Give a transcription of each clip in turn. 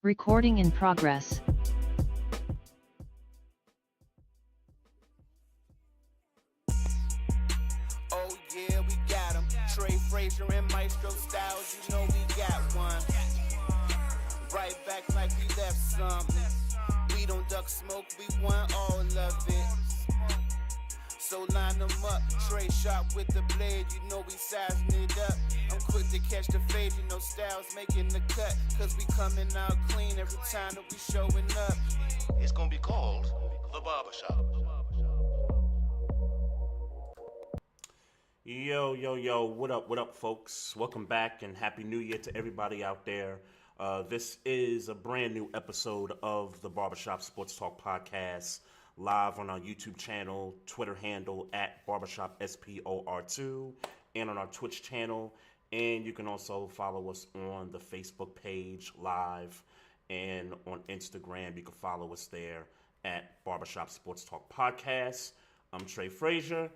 Recording in progress. Oh yeah, we got him. Trey, Frazier, and Maestro Styles, you know we got one. Right back like we left something. We don't duck smoke, we want all of it. So line them up, Trey sharp with the blade, you know we sizing it up. I'm quick to catch the fade, you know Styles making the cut. Cause we coming out clean every time that we showing up. It's gonna be called the Barbershop. Yo, what up, folks? Welcome back and Happy New Year to everybody out there. This is a brand new episode of the Barbershop Sports Talk Podcast, live on our YouTube channel, Twitter handle at Barbershop SPOR2, and on our Twitch channel. And you can also follow us on the Facebook page live, and on Instagram, you can follow us there at Barbershop Sports Talk Podcast. I'm Trey Frazier.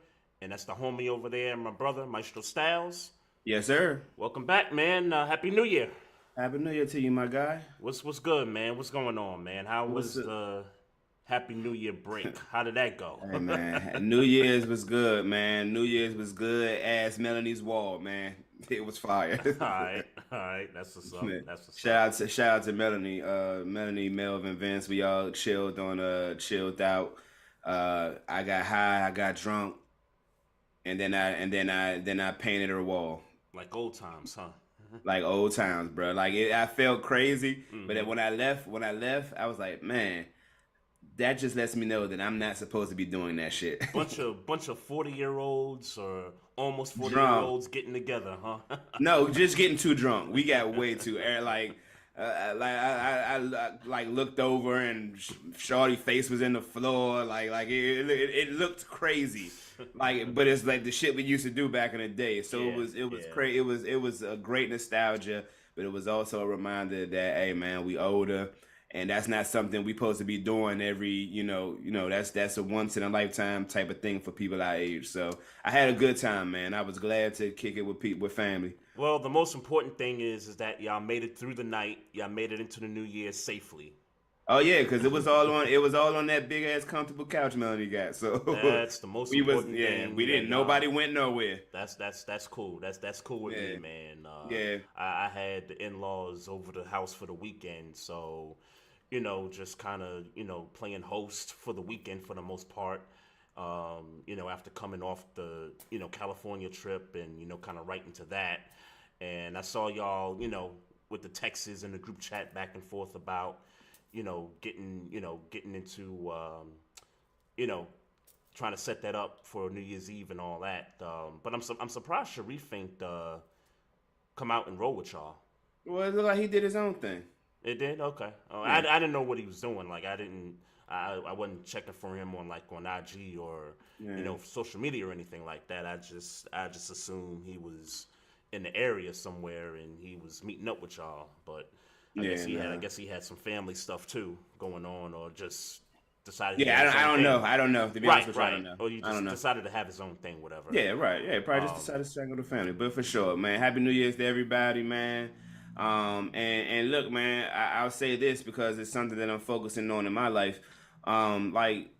And that's the homie over there, my brother, Maestro Styles. Yes, sir. Welcome back, man. Happy New Year. Happy New Year to you, my guy. What's good, man? What's going on, man? How was the Happy New Year break? How did that go? Hey, man. New Year's was good, man. New Year's was good as Melanie's wall, man. It was fire. All right. That's what's up. That's what's Shout out to Melanie. Melanie, Melvin, Vince. We all chilled out. I got high. I got drunk. And then I painted her wall. Like old times, huh? Like old times, bro. Like I felt crazy, but then when I left, I was like, man, that just lets me know that I'm not supposed to be doing that shit. bunch of 40-year-olds or almost 40-year-olds getting together, huh? No, just getting too drunk. We got way too I looked over and Shorty face was in the floor. Like it looked crazy. But it's like the shit we used to do back in the day. So it was crazy. It was a great nostalgia, but it was also a reminder that, hey man, we older, and that's not something we supposed to be doing every, that's a once in a lifetime type of thing for people our age. So I had a good time, man. I was glad to kick it with family. Well, the most important thing is that y'all made it through the night. Y'all made it into the new year safely. Oh yeah, because it was all on that big ass comfortable couch Melanie got. So that's the most important thing. We didn't. Nobody went nowhere. That's cool. That's cool with me, man. Yeah. I had the in-laws over the house for the weekend, so just kind of playing host for the weekend for the most part. After coming off the California trip and kind of right into that, and I saw y'all with the texts in the group chat back and forth about getting into trying to set that up for New Year's Eve and all that. But I'm surprised Sharif ain't come out and roll with y'all. Well, it looked like he did his own thing. It did? Okay. Oh, Yeah. I didn't know what he was doing. Like I wasn't checking for him on IG or social media or anything like that. I just assumed he was in the area somewhere and he was meeting up with y'all. But I guess he had some family stuff too going on, or just decided. Yeah, I don't know. I don't know. To be honest with you, I don't know. Or he just decided to have his own thing, whatever. Yeah, right. Yeah, probably just decided to strangle the family. But for sure, man, Happy New Year's to everybody, man. And look, man, I'll say this because it's something that I'm focusing on in my life. Like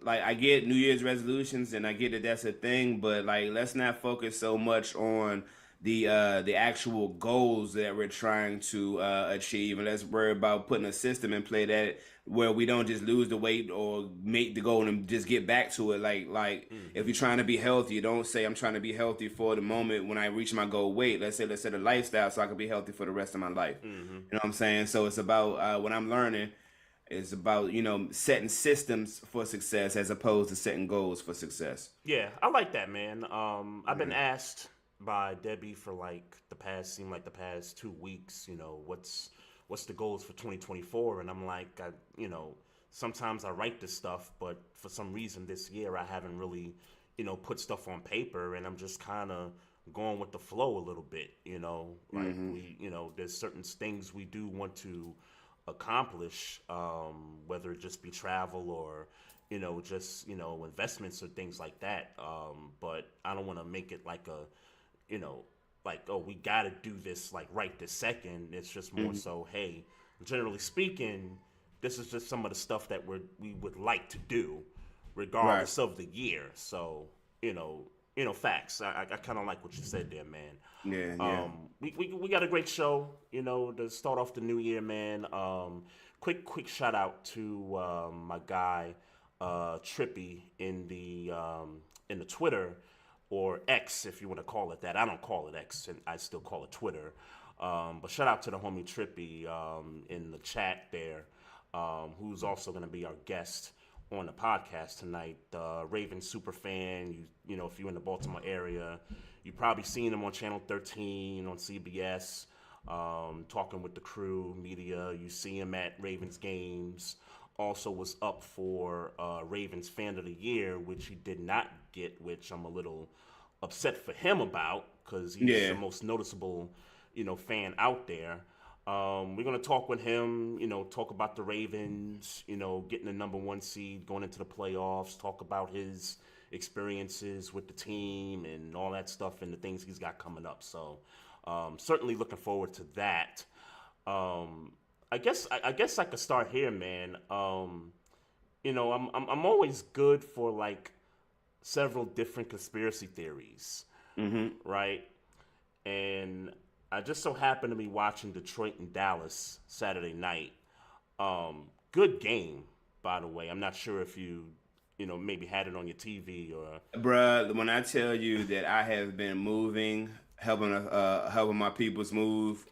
I get New Year's resolutions and I get that that's a thing, but let's not focus so much on the actual goals that we're trying to achieve, and let's worry about putting a system in play that where we don't just lose the weight or make the goal and just get back to it. If you're trying to be healthy, don't say I'm trying to be healthy for the moment when I reach my goal weight. Let's set a lifestyle so I can be healthy for the rest of my life. You know what I'm saying? So it's about what I'm learning. It's about setting systems for success as opposed to setting goals for success. Yeah, I like that, man. I've been asked by Debbie for the past 2 weeks, what's the goals for 2024, and I'm like, sometimes I write this stuff, but for some reason this year I haven't really put stuff on paper, and I'm just kind of going with the flow a little bit. We there's certain things we do want to accomplish, whether it just be travel or investments or things like that, but I don't want to make it like a we got to do this right this second. It's just more so, hey, generally speaking, this is just some of the stuff that we would like to do, regardless of the year. So facts. I kind of like what you said there, man. Yeah. We got a great show, to start off the new year, man. Quick shout out to my guy Trippy in the Twitter, or X, if you want to call it that. I don't call it X, and I still call it Twitter. But shout out to the homie Trippy in the chat there, who's also going to be our guest on the podcast tonight. Raven Superfan. If you're in the Baltimore area, you've probably seen him on Channel 13, on CBS, talking with the crew, media. You see him at Ravens games. Also was up for Ravens Fan of the Year, which he did not get, which I'm a little upset for him about, because he's the most noticeable, fan out there. We're going to talk with him, talk about the Ravens, getting the number 1 seed, going into the playoffs, talk about his experiences with the team and all that stuff and the things he's got coming up. So certainly looking forward to that. I guess I could start here, man. I'm always good for like several different conspiracy theories, right? And I just so happened to be watching Detroit and Dallas Saturday night. Good game, by the way. I'm not sure if you maybe had it on your TV or. Bruh, when I tell you that I have been moving, helping my peoples move,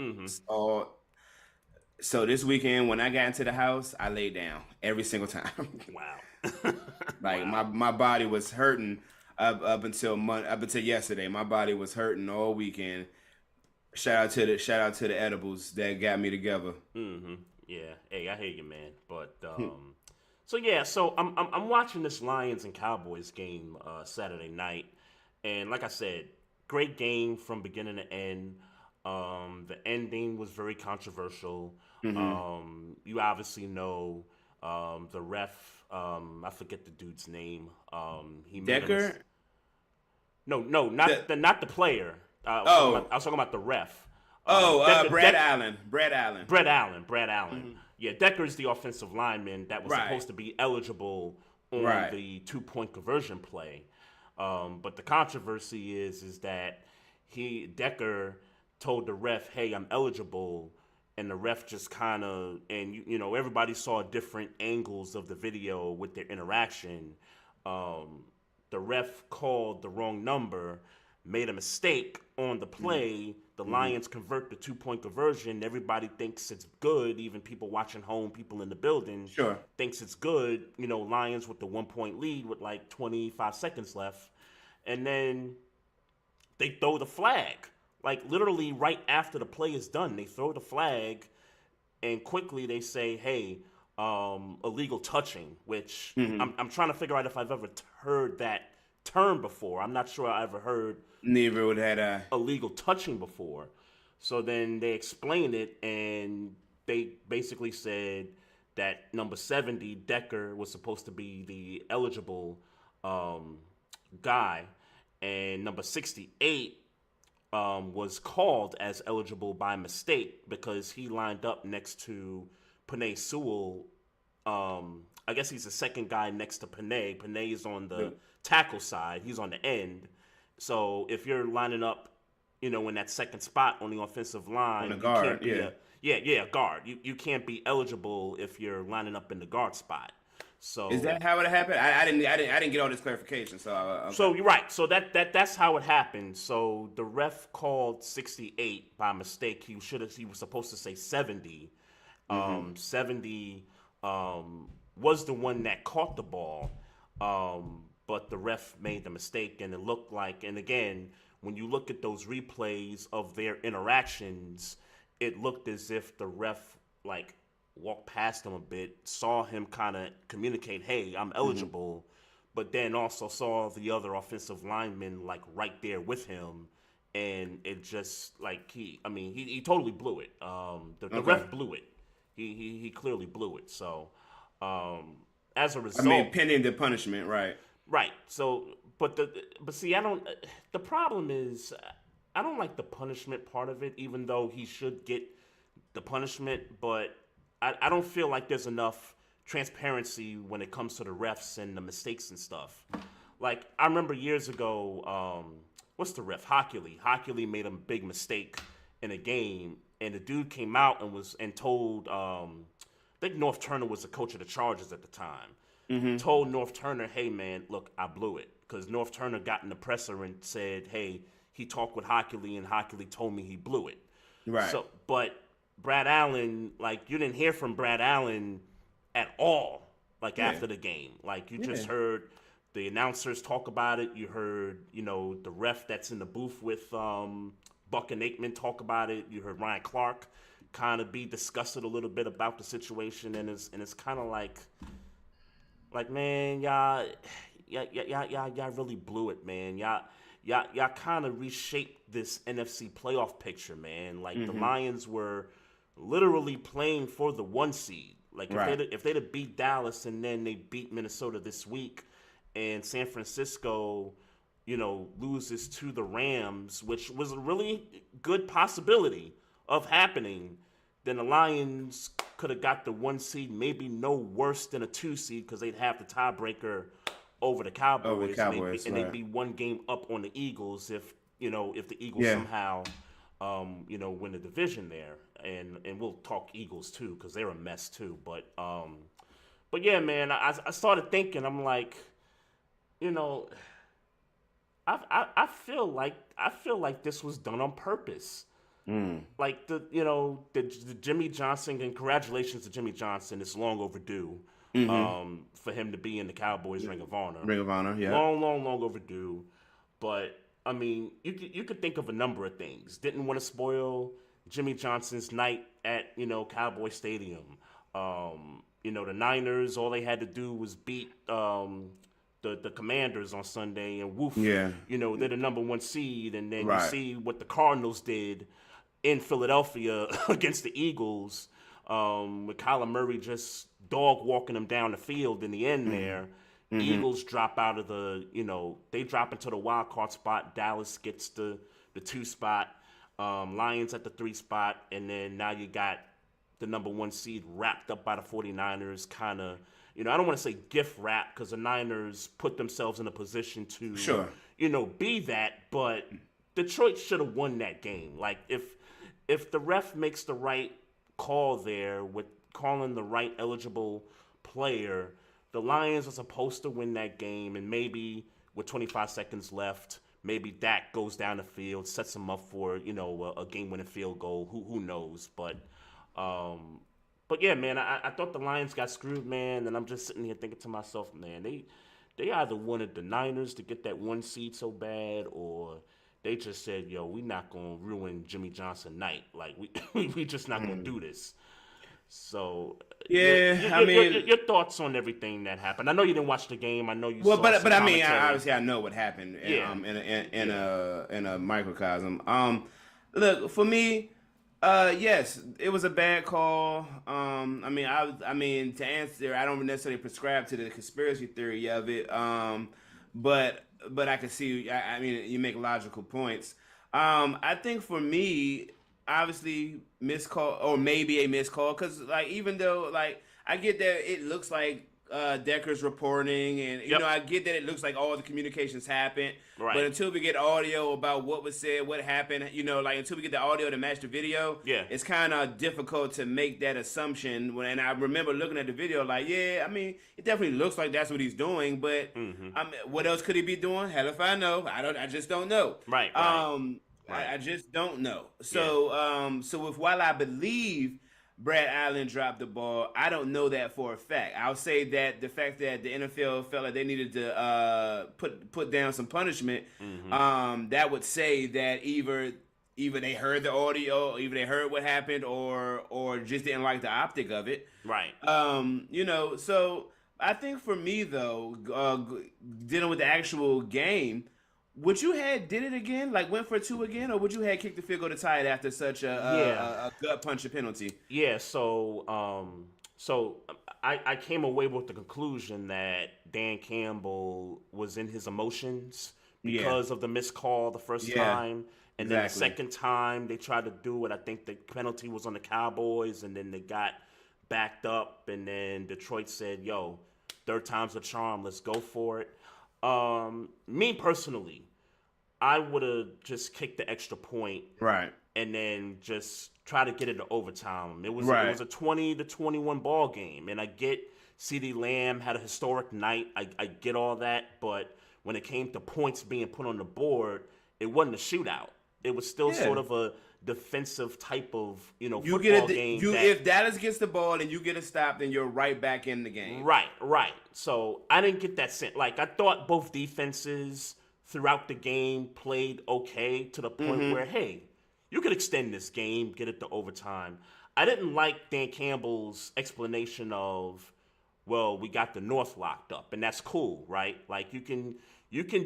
so this weekend when I got into the house, I laid down every single time. Wow. Like my body was hurting up until yesterday. My body was hurting all weekend. Shout out to the edibles that got me together. Yeah. Hey, I hear you, man. But so I'm watching this Lions and Cowboys game Saturday night, and like I said, great game from beginning to end. The ending was very controversial. You obviously know the ref. I forget the dude's name. He Decker. No, not the player. I was talking about the ref. Brad Allen. Brad Allen. Yeah, Decker is the offensive lineman that was supposed to be eligible on the 2-point conversion play. But the controversy is that Decker told the ref, "Hey, I'm eligible," and the ref just kind of, and everybody saw different angles of the video with their interaction. The ref called the wrong number, made a mistake on the play. The Lions convert the 2-point conversion. Everybody thinks it's good. Even people watching home, people in the building, thinks it's good. Lions with the 1-point lead with like 25 seconds left, and then they throw the flag. Like literally right after the play is done, they throw the flag, and quickly they say, "Hey, illegal touching," which I'm trying to figure out if I've ever heard that term before. I'm not sure I ever heard neither would had I illegal touching before. So then they explained it, and they basically said that number 70, Decker, was supposed to be the eligible guy, and number 68 was called as eligible by mistake because he lined up next to Penei Sewell. I guess he's the second guy next to Penei. Penei is on the tackle side. He's on the end. So if you're lining up, in that second spot on the offensive line, on the guard, guard. You can't be eligible if you're lining up in the guard spot. So is that how it happened? I didn't get all this clarification. So okay. So you're right. So that's how it happened. So the ref called 68 by mistake. He was supposed to say 70. 70 was the one that caught the ball. But the ref made the mistake, and it looked like, and again, when you look at those replays of their interactions, it looked as if the ref like walked past him a bit, saw him kind of communicate, "Hey, I'm eligible," but then also saw the other offensive lineman like right there with him, and it just like he totally blew it. The ref blew it. He clearly blew it. So as a result, pending the punishment, right? Right. So, but see, the problem is, I don't like the punishment part of it, even though he should get the punishment. But I don't feel like there's enough transparency when it comes to the refs and the mistakes and stuff. Like, I remember years ago, what's the ref? Hockley made a big mistake in a game, and the dude came out and told, I think North Turner was the coach of the Chargers at the time, told North Turner, hey, man, look, I blew it. Because North Turner got in the presser and said, hey, he talked with Hockley, and Hockley told me he blew it. Right. So, but Brad Allen, like, you didn't hear from Brad Allen at all, like, after the game. Like, you just heard the announcers talk about it. You heard, the ref that's in the booth with Buck and Aikman talk about it. You heard Ryan Clark kind of be disgusted a little bit about the situation, and it's kind of like, man, y'all really blew it, man. Y'all kind of reshaped this NFC playoff picture, man. Like, the Lions were literally playing for the 1 seed. Like, if they'd have beat Dallas and then they beat Minnesota this week, and San Francisco, loses to the Rams, which was a really good possibility of happening, then the Lions could have got the 1 seed, maybe no worse than a 2 seed, because they'd have the tiebreaker over the Cowboys, and they'd be 1 game up on the Eagles if the Eagles somehow win the division there, and we'll talk Eagles too, because they're a mess too. But yeah, man, I started thinking, I'm like, I feel like this was done on purpose. Like the Jimmy Johnson, and congratulations to Jimmy Johnson. It's long overdue for him to be in the Cowboys Ring of Honor. Ring of Honor, yeah. Long overdue. But I mean, you could think of a number of things. Didn't want to spoil Jimmy Johnson's night at Cowboy Stadium. The Niners, all they had to do was beat the Commanders on Sunday, and woof, they're the number 1 seed, and then you see what the Cardinals did in Philadelphia against the Eagles, with Kyler Murray just dog walking them down the field in the end there. Eagles drop out of they drop into the wild card spot. Dallas gets the 2 spot. Lions at the 3 spot. And then now you got the number 1 seed wrapped up by the 49ers, kind of, I don't want to say gift wrap, because the Niners put themselves in a position to, be that. But Detroit should have won that game. Like, if the ref makes the right call there with calling the right eligible player, the Lions are supposed to win that game, and maybe with 25 seconds left, maybe Dak goes down the field, sets them up for, a game-winning field goal. Who knows? But yeah, man, I thought the Lions got screwed, man, and I'm just sitting here thinking to myself, man, they either wanted the Niners to get that 1 seed so bad, or they just said, yo, we not going to ruin Jimmy Johnson night. Like, we just not going to do this. So, your thoughts on everything that happened? I know you didn't watch the game. I know you. Well, but I mean, obviously, I know what happened. In a microcosm. Look, for me, yes, it was a bad call. I mean, to answer, I don't necessarily prescribe to the conspiracy theory of it. But I can see. I mean, you make logical points. I think for me, obviously missed call, or maybe a missed call, because like, even though like I get that it looks like Decker's reporting, and I get that it looks like all the communications happened, but until we get audio about what was said, what happened, like until we get the audio to match the video, it's kind of difficult to make that assumption. And I remember looking at the video like, I mean, it definitely looks like that's what he's doing, but I mean, what else could he be doing? Hell if I know. I just don't know. Right. I just don't know. So, while I believe Brad Allen dropped the ball, I don't know that for a fact. I'll say that the fact that the NFL felt like they needed to put down some punishment, that would say that either they heard the audio, either they heard what happened, or just didn't like the optic of it. Right. So I think for me though, dealing with the actual game, would you have did it again, like went for 2 again, or would you have kicked the field goal to tie it after such a gut punch penalty? Yeah, so I came away with the conclusion that Dan Campbell was in his emotions because of the missed call the first time, and then the second time they tried to do it. I think the penalty was on the Cowboys, and then they got backed up, and then Detroit said, yo, third time's a charm, let's go for it. Me personally, I would have just kicked the extra point, Right. and then just try to get it to overtime. It was a 20-21 ball game, and I get CeeDee Lamb had a historic night. I get all that, but when it came to points being put on the board, it wasn't a shootout. It was still sort of a defensive type of football game. If Dallas gets the ball and you get a stop, then you're right back in the game. Right. So I didn't get that sense. Like, I thought both defenses throughout the game played okay to the point where, hey, you could extend this game, get it to overtime. I didn't like Dan Campbell's explanation of, well, we got the North locked up, and that's cool, right? Like, you can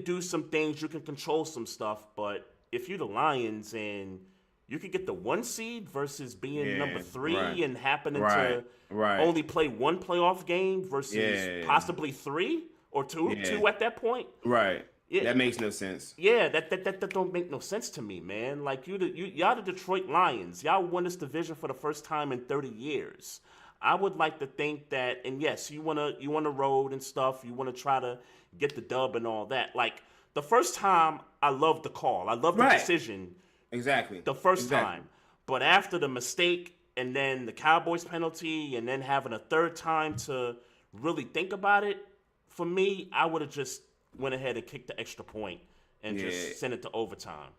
do some things, you can control some stuff, but if you're the Lions and you could get the 1 seed versus being number 3 and happening to only play 1 playoff game versus possibly 3 or 2 at that point. Right. Yeah. That makes no sense. Yeah, that don't make no sense to me, man. Like, y'all the Detroit Lions. Y'all won this division for the first time in 30 years. I would like to think that, and yes, you wanna road and stuff. You wanna try to get the dub and all that. Like, the first time, I loved the call. I loved the decision. Exactly. The first time. But after the mistake and then the Cowboys penalty and then having a third time to really think about it, for me, I would have just went ahead and kicked the extra point and just sent it to overtime.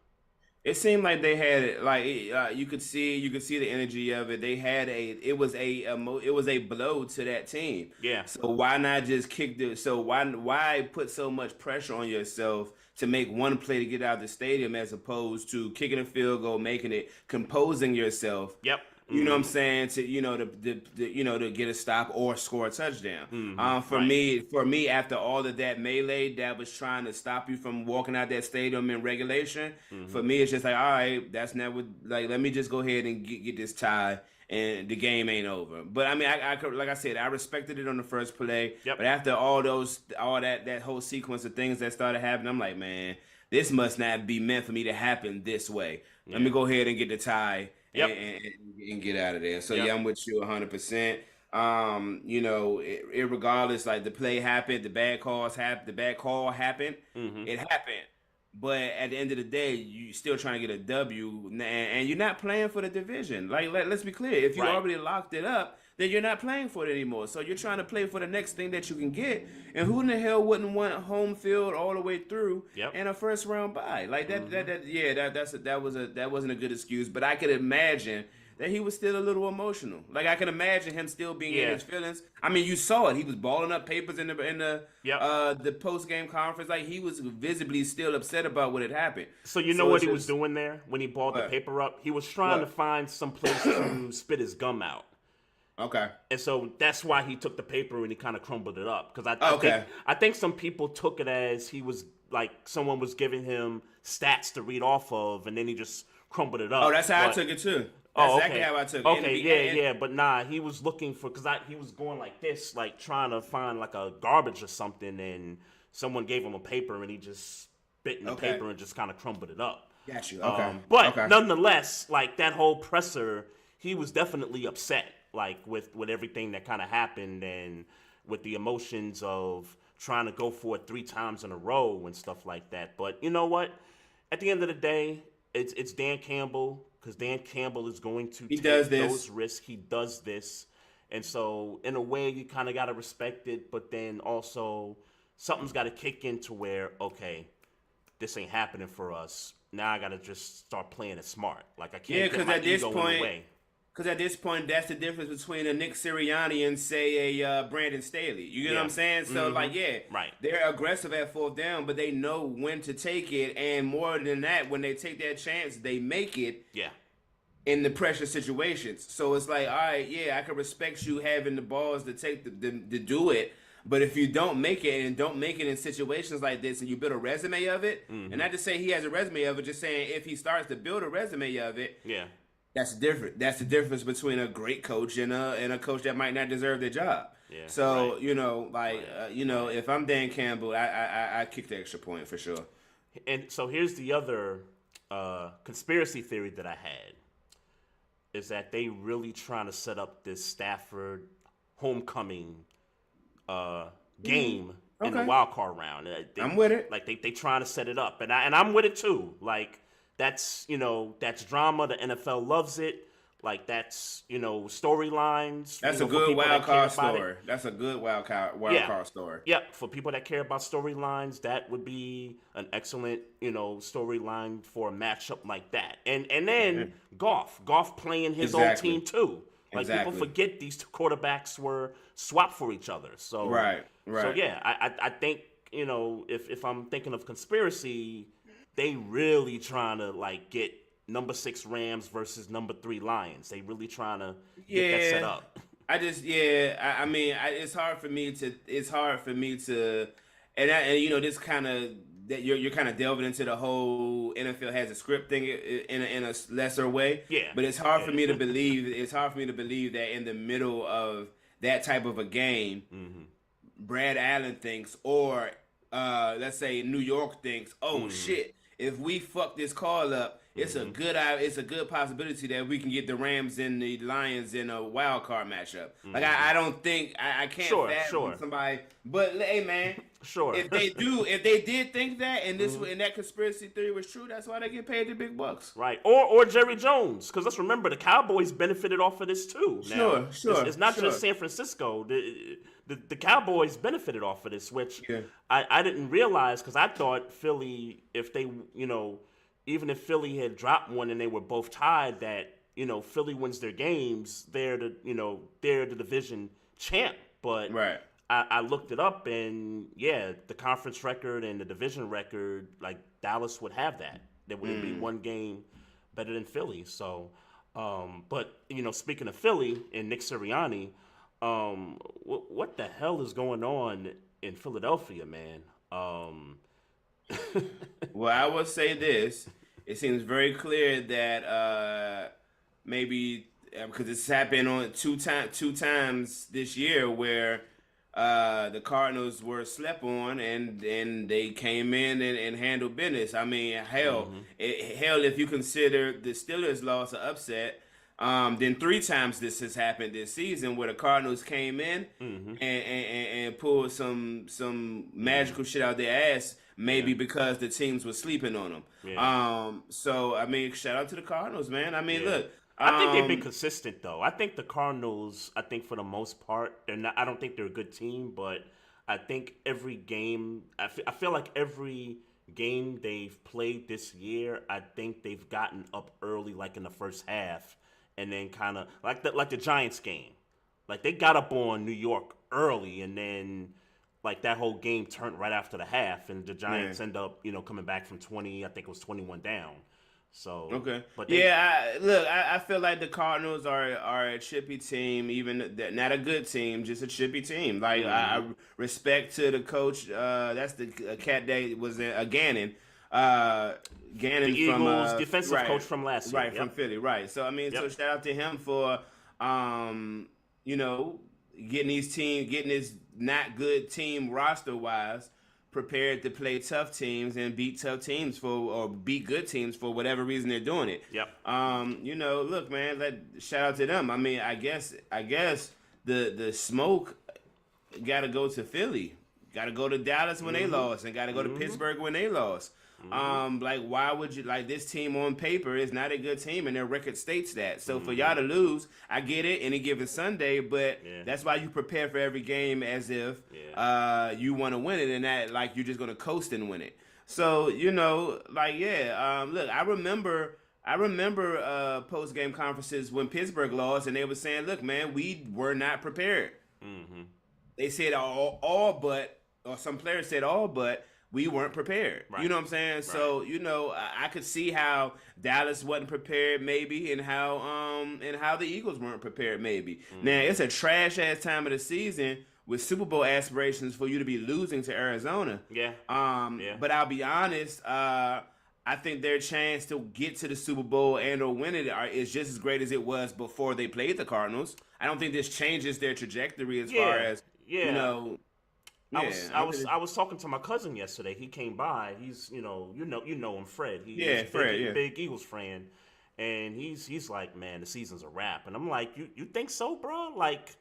It seemed like they had it, like you could see the energy of it. They had it was a blow to that team. Yeah. So why not just kick the? So why put so much pressure on yourself to make one play to get out of the stadium as opposed to kicking a field goal, making it, composing yourself. Yep. You know what I'm saying? To get a stop or score a touchdown. For me, after all of that melee that was trying to stop you from walking out that stadium in regulation, for me it's just like, all right, that's never like. Let me just go ahead and get this tie, and the game ain't over. But I mean, I like I said, I respected it on the first play. Yep. But after all that whole sequence of things that started happening, I'm like, man, this must not be meant for me to happen this way. Let me go ahead and get the tie. Yep. And get out of there. So I'm with you 100%. Irregardless, like the play happened, the bad call happened. It happened. But at the end of the day, you still trying to get a W, and you're not playing for the division. Like, let's be clear. If you already locked it up, then you're not playing for it anymore. So you're trying to play for the next thing that you can get. And who in the hell wouldn't want home field all the way through and a first round bye? Like that wasn't a good excuse. But I could imagine that he was still a little emotional. Like, I can imagine him still being in his feelings. I mean, you saw it. He was balling up papers in the post game conference. Like, he was visibly still upset about what had happened. So what he was doing there when he balled the paper up? He was trying to find some place to spit his gum out. Okay. And so that's why he took the paper and he kind of crumbled it up. Because I think some people took it as he was like someone was giving him stats to read off of, and then he just crumbled it up. Oh, that's how I took it too. That's exactly how I took it. Okay, but nah, he was looking for, because he was going like this, like trying to find like a garbage or something, and someone gave him a paper and he just bit in the paper and just kind of crumbled it up. Got you. Okay. But nonetheless, like that whole presser, he was definitely upset. Like with everything that kind of happened and with the emotions of trying to go for it 3 times in a row and stuff like that. But you know what? At the end of the day, it's Dan Campbell, because Dan Campbell is going to take those risks. He does this. And so in a way, you kind of got to respect it. But then also something's got to kick in to where, okay, this ain't happening for us. Now I got to just start playing it smart. Like, I can't get my ego in the way. Because at this point, that's the difference between a Nick Sirianni and, say, a Brandon Staley. You know what I'm saying? So, they're aggressive at 4th down, but they know when to take it. And more than that, when they take that chance, they make it in the pressure situations. So it's like, all right, I can respect you having the balls to take to do it. But if you don't make it and don't make it in situations like this and you build a resume of it, and not to say he has a resume of it, just saying if he starts to build a resume of it, that's different. That's the difference between a great coach and a coach that might not deserve their job. Yeah, so if I'm Dan Campbell, I kick the extra point for sure. And so here's the other conspiracy theory that I had. is that they really trying to set up this Stafford homecoming game in the wild card round. I'm with it. Like they trying to set it up, and I'm with it too. Like that's that's drama. The NFL loves it. Like that's storylines. That's a good wild card story. That's a good wild card story. Yeah, for people that care about storylines, that would be an excellent storyline for a matchup like that. And then Goff playing his own team too. Like people forget these two quarterbacks were swapped for each other. So right. So yeah, I think if I'm thinking of conspiracy, they really trying to like get number 6 Rams versus number 3 Lions. They really trying to get that set up. I mean, it's hard for me to, and this kind of that you're kind of delving into the whole NFL has a script thing in a lesser way. Yeah. But it's hard for me to believe. It's hard for me to believe that in the middle of that type of a game, Brad Allen thinks, or let's say New York thinks, oh shit, if we fuck this call up, it's a good possibility that we can get the Rams and the Lions in a wild card matchup. Like I don't think I can't fathom somebody. But hey man, if they did think that and and that conspiracy theory was true, that's why they get paid the big bucks. Right. Or Jerry Jones, because let's remember the Cowboys benefited off of this too. Now, sure. It's not just San Francisco. The Cowboys benefited off of this, which I didn't realize because I thought Philly, if they even if Philly had dropped one and they were both tied, that Philly wins their games, they're the division champ. But I looked it up, and the conference record and the division record, like Dallas would have that. There would be one game better than Philly. So, but speaking of Philly and Nick Sirianni, what the hell is going on in Philadelphia, man? Well, I will say this. It seems very clear that maybe because it's happened on two times this year where the Cardinals were slept on and they came in and handled business. I mean, hell, if you consider the Steelers' loss an upset, then 3 times this has happened this season where the Cardinals came in and pulled some magical shit out their ass. Maybe because the teams were sleeping on them. Yeah. So, I mean, shout out to the Cardinals, man. I mean, look. I think they've been consistent, though. I think the Cardinals, for the most part, I don't think they're a good team, but I think every game, I feel like every game they've played this year, I think they've gotten up early, like in the first half, and then kind of, like the Giants game. Like, they got up on New York early, and then like that whole game turned right after the half, and the Giants end up, coming back from 20. I think it was 21 down. So but I feel like the Cardinals are a chippy team, even not a good team, just a chippy team. Like I respect to the coach. That's the cat that was Gannon. Gannon, the Eagles defensive coach from last year, from Philly, right? So I mean, so shout out to him for getting his not good team roster wise prepared to play tough teams and beat tough teams or beat good teams for whatever reason they're doing it. Yep. Look, man, shout out to them. I mean, I guess the smoke got to go to Philly, got to go to Dallas when they lost, and got to go to Pittsburgh when they lost. Like, why would you, like, this team on paper is not a good team and their record states that. So for y'all to lose, I get it any given Sunday, but that's why you prepare for every game as if you want to win it and that, like, you're just going to coast and win it. So, look, I remember post-game conferences when Pittsburgh lost and they were saying, look, man, we were not prepared. They said all but, or some players said all but, we weren't prepared. Right. You know what I'm saying? Right. So, I could see how Dallas wasn't prepared maybe and how the Eagles weren't prepared maybe. Now, it's a trash-ass time of the season with Super Bowl aspirations for you to be losing to Arizona. Yeah. But I'll be honest, I think their chance to get to the Super Bowl and or win it is just as great as it was before they played the Cardinals. I don't think this changes their trajectory as far as, I was talking to my cousin yesterday. He came by. He's you know him, Fred. He's Fred, big Eagles fan, And he's like, man, the season's a wrap. And I'm like, you think so, bro? Like,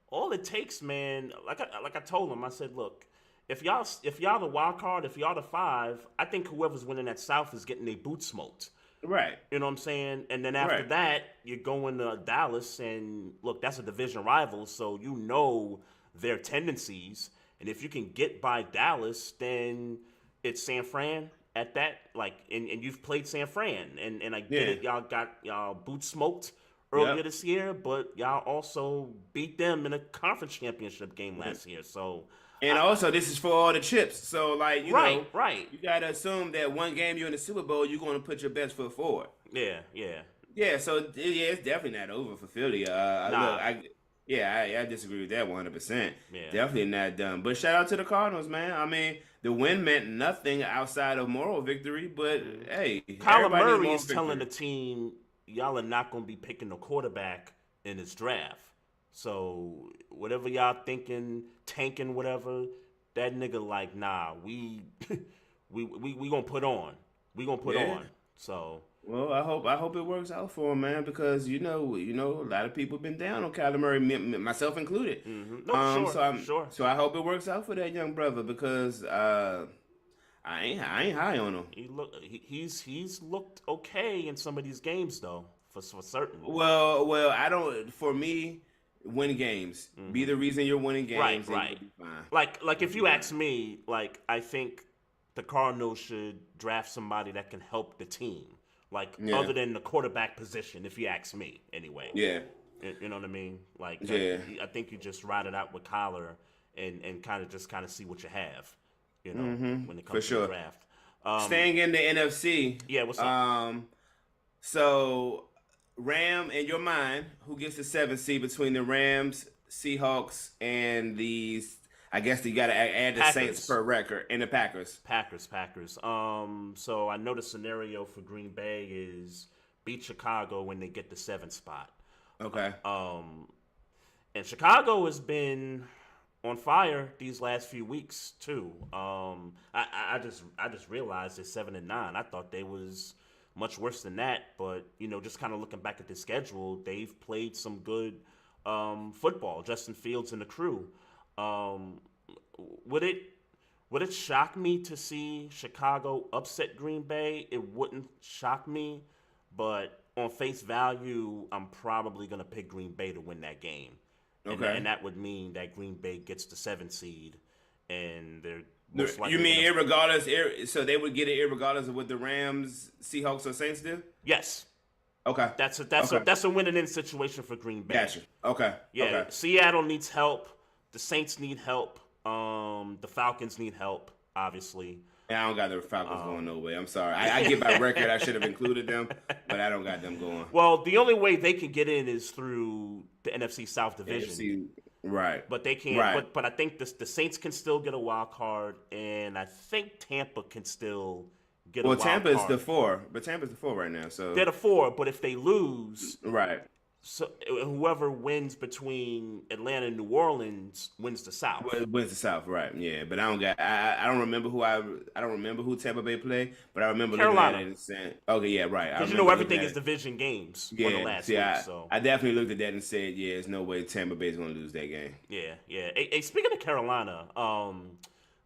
all it takes, man. Like I told him, I said, look, if y'all the wild card, if y'all the 5, I think whoever's winning that South is getting their boots smoked. Right. You know what I'm saying? And then after that, you're going to Dallas, and look, that's a division rival, so you know their tendencies. And if you can get by Dallas, then it's San Fran at that. Like, and you've played San Fran, and I get it. Y'all got y'all boots smoked earlier this year, but y'all also beat them in a conference championship game last year. So. And also, this is for all the chips. So, like, you know, right. You got to assume that one game you're in the Super Bowl, you're going to put your best foot forward. Yeah. Yeah, so, it's definitely not over for Philly. Look, I disagree with that 100%. Yeah. Definitely not done. But shout out to the Cardinals, man. I mean, the win meant nothing outside of moral victory, but, hey. Kyler Murray is telling the team, y'all are not going to be picking a quarterback in this draft. So whatever y'all thinking, tanking, whatever, that nigga like, nah, we gonna put on. We gonna put on. So well, I hope it works out for him, man, because you know, a lot of people been down on Kyler Murray, myself included. Mm-hmm. No, sure. So I hope it works out for that young brother because I ain't high on him. He's looked okay in some of these games though, for certain. Well, I don't. For me. Win games. Mm-hmm. Be the reason you're winning games. Right. You'll be fine. Like if you ask me, like I think the Cardinals should draft somebody that can help the team. Like other than the quarterback position, if you ask me, anyway. Yeah. You know what I mean? Like I think you just ride it out with Kyler and kind of see what you have. You know, when it comes to the draft. Staying in the NFC. Yeah. What's up? So. Ram, in your mind, who gets the 7th seed between the Rams, Seahawks, and these? I guess you got to add the Packers. Saints per record and the Packers. Packers. So I know the scenario for Green Bay is beat Chicago when they get the 7th spot. Okay. And Chicago has been on fire these last few weeks too. I just realized they're 7-9. I thought they was much worse than that, but just kind of looking back at the schedule, they've played some good football. Justin Fields and the crew. Would it shock me to see Chicago upset Green Bay? It wouldn't shock me, but on face value, I'm probably gonna pick Green Bay to win that game. Okay, and that would mean that Green Bay gets the 7th seed, and they're. You mean irregardless? So they would get it irregardless of what the Rams, Seahawks, or Saints do? Yes. Okay. That's a win-in situation for Green Bay. Gotcha. Okay. Yeah. Okay. Seattle needs help. The Saints need help. The Falcons need help. Obviously. Yeah, I don't got the Falcons going no way. I'm sorry. I get my record. I should have included them, but I don't got them going. Well, the only way they can get in is through the NFC South division. NFC, right. But they can't. Right. But I think the Saints can still get a wild card, and I think Tampa can still get a wild card. Well, Tampa's the 4, but Tampa's the 4 right now. So they're the 4, but if they lose, right. So whoever wins between Atlanta and New Orleans wins the South. Wins the South, right? Yeah, but I don't remember who Tampa Bay played, but I remember Carolina. looking at it and saying, okay, yeah, right. Because everything is division games. Yeah, for the last week, so I definitely looked at that and said, yeah, there's no way Tampa Bay's going to lose that game. Yeah. Hey, speaking of Carolina,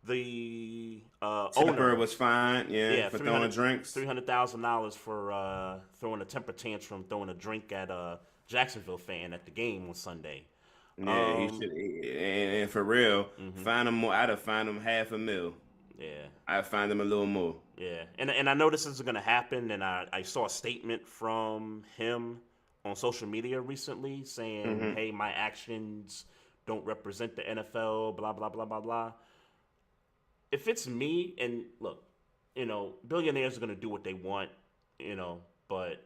the owner was fine, for throwing drinks. $300,000 for throwing a temper tantrum, throwing a drink at a Jacksonville fan at the game on Sunday. Yeah, he should. And for real, find him more. I'd have fined him $500,000. Yeah, I'd find him a little more. Yeah, and I know this is going to happen, and I saw a statement from him on social media recently saying, "Hey, my actions don't represent the NFL." Blah blah blah blah blah. If it's me, and look, billionaires are going to do what they want, but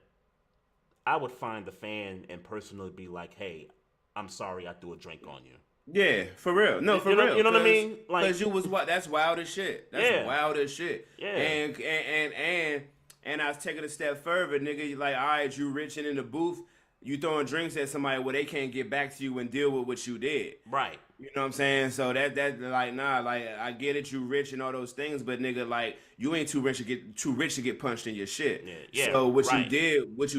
I would find the fan and personally be like, "Hey, I'm sorry I threw a drink on you." Yeah, for real. No, for real. real. You know what I mean? Like, because you was that's wild as shit. That's wild as shit. Yeah. And I was taking a step further, nigga. You like, all right, you rich and in the booth. you throwing drinks at somebody where they can't get back to you and deal with what you did. Right. You know what I'm saying? So that like, nah, like, I get it, you rich and all those things, but nigga, like, you ain't too rich to get punched in your shit. Yeah. So what you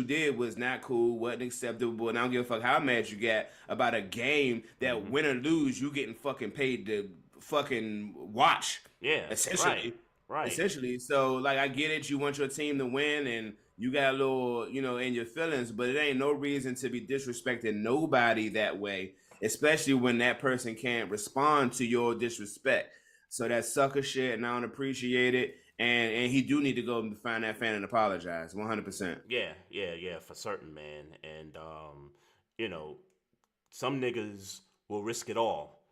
did was not cool, wasn't acceptable, and I don't give a fuck how mad you got about a game that win or lose, you getting fucking paid to fucking watch. Yeah. Essentially. Right. Essentially. So, like, I get it, you want your team to win, and you got a little, you know, in your feelings, but it ain't no reason to be disrespecting nobody that way, especially when that person can't respond to your disrespect. So that's sucker shit, and I don't appreciate it. And he do need to go and find that fan and apologize, 100%. Yeah, for certain, man. And you know, some niggas will risk it all.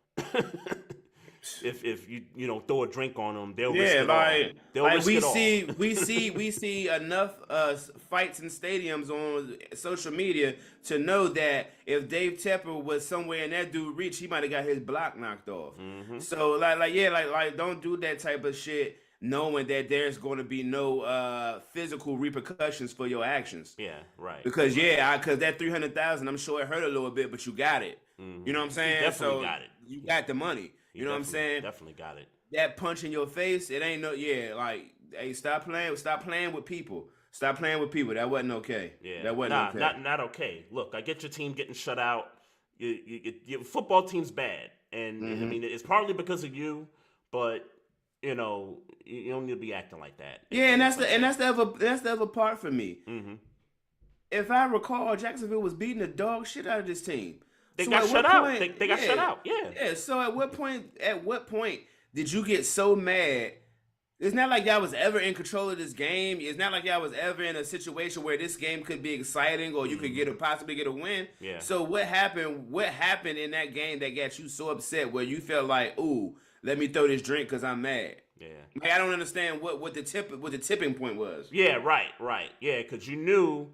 If you know, throw a drink on them, they'll risk it all. They'll risk it all. we see enough fights in stadiums on social media to know that if Dave Tepper was somewhere in that dude reach, he might have got his block knocked off. So like don't do that type of shit, knowing that there's going to be no physical repercussions for your actions. Yeah, right. Because because that 300,000, I'm sure it hurt a little bit, but you got it. You know what I'm saying? You definitely got it. You got the money. You know what I'm saying? Definitely got it. That punch in your face, it ain't like, hey, stop playing with people. Stop playing with people. That wasn't okay. Yeah, that wasn't okay. Not okay. Look, I get your team getting shut out. Your football team's bad, and I mean it's partly because of you, but you know you don't need to be acting like that. Yeah, and that's the other part for me. If I recall, Jacksonville was beating the dog shit out of this team. They got shut out. They got shut out. Yeah. Yeah. So at what point did you get so mad? It's not like y'all was ever in control of this game. It's not like y'all was ever in a situation where this game could be exciting or you could possibly get a win. Yeah. So what happened? What happened in that game that got you so upset where you felt like, ooh, let me throw this drink because I'm mad? Yeah. Like, I don't understand what the tipping point was. Yeah. Right. Yeah, because you knew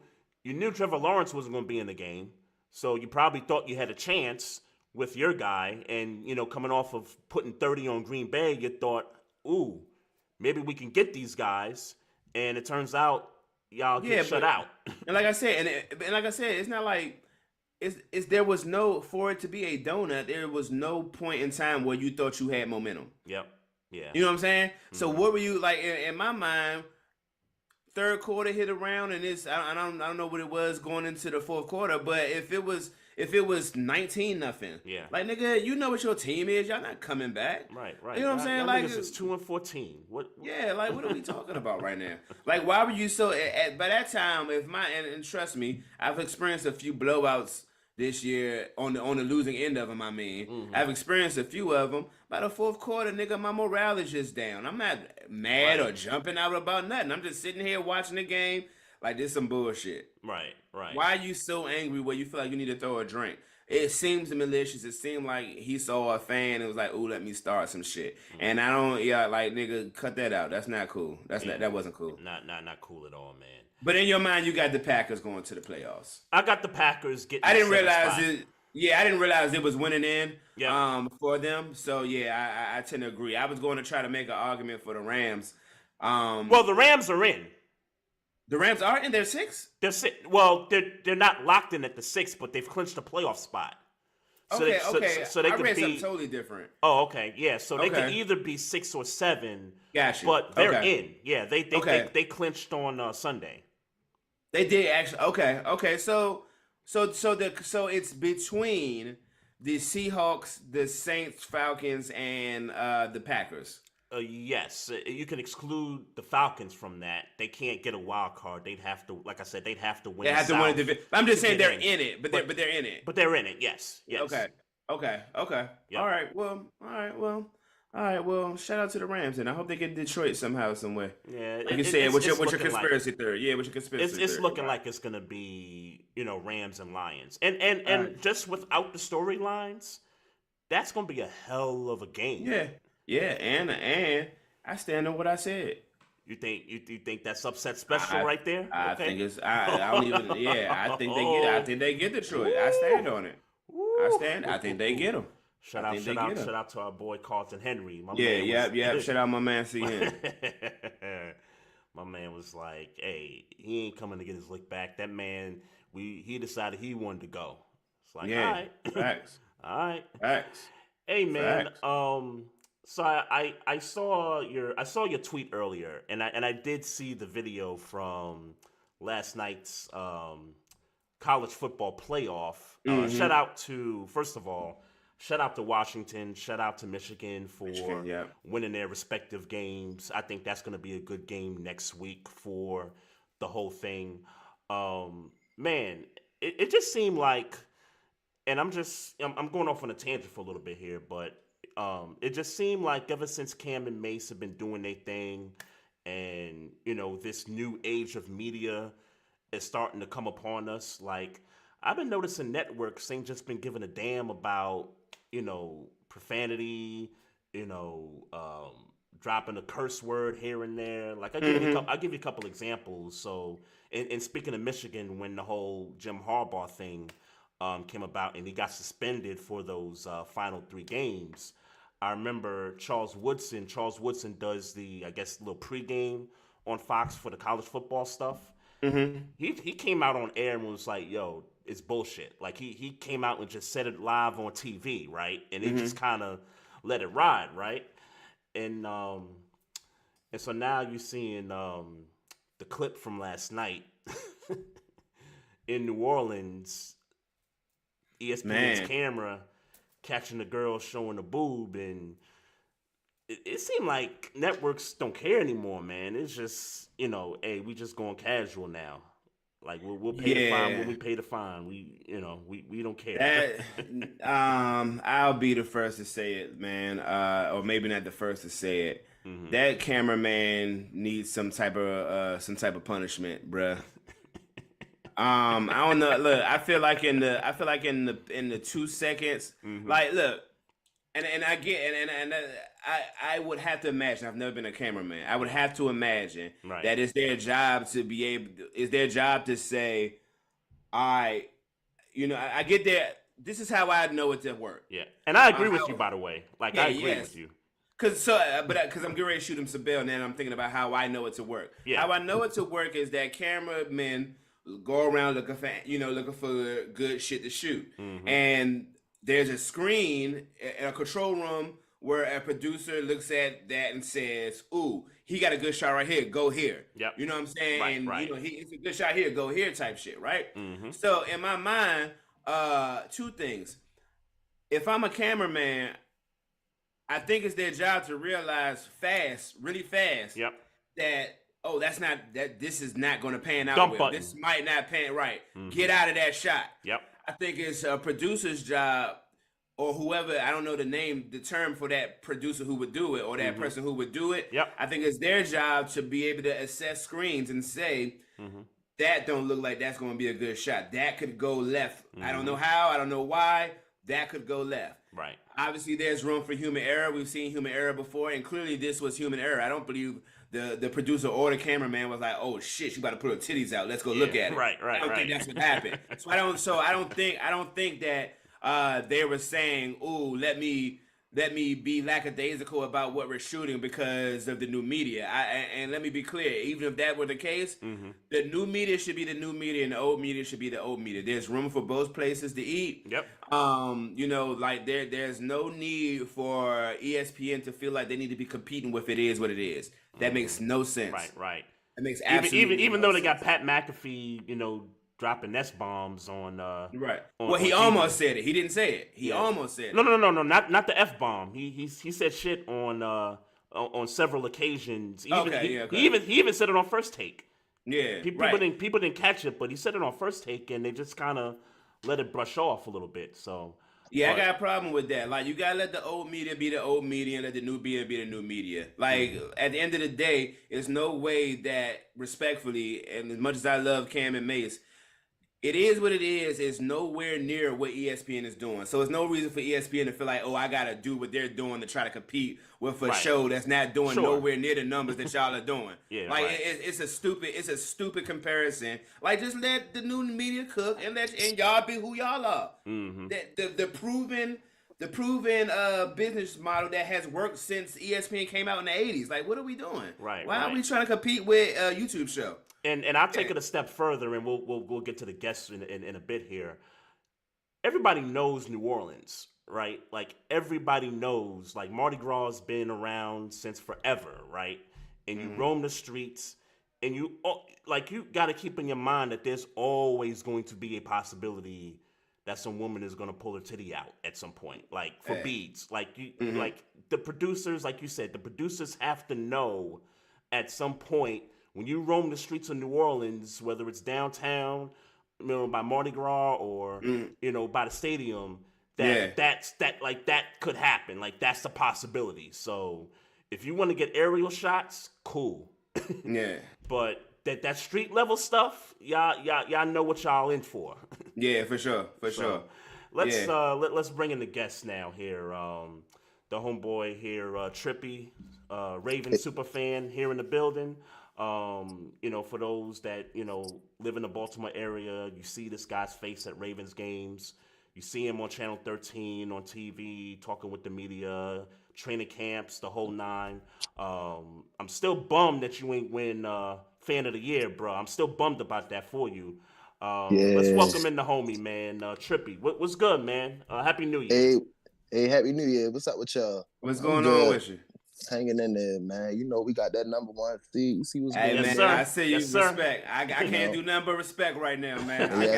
Trevor Lawrence wasn't going to be in the game. So you probably thought you had a chance with your guy, and you know, coming off of putting 30 on Green Bay, you thought, "Ooh, maybe we can get these guys." And it turns out y'all get shut out. And like I said, it's not like there was no, for it to be a donut, there was no point in time where you thought you had momentum. Yep. Yeah. You know what I'm saying? So what were you like in my mind? Third quarter hit around, and I don't know what it was going into the fourth quarter, but if it was 19-0, yeah, like, nigga, you know what your team is, y'all not coming back, right. You know what I'm saying? Like, it's 2-14. What? Yeah, like, what are we talking about right now? Like, why were you so? By that time, and trust me, I've experienced a few blowouts this year on the losing end of them. I mean, I've experienced a few of them. By the fourth quarter, nigga, my morale is just down. I'm not mad or jumping out about nothing. I'm just sitting here watching the game like this some bullshit. Right. Why are you so angry where you feel like you need to throw a drink? It seems malicious. It seemed like he saw a fan and was like, "Ooh, let me start some shit." And I don't, like, nigga, cut that out. That's not cool. That wasn't cool. Not cool at all, man. But in your mind, you got the Packers going to the playoffs. I got the Packers getting. I didn't realize it. Yeah, I didn't realize it was winning in for them. So yeah, I tend to agree. I was going to try to make an argument for the Rams. Well, the Rams are in. The Rams are in. They're 6? They're 6. Well, they're not locked in at the 6, but they've clinched a playoff spot. So okay. So they I could read be something totally different. Oh, okay. Yeah. So they could either be 6 or 7. Gotcha. But they're in. Yeah. They clinched on Sunday. They did actually. Okay. So it's between the Seahawks, the Saints, Falcons, and the Packers. Yes, you can exclude the Falcons from that. They can't get a wild card. They'd have to, like I said, they'd have to win. They have to win the. I'm just saying they're in it, but they're in it. But they're in it. Yes. Okay. Yep. All right. Well. Shout out to the Rams, and I hope they get Detroit somehow, some way. Yeah. Like you said, what's your conspiracy theory? Yeah, what's your conspiracy theory? It's looking like it's gonna be, Rams and Lions, and just without the storylines, that's gonna be a hell of a game. Yeah, and I stand on what I said. You think that's upset special right there? I think it's. I don't even. Yeah, I think they get Detroit. I stand on it. I think they get them. Shout out to our boy Carlton Henry. Shout out my man CN. My man was like, "Hey, he ain't coming to get his lick back." That man he decided he wanted to go. It's like, Yeah, all right, facts, all right. facts. Hey man, Facts. so I saw your tweet earlier, and I did see the video from last night's college football playoff. Shout out to first of all, shout out to Washington, shout out to Michigan for yeah. winning their respective games. I think that's going to be a good game next week for the whole thing. Man, it just seemed like, and I'm going off on a tangent for a little bit here, but it just seemed like ever since Cam and Mace have been doing their thing, and this new age of media is starting to come upon us. Like I've been noticing networks ain't just been giving a damn about profanity, dropping a curse word here and there. Like I'll give you a couple examples. So, and speaking of Michigan, when the whole Jim Harbaugh thing came about and he got suspended for those final 3 games, I remember Charles Woodson. Charles Woodson does the, I guess, little pregame on Fox for the college football stuff. He came out on air and was like, "Yo, it's bullshit." Like he came out and just said it live on TV, right? And it just kind of let it ride, right? And so now you're seeing the clip from last night in New Orleans. ESPN's camera catching the girl showing the boob, and it seemed like networks don't care anymore, man. It's just, hey, we just going casual now. Like we'll pay the fine when we pay the fine. We don't care. I'll be the first to say it, man. Or maybe not the first to say it. That cameraman needs some type of punishment, bruh. I don't know. Look, I feel like in the 2 seconds, like, look, and I get and I would have to imagine. I've never been a cameraman. I would have to imagine that it's their job to be able. It's their job to say, I get that. This is how I know it's at work. Yeah, and I agree with you, by the way. Like, I agree with you. Because I'm getting ready to shoot him some bail, and then I'm thinking about how I know it to work. Yeah. How I know it to work is that cameramen go around looking for good shit to shoot, and there's a screen in a control room where a producer looks at that and says, "Ooh, he got a good shot right here. Go here." Yep. You know what I'm saying? Right. It's a good shot here. Go here, type shit, right? So in my mind, 2 things. If I'm a cameraman, I think it's their job to realize really fast, that this is not going to pan out. Dump well. button. This might not pan right. Get out of that shot. Yep. I think it's a producer's job, or whoever, I don't know the term for that producer who would do it, or that person who would do it. Yep. I think it's their job to be able to assess screens and say, that don't look like that's going to be a good shot. That could go left. I don't know how. I don't know why. That could go left. Right. Obviously, there's room for human error. We've seen human error before, and clearly this was human error. I don't believe the producer or the cameraman was like, "Oh shit, she about to put her titties out. Let's go look at it." Right. I don't think that's what happened. I don't think that they were saying, "Ooh, let me be lackadaisical about what we're shooting because of the new media." And let me be clear, even if that were the case, the new media should be the new media, and the old media should be the old media. There's room for both places to eat. Yep. Like there's no need for ESPN to feel like they need to be competing with it is what it is. That makes no sense. Right. It makes absolutely even no though they sense. got Pat McAfee, dropping S-bombs on right. Well, he almost said it. He didn't say it. He almost said it. No, not the F-bomb. He said shit on several occasions. He even said it on First Take. Yeah. People didn't catch it, but he said it on First Take, and they just kind of let it brush off a little bit. So I got a problem with that. Like, you gotta let the old media be the old media and let the new media be the new media. Like, at the end of the day, there's no way that, respectfully, and as much as I love Cam and Mace, it is what it is. It's nowhere near what ESPN is doing. So there's no reason for ESPN to feel like, oh, I gotta do what they're doing to try to compete with a show that's not doing nowhere near the numbers that y'all are doing. It's a stupid comparison. Like, just let the new media cook and y'all be who y'all are. The proven business model that has worked since ESPN came out in the 80s. Like, what are we doing? Right. Why are we trying to compete with a YouTube show? And I'll take it a step further, and we'll get to the guests in a bit here. Everybody knows New Orleans, right? Like, everybody knows, like, Mardi Gras has been around since forever, right? And you roam the streets, and you got to keep in your mind that there's always going to be a possibility that some woman is going to pull her titty out at some point, like, for beads. Like, like, the producers, like you said, the producers have to know at some point when you roam the streets of New Orleans, whether it's downtown, by Mardi Gras or by the stadium, that could happen. Like, that's a possibility. So if you want to get aerial shots, cool. Yeah. But that street level stuff, y'all know what y'all in for. Yeah, for sure. Let's bring in the guests now here. The homeboy here, Trippy, Raven Superfan here in the building. For those that, live in the Baltimore area, you see this guy's face at Ravens games. You see him on Channel 13 on TV, talking with the media, training camps, the whole nine. I'm still bummed that you ain't win Fan of the Year, bro. I'm still bummed about that for you. Let's welcome in the homie, man. Trippy. What's good, man? Happy New Year. Hey, Happy New Year. What's up with y'all? What's going on with you? Hanging in there, man. We got that number one seed. You see what's going on? Yes, man, sir. I see you. Yes, sir. Respect. I can't do nothing but respect right now, man. I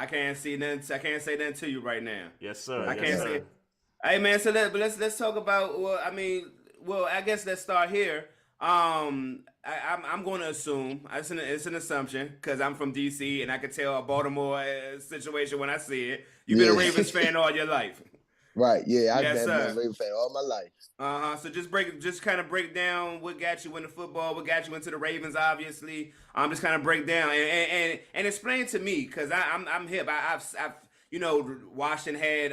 can't say nothing to you right now. Yes, sir. I can't say. Hey, man. So let's talk about. I guess let's start here. I'm going to assume it's an assumption because I'm from DC and I can tell a Baltimore situation when I see it. You've been a Ravens fan all your life. Right, yeah, I've been a Ravens fan all my life. So just kind of break down what got you into football, what got you into the Ravens, obviously. Just kind of break down and explain to me because I'm hip. I've watched and had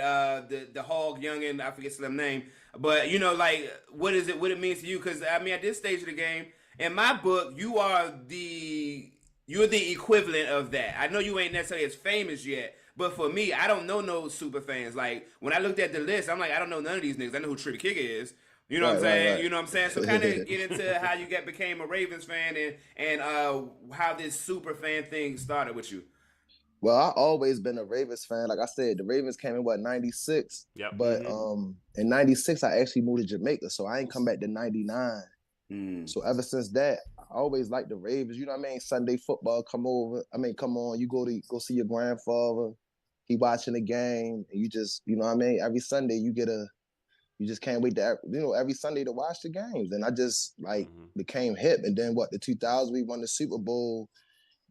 the Hog youngin, I forget his name, but what it means to you? Because at this stage of the game, in my book, you're the equivalent of that. I know you ain't necessarily as famous yet. But for me, I don't know no super fans. Like, when I looked at the list, I'm like, I don't know none of these niggas. I know who Trippy Kicker is. You know what I'm saying? Right. You know what I'm saying? So kind of get into how you became a Ravens fan and how this super fan thing started with you. Well, I always been a Ravens fan. Like I said, the Ravens came in, 96? Yep. But in 96, I actually moved to Jamaica. So I ain't come back to 99. So ever since that, I always liked the Ravens. You know what I mean? Sunday football, come on. You go see your grandfather. He watching the game, and you just, you know what I mean? Every Sunday you just can't wait to, every Sunday to watch the games. And I just became hip. And then the 2000s, we won the Super Bowl.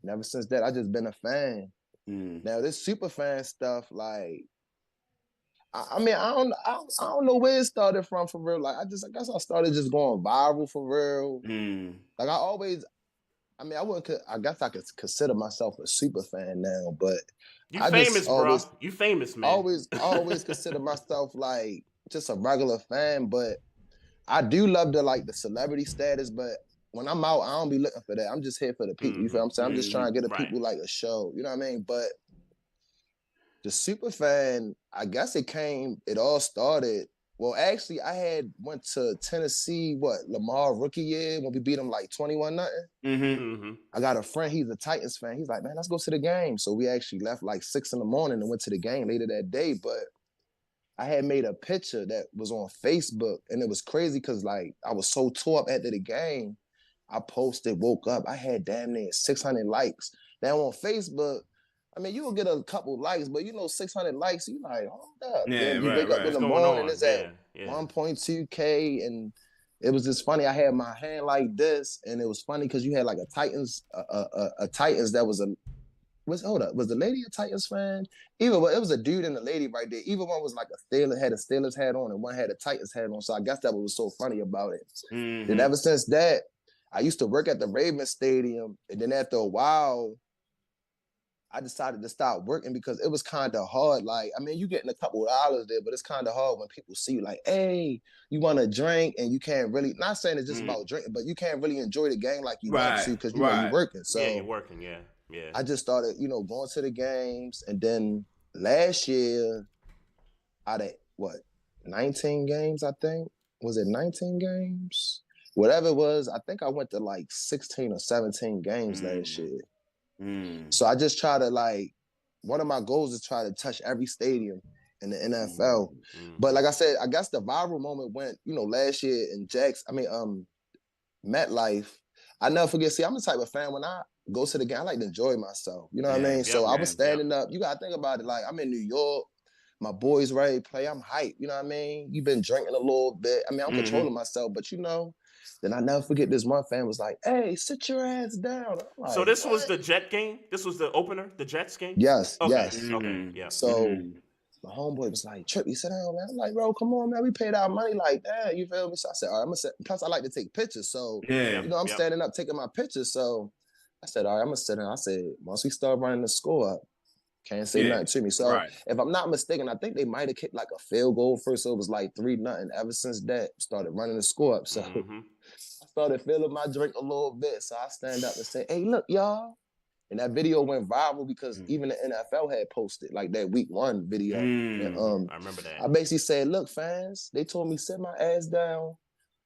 And ever since that, I just been a fan. Now this super fan stuff, like, I don't know where it started from for real. Like, I guess I started just going viral for real. Like I guess I could consider myself a super fan now, but you famous, bro. You famous, man. Always consider myself like just a regular fan, but I do love the celebrity status, but when I'm out, I don't be looking for that. I'm just here for the people. You feel what I'm saying? I'm just trying to get the people like a show. You know what I mean? But the super fan, I guess it all started. Well, actually, I went to Tennessee, Lamar rookie year when we beat him like 21-0. I got a friend, he's a Titans fan. He's like, man, let's go to the game. So we actually left like 6 a.m. and went to the game later that day. But I had made a picture that was on Facebook, and it was crazy because like I was so tore up after the game. I posted, woke up, I had damn near 600 likes. Now on Facebook, you will get a couple likes, but 600 likes, you like, hold up. Yeah, you wake up in the morning, it's at 1.2K, and it was just funny. I had my hand like this, and it was funny because you had like a Titans that was was the lady a Titans fan? It was a dude and a lady right there. Either one was like had a Steelers hat on, and one had a Titans hat on. So I guess that was so funny about it. Then ever since that, I used to work at the Ravens Stadium, and then after a while, I decided to stop working because it was kind of hard. Like, you getting a couple of dollars there, but it's kind of hard when people see you like, hey, you want a drink, and you can't really, not saying it's just about drinking, but you can't really enjoy the game like you want to because you're working. So you're working, yeah. I just started, going to the games, and then last year, out of what 19 games, I think. Was it 19 games? Whatever it was, I think I went to like 16 or 17 games last year. So I just try to like, one of my goals is try to touch every stadium in the NFL. But like I said, I guess the viral moment went, last year in MetLife. I never forget. See, I'm the type of fan when I go to the game, I like to enjoy myself. You know what I mean? So I was standing up. You gotta think about it. Like I'm in New York. My boys ready to play. I'm hyped. You know what I mean? You've been drinking a little bit. I mean, I'm controlling myself, but then I never forget this one fan was like, "Hey, sit your ass down." I'm like, so this what? was the Jet game? This was the opener, the Jets game? Yes, Okay, yes. okay, yeah. So my homeboy was like, "Trippy, sit down, man." I'm like, "Bro, come on, man. We paid our money like that. You feel me?" So I said, "All right, I'm gonna sit." Plus, I like to take pictures. So, I'm standing up taking my pictures. So I said, "All right, I'm gonna sit down." I said, once we start running the score up, can't say nothing to me. So if I'm not mistaken, I think they might have kicked like a field goal first. So it was like 3-0. Ever since that, started running the score up. So I started feeling my drink a little bit. So I stand up and say, "Hey, look, y'all." And that video went viral because even the NFL had posted like that week 1 video. And, I remember that. I basically said, "Look, fans, they told me sit my ass down.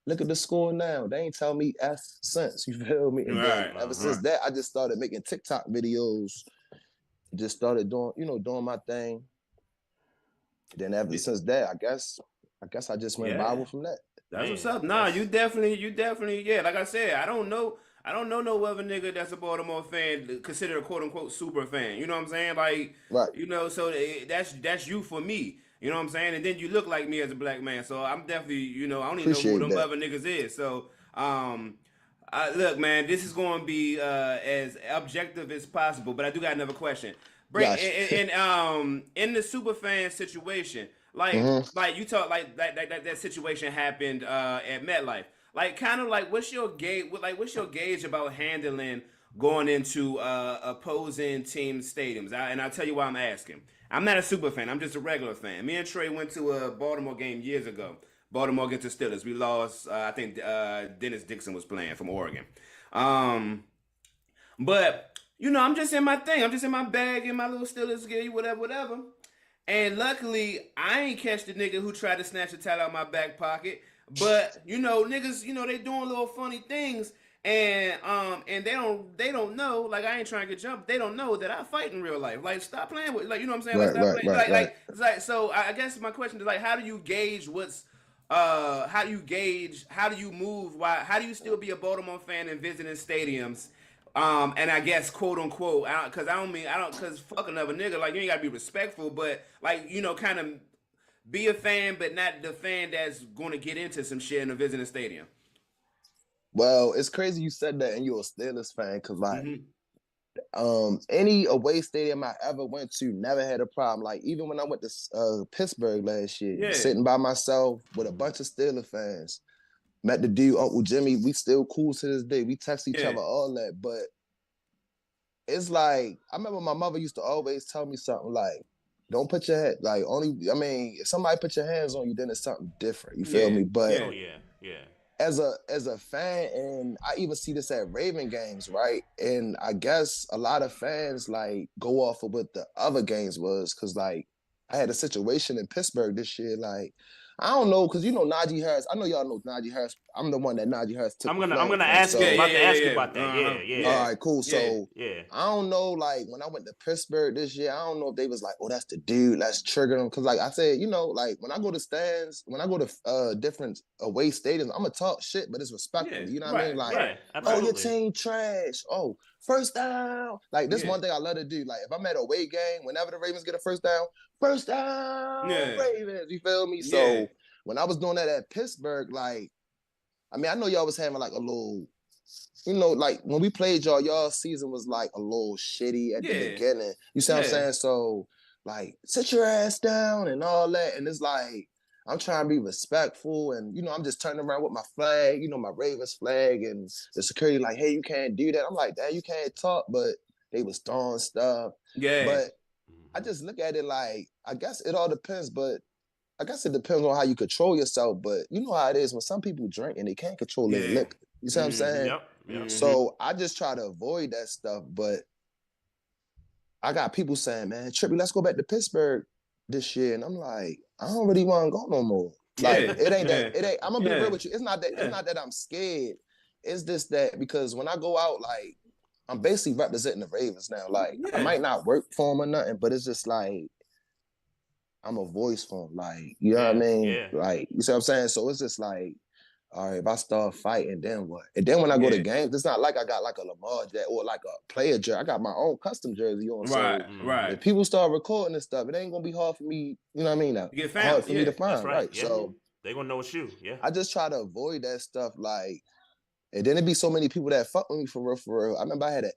Look at the score now. They ain't tell me F since." You feel me? And then ever since that, I just started making TikTok videos. Just started doing my thing. Then ever since that, I guess I just went viral from that. That's what's up. Nah, you definitely, yeah. Like I said, I don't know no other nigga that's a Baltimore fan considered a quote unquote super fan. You know what I'm saying? Like, so that's you for me. You know what I'm saying? And then you look like me as a black man, so I'm definitely, I don't even know who them other niggas is. So, look, man, this is going to be as objective as possible, but I do got another question. In the superfan situation, like you talk like that situation happened at MetLife. Like kind of like what's your gauge about handling going into opposing team stadiums? And I'll tell you why I'm asking. I'm not a super fan. I'm just a regular fan. Me and Trey went to a Baltimore game years ago. Baltimore against the Steelers. We lost. I think Dennis Dixon was playing from Oregon. But I'm just in my thing. I'm just in my bag, in my little Steelers gear, whatever. And luckily, I ain't catch the nigga who tried to snatch the title out of my back pocket. But niggas, they doing little funny things, and they don't know. Like I ain't trying to get jumped. They don't know that I fight in real life. Like stop playing with, like you know what I'm saying. Like stop playing. It's like so. I guess my question is like, how do you gauge how do you move? How do you still be a Baltimore fan and visiting stadiums? And I guess quote unquote, cause fuck another nigga. Like you ain't gotta be respectful, but like kind of be a fan, but not the fan that's going to get into some shit in a visiting stadium. Well, it's crazy you said that, and you're a Steelers fan, cause like, any away stadium I ever went to never had a problem. Like even when I went to Pittsburgh last year, sitting by myself with a bunch of Steelers fans, met the dude Uncle Jimmy. We still cool to this day. We text each other, all that, but it's like I remember my mother used to always tell me something like, don't put your head, like if somebody put your hands on you, then it's something different. You feel me? But as a fan, and I even see this at Raven games, right? And I guess a lot of fans like go off of what the other games was, because like I had a situation in Pittsburgh this year, like I don't know, because Najee Harris. I know y'all know Najee Harris. I'm the one that Najee Harris took. I'm gonna ask you about that. Yeah. All right, cool. So I don't know, like when I went to Pittsburgh this year, I don't know if they was like, oh, that's the dude, let's trigger him. Because like I said, like when I go to stands, when I go to different away stadiums, I'm gonna talk shit, but it's respectful. You know what I mean? Like, oh, your team trash. Oh, first down. Like this one thing I love to do. Like if I'm at a away game, whenever the Ravens get a first down, Ravens. You feel me? So when I was doing that at Pittsburgh, like, I mean, I know y'all was having like a little, like when we played y'all season was like a little shitty at the beginning. You see what I'm saying? So like, sit your ass down and all that. And it's like, I'm trying to be respectful, and I'm just turning around with my flag, my Ravens flag, and the security like, hey, you can't do that. I'm like, Dad, you can't talk, but they was throwing stuff. But I just look at it like, I guess it all depends, but I guess it depends on how you control yourself. But you know how it is when some people drink and they can't control their liquor. You see what I'm saying? Yep. So I just try to avoid that stuff. But I got people saying, man, Trippy, let's go back to Pittsburgh this year. And I'm like, I don't really want to go no more. Like it ain't that. It ain't. I'm gonna be real with you. It's not that. Yeah. It's not that I'm scared. It's just that because when I go out, like I'm basically representing the Ravens now. Like I might not work for them or nothing, but it's just like I'm a voice for them. Like you know what I mean? Yeah. Like you see what I'm saying? So it's just like, all right, if I start fighting, then what? And then when I go to games, it's not like I got like a Lamar jersey or like a player jersey. I got my own custom jersey on. Right, so right. If people start recording this stuff, it ain't gonna be hard for me. You know what I mean? Now, get found. Hard for me to find. That's right. Yeah. So they gonna know it's you. Yeah. I just try to avoid that stuff. Like, and then it be so many people that fuck with me for real. For real. I remember I had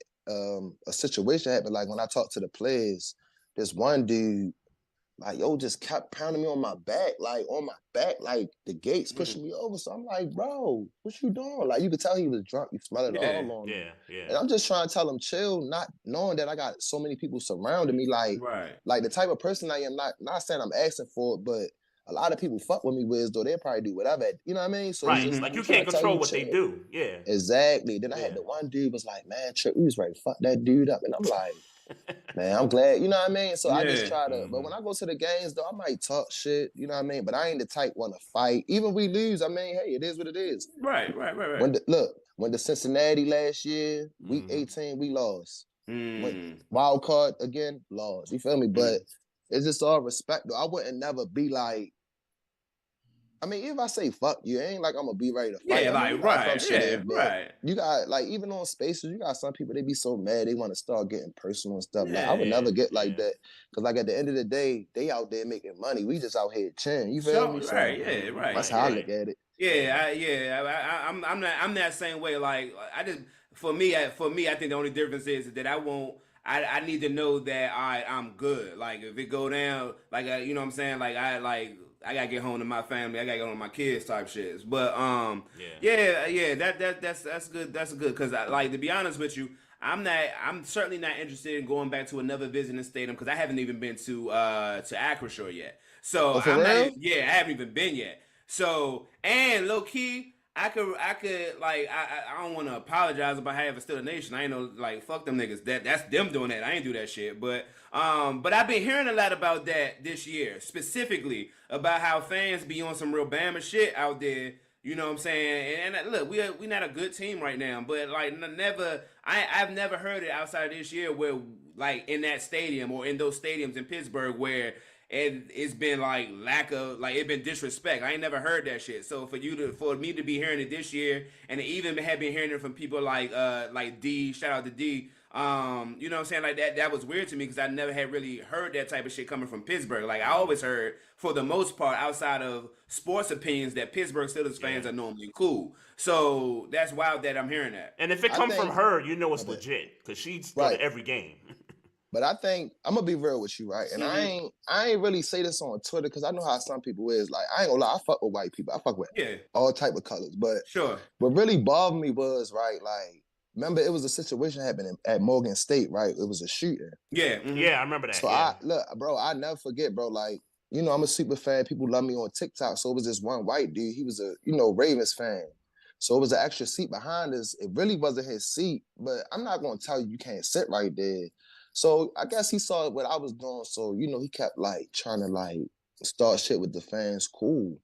a situation happen. Like when I talked to the players, this one dude. Like, yo, just kept pounding me on my back, like the gates pushing me over. So I'm like, bro, what you doing? Like, you could tell he was drunk. You smell it all on him. Yeah. And I'm just trying to tell him, chill, not knowing that I got so many people surrounding me. Like the type of person I am, not saying I'm asking for it, but a lot of people fuck with me with, though they'll probably do whatever. You know what I mean? So right. Like, you can't control what they do. Yeah. Exactly. Then I had the one dude was like, man, Trip, we was ready to fuck that dude up. And I'm like, man, I'm glad, you know what I mean? So I just try to, but when I go to the games, though, I might talk shit, you know what I mean? But I ain't the type want to fight. Even we lose, I mean, hey, it is what it is. Right. When the Cincinnati last year, week 18, we lost. Wild card again, lost. You feel me? But it's just all respect, though. I wouldn't never be like, I mean, if I say fuck you, it ain't like I'm gonna be ready to fight. Yeah, like, right. You got, like, even on spaces, you got some people, they be so mad, they want to start getting personal and stuff. Like, I would never get like that. Because, like, at the end of the day, they out there making money. We just out here chilling. You feel me? So, right. That's how I look at it. I'm that same way. Like, for me, I think the only difference is that I need to know that I'm good. Like, if it go down, like, you know what I'm saying? Like, I gotta get home to my family. I gotta get home to my kids type shits. But that's good. That's good because like, to be honest with you, I'm certainly not interested in going back to another visiting stadium because I haven't even been to Acrisure yet. So I haven't even been yet. So, and low key, I could like, I don't want to apologize about having a still a nation. I ain't know, like, fuck them niggas. That's them doing that. I ain't do that shit. But I've been hearing a lot about that this year, specifically about how fans be on some real Bama shit out there. You know what I'm saying? And look, we not a good team right now, but like I've never heard it outside of this year where, like, in that stadium or in those stadiums in Pittsburgh where it's been like it's been disrespect. I ain't never heard that shit. So for me to be hearing it this year, and even have been hearing it from people like D, shout out to D. You know what I'm saying? Like that was weird to me because I never had really heard that type of shit coming from Pittsburgh. Like, I always heard, for the most part, outside of sports opinions, that Pittsburgh Steelers fans are normally cool. So that's wild that I'm hearing that. And if it comes from her, you know it's legit because she's going to every game. But I think I'm gonna be real with you, right? And I ain't really say this on Twitter because I know how some people is. Like, I ain't gonna lie, I fuck with white people. I fuck with all type of colors. But what really bothered me was, right, like, remember it was a situation happening at Morgan State, right? It was a shooting. Yeah, I remember that. So I never forget, bro. Like, you know, I'm a super fan. People love me on TikTok. So it was this one white dude. He was a, Ravens fan. So it was an extra seat behind us. It really wasn't his seat, but I'm not gonna tell you can't sit right there. So I guess he saw what I was doing. So, he kept, like, trying to, like, start shit with the fans. Cool.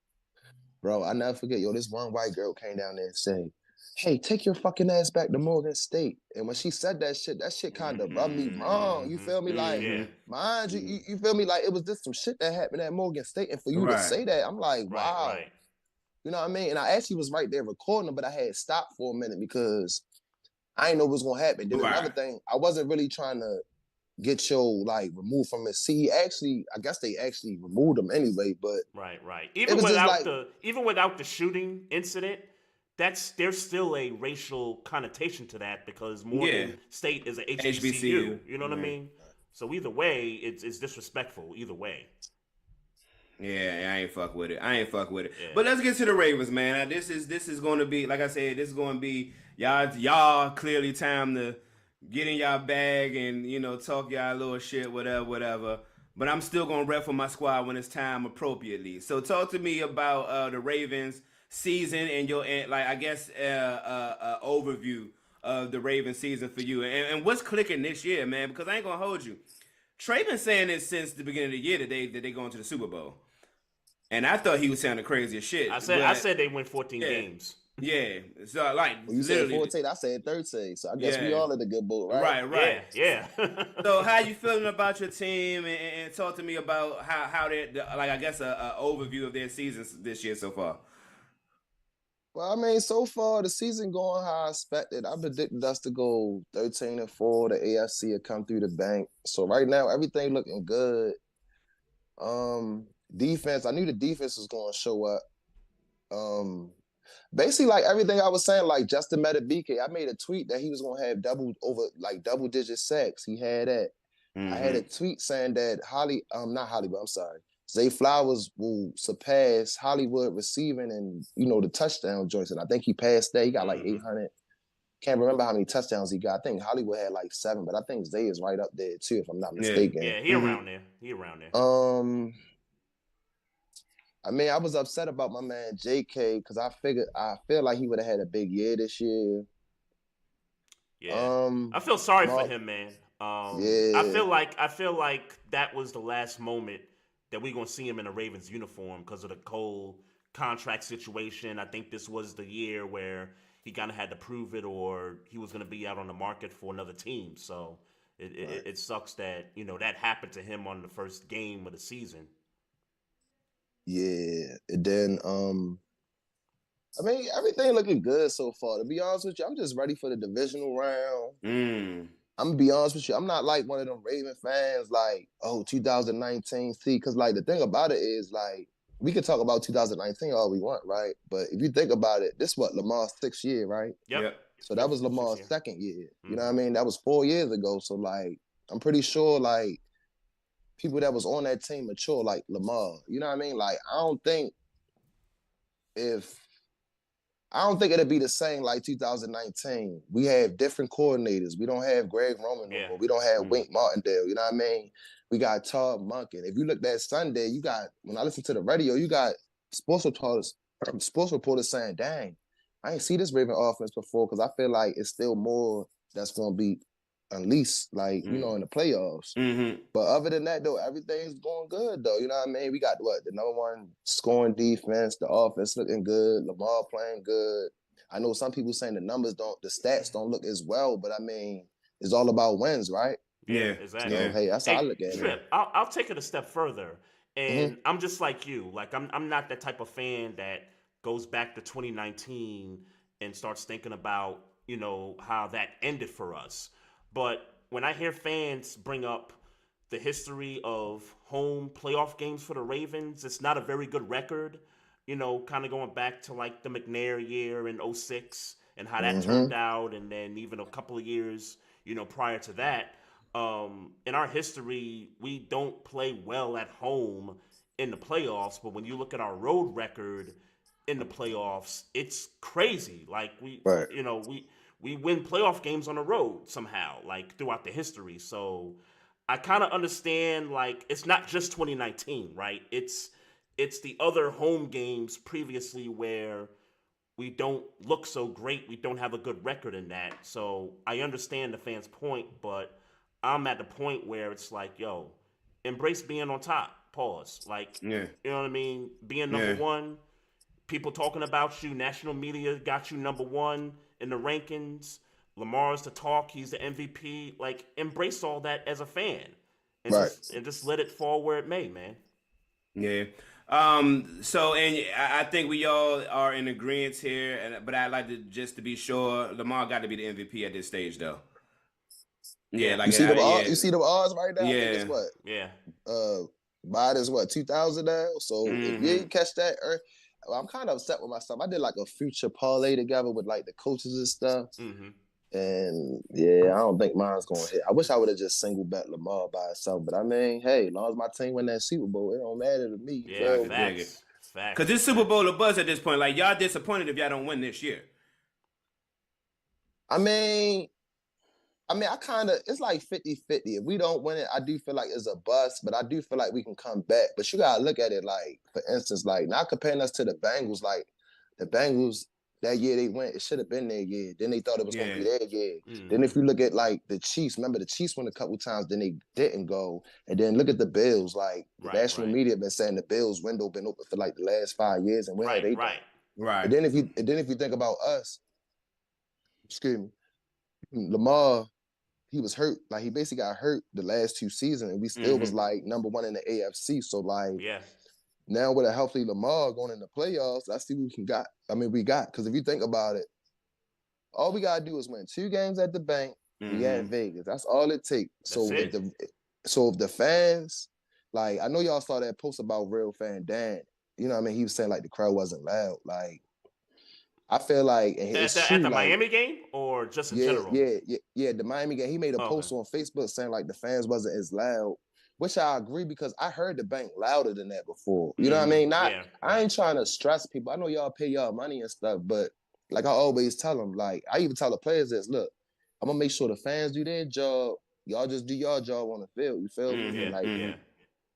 Bro, I never forget, this one white girl came down there and said, hey, take your fucking ass back to Morgan State. And when she said that shit kind of rubbed me wrong. You feel me? Like, mind you, you feel me? Like, it was just some shit that happened at Morgan State. And for you to say that, I'm like, wow. Right. You know what I mean? And I actually was right there recording them, but I had stopped for a minute because I didn't know what was going to happen. Then another thing, I wasn't really trying to get like, removed from his seat. I guess they actually removed him anyway, but right. Even without the shooting incident, there's still a racial connotation to that because Morgan State is a HBCU. You know what I mean? So either way, it's disrespectful. Either way. Yeah, I ain't fuck with it. Yeah. But let's get to the Ravens, man. This is going to be, like I said, this is going to be y'all clearly time to get in y'all bag and, talk y'all little shit, whatever. But I'm still going to rep for my squad when it's time appropriately. So talk to me about the Ravens season and your, like, I guess, overview of the Ravens season for you. And what's clicking this year, man? Because I ain't going to hold you. Trey been saying this since the beginning of the year that they going to the Super Bowl. And I thought he was sounding crazy as shit. I said they win 14 games. Yeah. So like when you said 14, I said 13. So I guess we all in the good boat, right? Right. Yeah. So how you feeling about your team, and talk to me about how they like, I guess a overview of their seasons this year so far. Well, I mean, so far the season going how I expected. I predicted us to go 13-4. The AFC will come through the bank. So right now everything looking good. Defense, I knew the defense was going to show up. Basically, like everything I was saying, like Justin Metabike, I made a tweet that he was going to have double-digit sacks. He had that. Mm-hmm. I had a tweet saying that Zay Flowers will surpass Hollywood receiving and, the touchdown joints. And I think he passed that. He got like 800. Can't remember how many touchdowns he got. I think Hollywood had like 7, but I think Zay is right up there too, if I'm not mistaken. Yeah, he around there. I mean, I was upset about my man JK because I feel like he would have had a big year this year. Yeah, I feel sorry for him, man. I feel like that was the last moment that we're gonna see him in a Ravens uniform because of the Cole contract situation. I think this was the year where he kind of had to prove it, or he was gonna be out on the market for another team. So it sucks that that happened to him on the first game of the season. Yeah, and then I mean, everything looking good so far. To be honest with you, I'm just ready for the divisional round. I'm gonna be honest with you, I'm not like one of them Raven fans like, 2019, see, because like the thing about it is like we could talk about 2019 all we want, right? But if you think about it, this what Lamar's 6th year, right? Yep. So that was Lamar's 2nd year. You know what I mean? That was 4 years ago. So like I'm pretty sure like people that was on that team mature like Lamar. You know what I mean? Like I don't think it'll be the same like 2019. We have different coordinators. We don't have Greg Roman no more. We don't have Wink Martindale. You know what I mean? We got Todd Monken. If you look at Sunday, when I listen to the radio, you got sports reporters saying, dang, I ain't see this Raven offense before, because I feel like it's still more that's going to be unleashed, like, in the playoffs. But other than that, though, everything's going good, though. You know what I mean? We got, the number 1 scoring defense, the offense looking good, Lamar playing good. I know some people saying the stats don't look as well, but I mean, it's all about wins, right? Yeah, exactly. Hey, that's how I look at it. I'll take it a step further. And I'm just like you. Like, I'm not that type of fan that goes back to 2019 and starts thinking about, how that ended for us. But when I hear fans bring up the history of home playoff games for the Ravens, it's not a very good record, kind of going back to like the McNair year in 2006 and how that turned out. And then even a couple of years, prior to that. In our history, we don't play well at home in the playoffs. But when you look at our road record in the playoffs, it's crazy. Like we win playoff games on the road somehow, like throughout the history. So I kind of understand, like, it's not just 2019, right? It's the other home games previously where we don't look so great. We don't have a good record in that. So I understand the fans' point, but I'm at the point where it's like, yo, embrace being on top. Pause. Like, you know what I mean? Being number 1, people talking about you, national media got you number 1 in the rankings. Lamar's the talk. He's the MVP. Like, embrace all that as a fan. And just let it fall where it may, man. Yeah. So, and I think we all are in agreement here, but I'd like to be sure, Lamar got to be the MVP at this stage, though. Yeah, like you see the odds right now. Yeah, I think it's what? Yeah. Biden's what, 2,000 now. So if you didn't catch that, I'm kind of upset with myself. I did like a future parlay together with like the coaches and stuff, and I don't think mine's gonna hit. I wish I would have just single bet Lamar by itself, but I mean, hey, as long as my team win that Super Bowl, it don't matter to me. Yeah, facts. Because this Super Bowl a buzz at this point. Like, y'all disappointed if y'all don't win this year. I mean, it's like 50-50. If we don't win it, I do feel like it's a bust, but I do feel like we can come back. But you got to look at it like, for instance, like, not comparing us to the Bengals. Like, the Bengals, that year they went, it should have been their year. Then they thought it was going to be their year. Mm-hmm. Then if you look at like the Chiefs, remember the Chiefs went a couple times, then they didn't go. And then look at the Bills. Like the national media been saying the Bills window been open for like the last 5 years, and where have they been? Right. And then if you think about us, excuse me, Lamar, he was hurt. Like he basically got hurt the last 2 seasons, and we still was like number 1 in the AFC. So like, now with a healthy Lamar going in the playoffs, let's see what we got. Because if you think about it, all we gotta do is win 2 games at the bank. We at Vegas. That's all it takes. So if the fans, like, I know y'all saw that post about Real Fan Dan. You know what I mean? He was saying like the crowd wasn't loud. Like, I feel like at the Miami game or just in general? Yeah, the Miami game. He made a post on Facebook saying like the fans wasn't as loud, which I agree because I heard the bank louder than that before. You know what I mean? I ain't trying to stress people. I know y'all pay y'all money and stuff, but like I always tell them, like I even tell the players this, look, I'm gonna make sure the fans do their job. Y'all just do your job on the field. You feel me?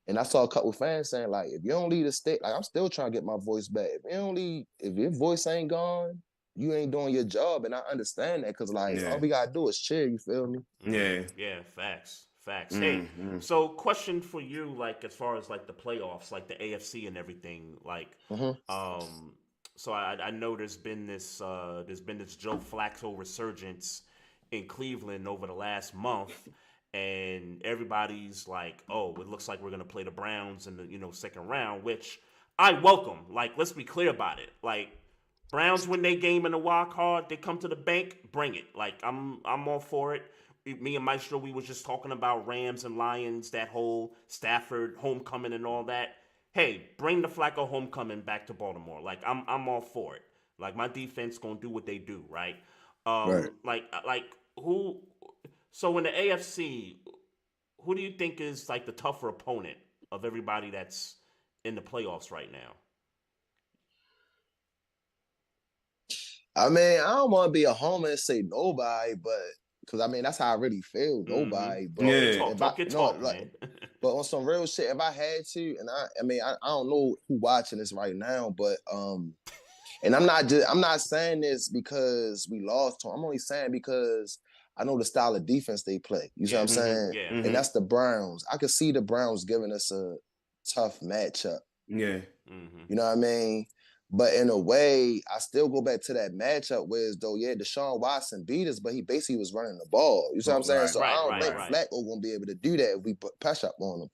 And I saw a couple fans saying, like, if you don't leave the state, like I'm still trying to get my voice back. If your voice ain't gone, you ain't doing your job. And I understand that because like all we gotta do is cheer, you feel me? Yeah, facts. Hey, so question for you, like as far as like the playoffs, like the AFC and everything, like so I know there's been this Joe Flacco resurgence in Cleveland over the last month. And everybody's like, oh, it looks like we're going to play the Browns in the, second round, which I welcome. Like, let's be clear about it. Like, Browns win their game in the wild card, they come to the bank, bring it. Like, I'm all for it. Me and Maestro, we was just talking about Rams and Lions, that whole Stafford homecoming and all that. Hey, bring the Flacco homecoming back to Baltimore. Like, I'm all for it. Like, my defense going to do what they do, right? Like, who... So in the AFC, who do you think is like the tougher opponent of everybody that's in the playoffs right now? I mean, I don't want to be a homer and say nobody, but because I mean that's how I really feel. Nobody, but talk, man. But on some real shit, if I had to, and I don't know who watching this right now, but and I'm not saying this because we lost. I'm only saying because I know the style of defense they play. You see what I'm saying? And that's the Browns. I could see the Browns giving us a tough matchup. Yeah. You know what I mean? But in a way, I still go back to that matchup where Deshaun Watson beat us, but he basically was running the ball. You see what I'm saying? So I don't think Flacco gonna be able to do that if we put pressure up on him.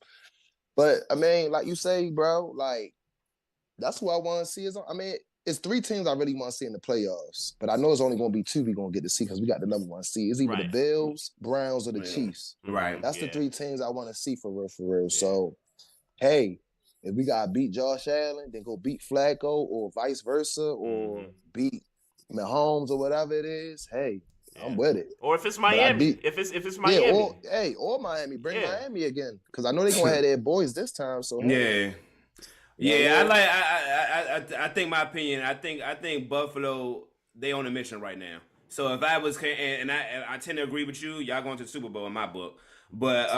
But I mean, like you say, bro, like that's what I want to see. It's 3 teams I really want to see in the playoffs, but I know it's only going to be 2 we're going to get to see because we got the number 1 seed. It's either the Bills, Browns, or the Chiefs. Right. That's the 3 teams I want to see for real. Yeah. So, hey, if we got to beat Josh Allen, then go beat Flacco or vice versa, or beat Mahomes or whatever it is, hey, I'm with it. Or if it's Miami. If it's Miami. Or Miami. Bring Miami again because I know they're going to have their boys this time. So, hey. I think my opinion. I think Buffalo, they on a mission right now. So if I was, and I tend to agree with you, y'all going to the Super Bowl in my book. But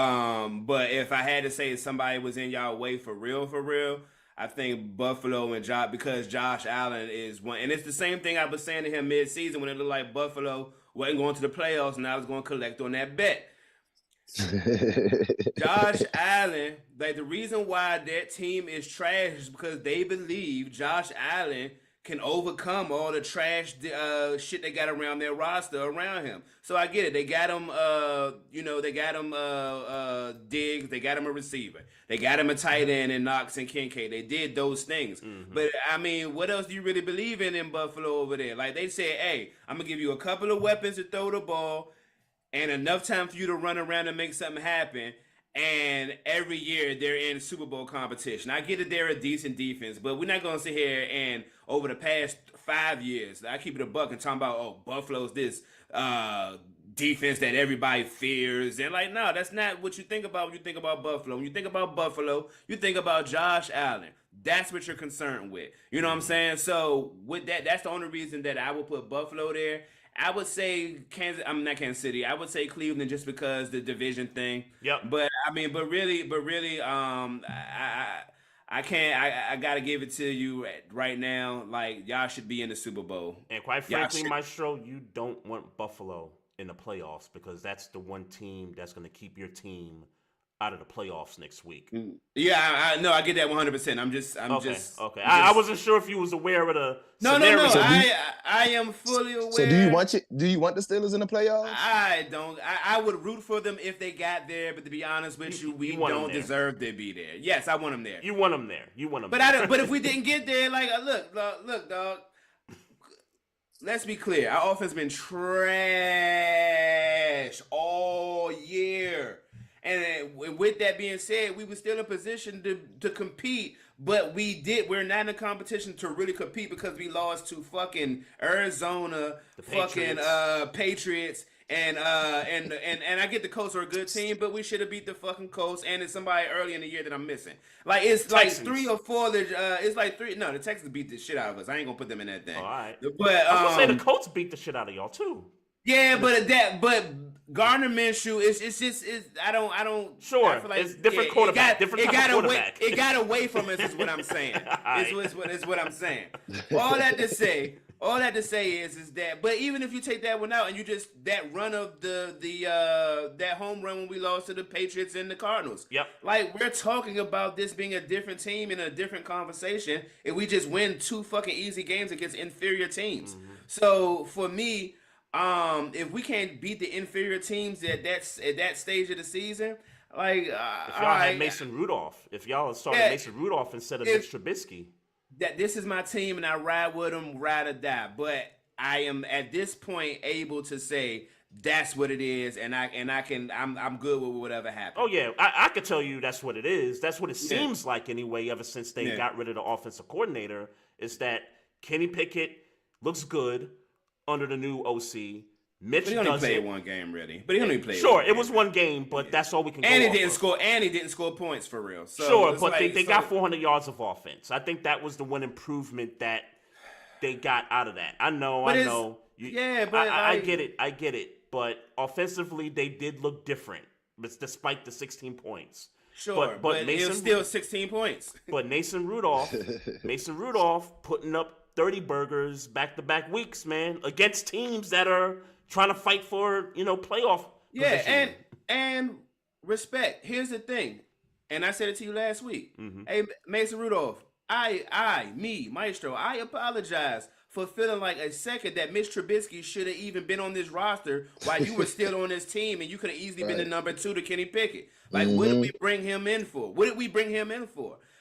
if I had to say somebody was in y'all way for real, I think Buffalo and because Josh Allen is one, and it's the same thing I was saying to him mid-season when it looked like Buffalo wasn't going to the playoffs, and I was going to collect on that bet. Josh Allen, like the reason why that team is trash is because they believe Josh Allen can overcome all the trash shit they got around their roster around him. So I get it. They got him, Diggs. They got him a receiver. They got him a tight end in Knox and Kincaid. They did those things. But I mean, what else do you really believe in Buffalo over there? Like they said, hey, I'm gonna give you a couple of weapons to throw the ball. And enough time for you to run around and make something happen. And every year they're in Super Bowl competition. I get that they're a decent defense, but we're not going to sit here and over the past 5 years, I keep it a buck and talking about, Buffalo's this defense that everybody fears. And like, no, that's not what you think about when you think about Buffalo. When you think about Buffalo, you think about Josh Allen. That's what you're concerned with. You know what I'm saying? So with that, that's the only reason that I would put Buffalo there. I would say not Kansas City. I would say Cleveland just because the division thing. Yep. But I mean, but really, I can't. I gotta give it to you right now. Like y'all should be in the Super Bowl. And quite frankly, Maestro, you don't want Buffalo in the playoffs because that's the one team that's going to keep your team out of the playoffs next week. Yeah, I know. I get that 100%. I'm just. Okay. I wasn't sure if you was aware of the scenario. No. I am fully aware. So do you want the Steelers in the playoffs? I don't. I would root for them if they got there, but to be honest with you, we don't deserve to be there. Yes, I want them there. You want them there. But I don't. But if we didn't get there, like, look, dog. Let's be clear. Our offense been trash all year. And with that being said, we were still in position to compete, but we're not in a competition to really compete because we lost to fucking Arizona, Patriots, and I get the Colts are a good team, but we should have beat the fucking Colts, and it's somebody early in the year that I'm missing. Like it's Texans. Like 3 or 4. It's like 3. No, the Texans beat the shit out of us. I ain't gonna put them in that thing. All right, but I was gonna say the Colts beat the shit out of y'all too. Yeah, but Gardner Minshew it's I don't. Sure, I feel like, it's different quarterback. Different quarterback. It got away from us. Is what I'm saying. Is what I'm saying. All that to say is that. But even if you take that one out and you just that run of that home run when we lost to the Patriots and the Cardinals. Yep. Like we're talking about this being a different team in a different conversation, and we just win 2 fucking easy games against inferior teams. Mm-hmm. So for me. If we can't beat the inferior teams at that stage of the season, like if y'all had Mason Rudolph, if y'all started Mason Rudolph instead of Mitch Trubisky, that this is my team and I ride with them, ride or die. But I am at this point able to say that's what it is, and I'm good with whatever happens. Oh yeah, I could tell you that's what it is. That's what it seems like anyway. Ever since they got rid of the offensive coordinator, is that Kenny Pickett looks good under the new OC. Mitch but he only played one game, really. But he only played. Sure, it was one game, but that's all we can. And he didn't score. And he didn't score points for real. So sure, but like, they got 400 yards of offense. I think that was the one improvement that they got out of that. I know. But I get it. But offensively, they did look different, despite the 16 points. Sure, but Mason, it was still 16 points. But Mason Rudolph putting up 30 burgers back-to-back weeks, man, against teams that are trying to fight for, playoff position. and respect. Here's the thing, and I said it to you last week. Mm-hmm. Hey, Mason Rudolph, Maestro, I apologize for feeling like a second that Mitch Trubisky should have even been on this roster while you were still on this team, and you could have easily been the number 2 to Kenny Pickett. Like, what did we bring him in for?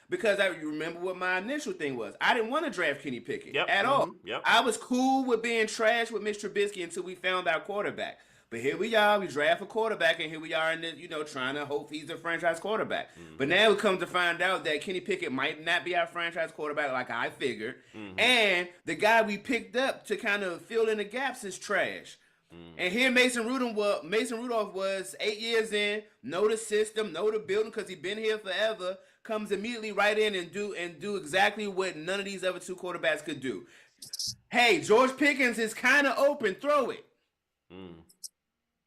Because you remember what my initial thing was. I didn't want to draft Kenny Pickett at all. Yep. I was cool with being trash with Mitch Trubisky until we found our quarterback. But here we are. We draft a quarterback, and here we are in the, trying to hope he's a franchise quarterback. Mm-hmm. But now we come to find out that Kenny Pickett might not be our franchise quarterback like I figured. Mm-hmm. And the guy we picked up to kind of fill in the gaps is trash. Mm-hmm. And here Mason Rudolph was 8 years in, know the system, know the building because he's been here forever. Comes immediately right in and do exactly what none of these other 2 quarterbacks could do. Hey, George Pickens is kind of open. Throw it.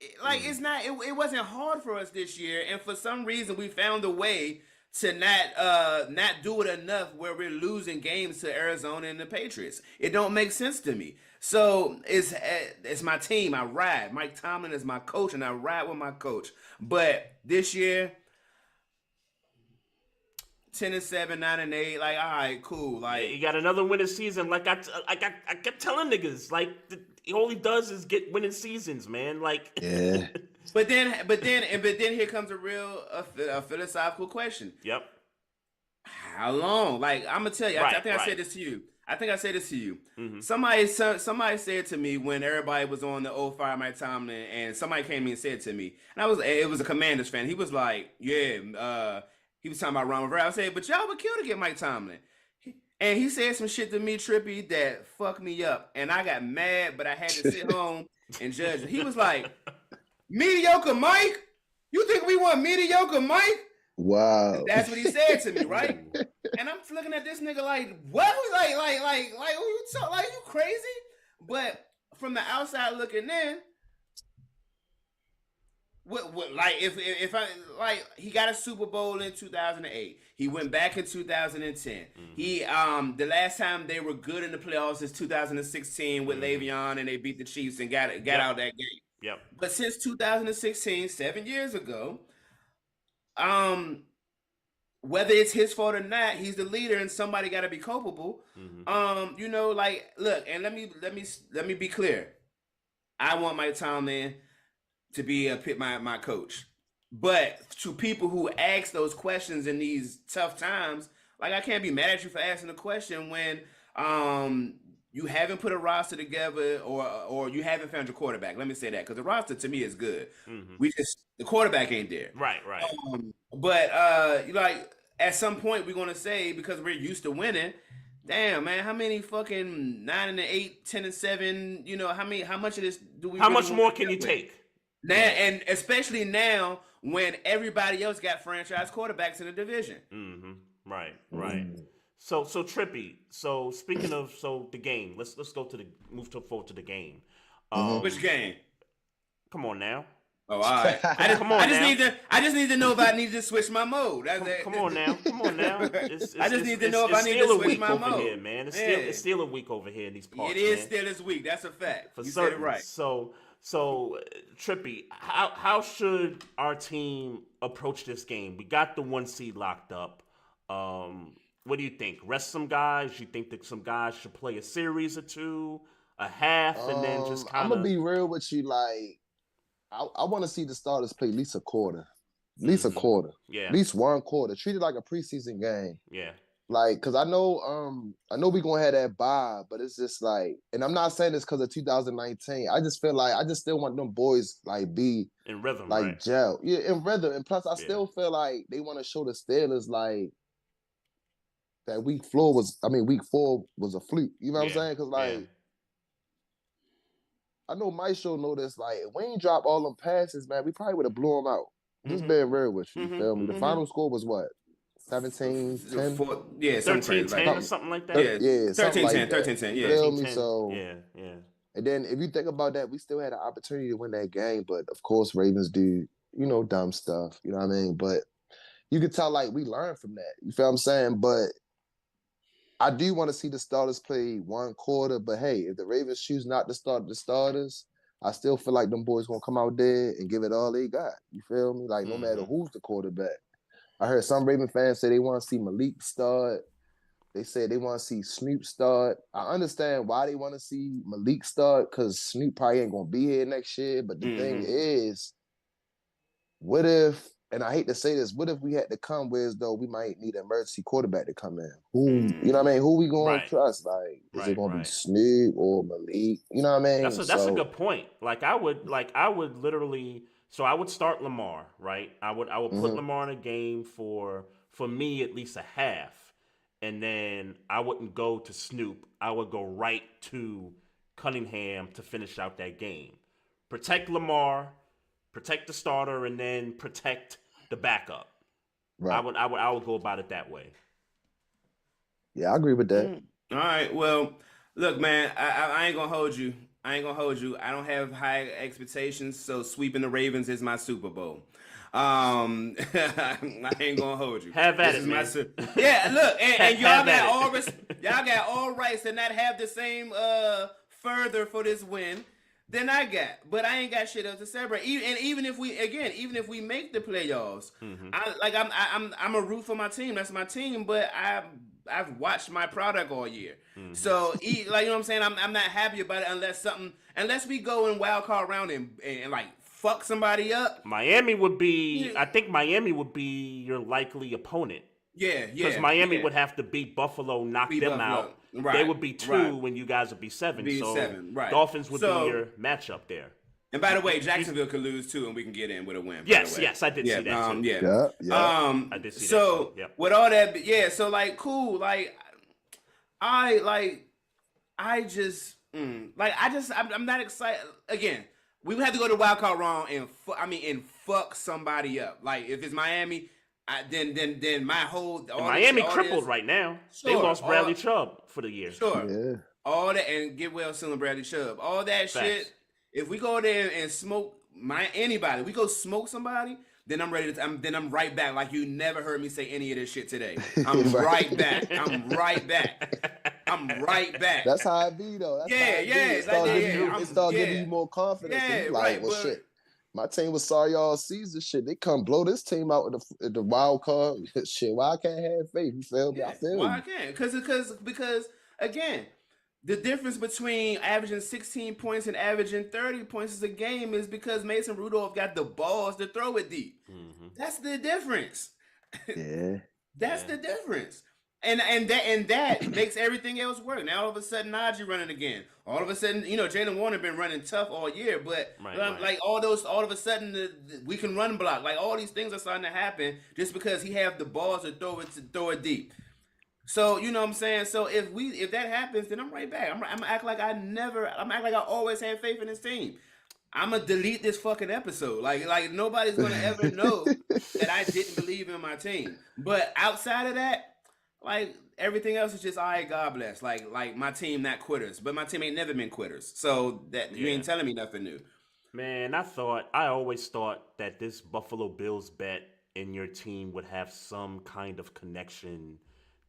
It's not. It wasn't hard for us this year, and for some reason we found a way to not do it enough where we're losing games to Arizona and the Patriots. It don't make sense to me. So it's my team. I ride. Mike Tomlin is my coach, and I ride with my coach. But this year. 10-7, 9-8, like, all right, cool. Like, you got another winning season. Like I kept telling niggas, like, all he does is get winning seasons, man. Like, yeah. but then here comes a philosophical question. Yep. How long? Like, I'm gonna tell you. I think I said this to you. Mm-hmm. Somebody said to me when everybody was on the old Fire Mike Tomlin, and somebody came to me and said to me, and it was a Commanders fan. He was like, yeah, he was talking about Ron Rivera. I said, but y'all would kill to get Mike Tomlin. And he said some shit to me, Trippy, that fucked me up. And I got mad, but I had to sit home and judge it. He was like, mediocre Mike? You think we want mediocre Mike? Wow. That's what he said to me, right? And I'm looking at this nigga like, what? Like, who you talk? Like, you crazy? But from the outside looking in, Like if I like he got a Super Bowl in 2008. He went back in 2010. He the last time they were good in the playoffs is 2016 with Le'Veon, and they beat the Chiefs and got out that game. Yep. But since 2016, 7 years ago, whether it's his fault or not, he's the leader, and somebody got to be culpable. You know, like look, and let me be clear. I want Mike Tomlin to be my coach, but to people who ask those questions in these tough times, like I can't be mad at you for asking a question when you haven't put a roster together or you haven't found your quarterback. Let me say that because the roster to me is good. The quarterback ain't there. Right. But like at some point we're gonna say, because we're used to winning, damn man, how many fucking 9-8, 10-7? You know how much of this do we? How much more can you take? Now, and especially now when everybody else got franchise quarterbacks in the division. Right. So Trippy. So speaking of the game, let's go move forward to the game. Which game? Come on now. Oh, all right. I just need to know if I need to switch my mode. Come on now. I just need to know if I need to switch my mode. Here, man. It's still a week over here in these parts. It is still this week. That's a fact. For you certain. said it right. So Trippy, how should our team approach this game? We got the 1 seed locked up. What do you think? Rest some guys? You think that some guys should play a series or two, a half, and then just kind of? I'm gonna be real with you. Like, I want to see the starters play at least a quarter, a quarter, at least 1 quarter. Treat it like a preseason game. Yeah. Like, cause I know we gonna have that bye, but it's just like, and I'm not saying this because of 2019. I just feel like I just still want them boys like be in rhythm, like right? gel, in rhythm. And plus, I still feel like they want to show the Steelers like that week 4 was a fluke. You know what I'm saying? Cause like, I know Maestro know this. Like, if we ain't drop all them passes, man, we probably would have blew them out. Just being real with you, feel me? The final score was what? 17-10? 13-10 or something like that? Yeah, 13-10, 13-10, yeah. Feel me? So, yeah. And then if you think about that, we still had an opportunity to win that game, but of course Ravens do, dumb stuff, you know what I mean? But you could tell, like, we learned from that. You feel what I'm saying? But I do want to see the starters play 1 quarter, but hey, if the Ravens choose not to start the starters, I still feel like them boys gonna come out there and give it all they got. You feel me? Like, no matter who's the quarterback. I heard some Raven fans say they want to see Malik start. They said they want to see Snoop start. I understand why they want to see Malik start, because Snoop probably ain't going to be here next year. But the thing is, what if, and I hate to say this, what if we had to come where as though we might need an emergency quarterback to come in? Who, you know what I mean? Who we going to trust? Like, is it going to be Snoop or Malik? You know what I mean? That's a good point. I would literally... So I would start Lamar, right? I would put Lamar in a game for me at least a half, and then I wouldn't go to Snoop. I would go right to Cunningham to finish out that game. Protect Lamar, protect the starter, and then protect the backup. Right. I would go about it that way. Yeah, I agree with that. All right. Well, look, man, I ain't gonna hold you. I don't have high expectations, so sweeping the Ravens is my Super Bowl. I ain't gonna hold you. Have at it, man. Yeah, look, and y'all got all rights to not have the same further for this win than I got, but I ain't got shit else to celebrate. Even if we make the playoffs, I'm a root for my team. That's my team, but I've watched my product all year. So, you know what I'm saying? I'm not happy about it unless we go in wild card round and like fuck somebody up. Miami would be, I think Miami would be your likely opponent. Yeah. Because Miami would have to beat Buffalo, knock them out. Right, they would be 2 when you guys would be 7. Dolphins would be your matchup there. And by the way, Jacksonville could lose too, and we can get in with a win. Yes, I did see that too. I did see that too. Yep. With all that, so like, cool. Like, I'm not excited. Again, we would have to go to wild card round and fuck somebody up. Like, if it's Miami, then my whole Miami crippled right now. Sure, they lost Bradley Chubb for the year. Sure, all that, and get well soon, Bradley Chubb. All that shit. If we go there and smoke anybody, we go smoke somebody, then I'm ready to. Then I'm right back. Like you never heard me say any of this shit today. I'm right back. I'm right back. I'm right back. That's how it be though. That's how it be. It start giving you more confidence. Yeah, you like, well, shit. My team was sorry all season. Shit, they come blow this team out in the wild card. Shit, why I can't have faith? You feel me? I feel why you. I can't? Because again, the difference between averaging 16 points and averaging 30 points is a game is because Mason Rudolph got the balls to throw it deep. Mm-hmm. That's the difference. Yeah. That's the difference. And that makes everything else work. Now all of a sudden Najee running again. All of a sudden, Jalen Warner been running tough all year, but like all of a sudden we can run block. Like all these things are starting to happen just because he have the balls to throw it deep. So you know what I'm saying. So if that happens, then I'm right back. I'm gonna act like I always had faith in this team. I'm gonna delete this fucking episode. Like nobody's gonna ever know that I didn't believe in my team. But outside of that, like everything else is just all right. God bless. Like my team not quitters, but my team ain't never been quitters. So that you ain't telling me nothing new. Man, I always thought that this Buffalo Bills bet in your team would have some kind of connection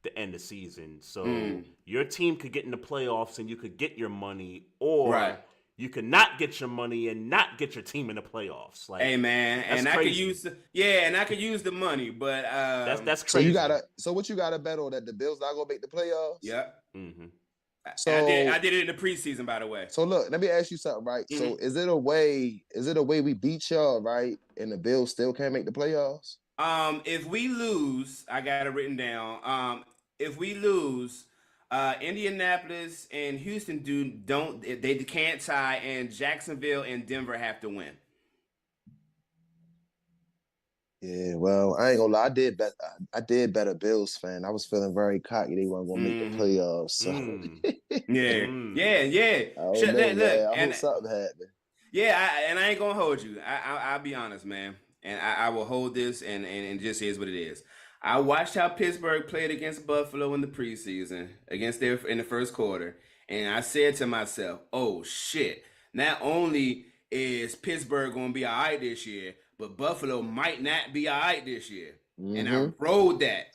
to end the season. So your team could get in the playoffs and you could get your money, or you could not get your money and not get your team in the playoffs. Like, hey man, and crazy. I could use the money, but that's crazy. So what you gotta bet on that the Bills not gonna make the playoffs? Yeah. Mm-hmm. So I did it in the preseason, by the way. So look, let me ask you something, right? Mm-hmm. So is it a way we beat y'all, right? And the Bills still can't make the playoffs? If we lose, I got it written down. If we lose, Indianapolis and Houston they can't tie, and Jacksonville and Denver have to win. Yeah, well, I ain't gonna lie. I did bet a Bills fan. I was feeling very cocky. They weren't gonna make the playoffs. So. Yeah. I hope something happened. Yeah, I ain't gonna hold you. I'll be honest, man, and I will hold this, and it just is what it is. I watched how Pittsburgh played against Buffalo in the preseason, in the first quarter, and I said to myself, "Oh shit! Not only is Pittsburgh gonna be all right this year, but Buffalo might not be all right this year." Mm-hmm. And I rode that.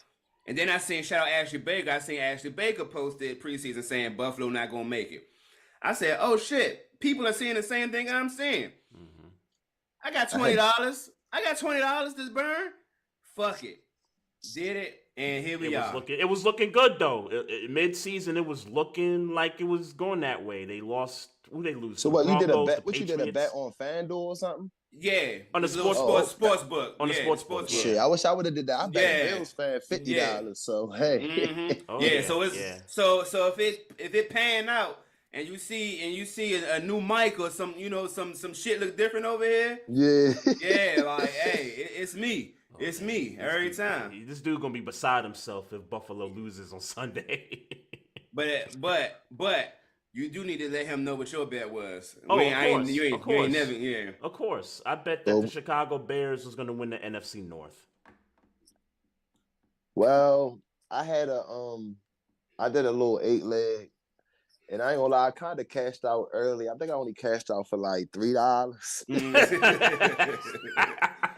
And then I seen shout out Ashley Baker. I seen Ashley Baker posted preseason saying Buffalo not gonna make it. I said, "Oh shit! People are seeing the same thing I'm seeing." Mm-hmm. I got $20. I got $20 to burn. Fuck it. Did it, and here we are. It was looking good though. Mid-season, it was looking like it was going that way. They lost. Who they lose? So what? You did a bet? What you did a bet on FanDuel or something? Yeah, on the sports book. On the sports book. Shit, I wish I would have did that. I bet Bills fan $50. So hey, mm-hmm. So if it pan out and you see a new mic or some shit look different over here. Yeah, like hey, it's me. It's me every time. This dude gonna be beside himself if Buffalo loses on Sunday. but you do need to let him know what your bet was. Oh, of course. Of course. I bet that the Chicago Bears was gonna win the NFC North. Well, I did a little 8-leg. And I ain't gonna lie, I kind of cashed out early. I think I only cashed out for like $3.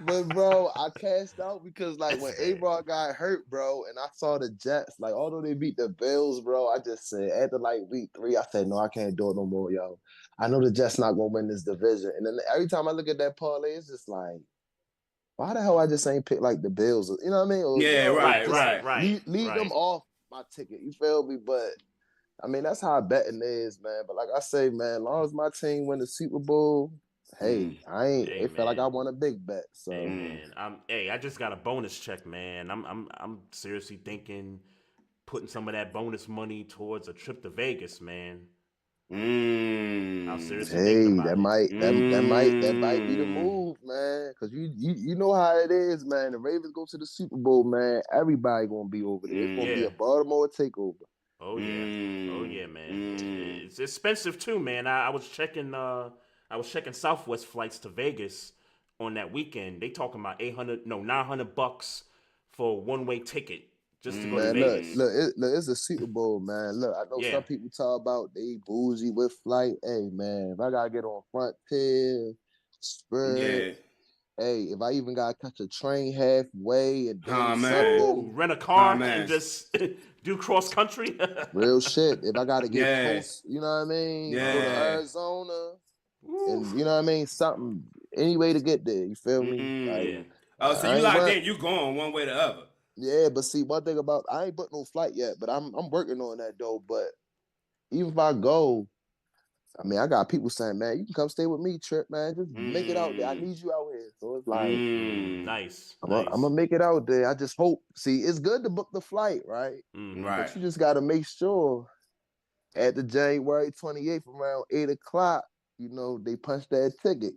But bro, I cashed out because like when A-Rod got hurt, bro, and I saw the Jets, like although they beat the Bills, bro, I just said after like week 3, I said, no, I can't do it no more, yo. I know the Jets not gonna win this division. And then every time I look at that parlay, it's just like, why the hell I just ain't pick like the Bills? You know what I mean? Or, right. Leave them off my ticket. You feel me? But I mean, that's how betting is, man. But like I say, man, as long as my team win the Super Bowl, hey, it felt like I won a big bet. So, hey, man, I just got a bonus check, man. I'm seriously thinking putting some of that bonus money towards a trip to Vegas, man. I'm seriously thinking about that might be the move, man. Because you know how it is, man. The Ravens go to the Super Bowl, man. Everybody gonna be over there. It's gonna be a Baltimore takeover. Oh yeah, man. It's expensive too, man. I was checking Southwest flights to Vegas on that weekend. They talking about $900 for a one-way ticket just to go to Vegas. Look, it's a Super Bowl, man. Look, I know some people talk about they bougie with flight. Hey, man, if I gotta get on Frontier Spread. Hey, if I even gotta catch a train halfway and then something, rent a car and just do cross country. Real shit. If I gotta get close, you know what I mean? Go to Arizona, and you know what I mean? Something, any way to get there. You feel me? Like, so you like that? You going one way or the other? Yeah, but see, one thing about I ain't booked no flight yet, but I'm working on that though. But even if I go, I mean, I got people saying, man, you can come stay with me, Trip, man. Just make it out there. I need you out here. So it's like, nice. I'm gonna make it out there. I just hope. See, it's good to book the flight, right? Right. But you just got to make sure at the January 28th around 8 o'clock, you know, they punch that ticket.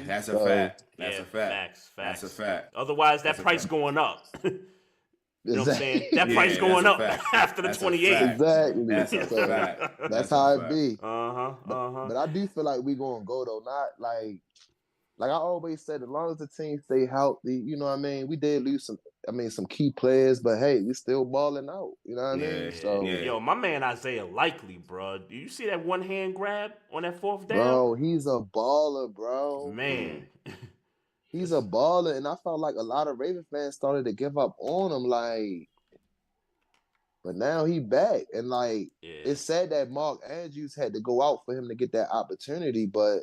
That's a fact. That's a fact. Facts. That's a fact. Otherwise, that price going up. You know what I'm saying? That price going up after the 28th. Exactly. That's a fact. That's how it be. But I do feel like we gonna go though. Not like I always said, as long as the team stay healthy, you know what I mean? We did lose some key players, but hey, we still balling out. You know what I mean? So yo, my man Isaiah Likely, bro. Do you see that one hand grab on that fourth down? Bro, he's a baller, bro. Man. He's a baller, and I felt like a lot of Raven fans started to give up on him, like, but now he back, and like, it's sad that Mark Andrews had to go out for him to get that opportunity, but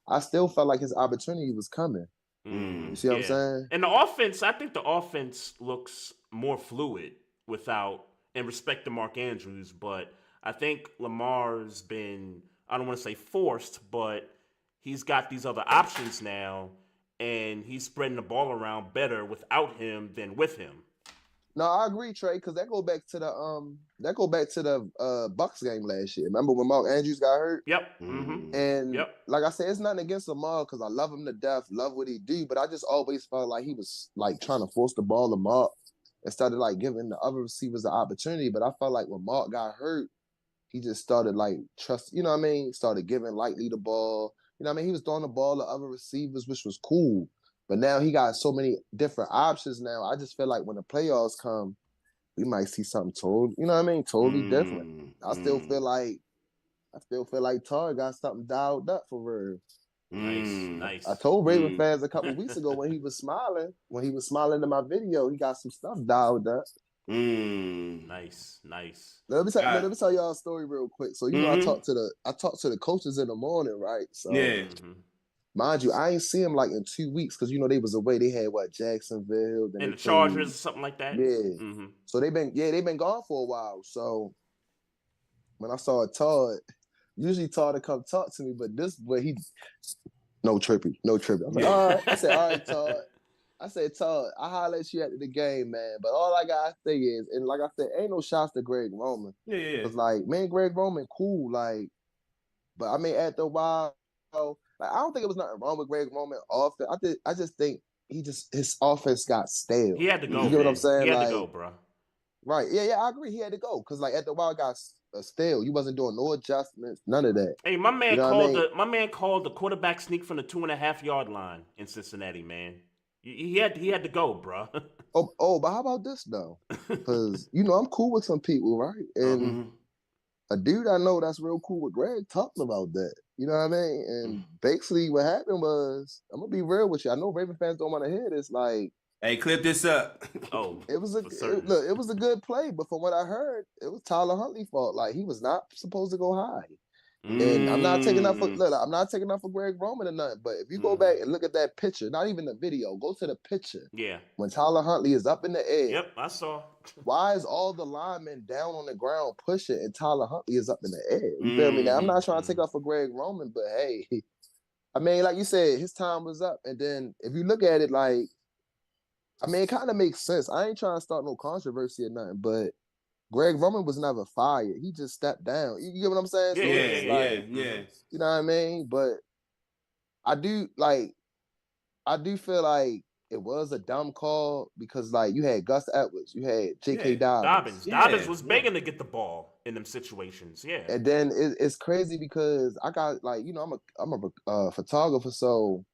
I still felt like his opportunity was coming. You see what I'm saying? And the offense, I think the offense looks more fluid without, in respect to Mark Andrews, but I think Lamar's been, I don't want to say forced, but he's got these other options now. And he's spreading the ball around better without him than with him. No, I agree, Trey, because that go back to the Bucks game last year. Remember when Mark Andrews got hurt? Yep. And like I said, it's nothing against Lamar because I love him to death, love what he do, but I just always felt like he was like trying to force the ball to Mark instead of like giving the other receivers the opportunity. But I felt like when Mark got hurt, he just started like you know what I mean? Started giving Likely the ball. You know what I mean? He was throwing the ball to other receivers, which was cool. But now he got so many different options now. I just feel like when the playoffs come, we might see something totally different. I still feel like Tar got something dialed up for real. Nice. I told Raven fans a couple weeks ago when he was smiling in my video, he got some stuff dialed up. Nice. Let me tell y'all a story real quick. So you know, I talked to the coaches in the morning, right? So mind you, I ain't see him like in 2 weeks because you know they was away. They had Jacksonville and the Chargers or something like that. Yeah. So they've been gone for a while. So when I saw Todd, usually Todd would come talk to me, but no trippy. I was like, all right. I said, all right, Todd. I said, Todd, I holler at you after the game, man. But all I gotta say is, and like I said, ain't no shots to Greg Roman. Cause like, man, Greg Roman, cool. Like, but I mean, after a while, like, I don't think it was nothing wrong with Greg Roman offense. I just think his offense got stale. He had to go. You get what I'm saying? He had like, to go, bro. Right. Yeah, I agree. He had to go. Cause like after a while, it got stale. You wasn't doing no adjustments, none of that. Hey, my man called the quarterback sneak from the 2.5 yard line in Cincinnati, man. He had to go, bro. but how about this though? Because you know I'm cool with some people, right? And a dude I know that's real cool with Greg talking about that. You know what I mean? And basically, what happened was, I'm gonna be real with you. I know Raven fans don't want to hear this. Like, hey, clip this up. It was a good play, but from what I heard, it was Tyler Huntley's fault. Like he was not supposed to go high. And I'm not taking up for Greg Roman or nothing. But if you go back and look at that picture, not even the video, go to the picture. Yeah. When Tyler Huntley is up in the air. Yep, I saw. Why is all the linemen down on the ground pushing and Tyler Huntley is up in the air? You feel me? Now I'm not trying to take up for Greg Roman, but hey, I mean, like you said, his time was up. And then if you look at it, like, I mean, it kind of makes sense. I ain't trying to start no controversy or nothing, but Greg Roman was never fired. He just stepped down. You get what I'm saying? Yeah. You know what I mean? But I do feel like it was a dumb call because like you had Gus Edwards, you had J.K. Dobbins. Dobbins was begging to get the ball in them situations. Yeah. And then it's crazy because I got like, you know, I'm a photographer, so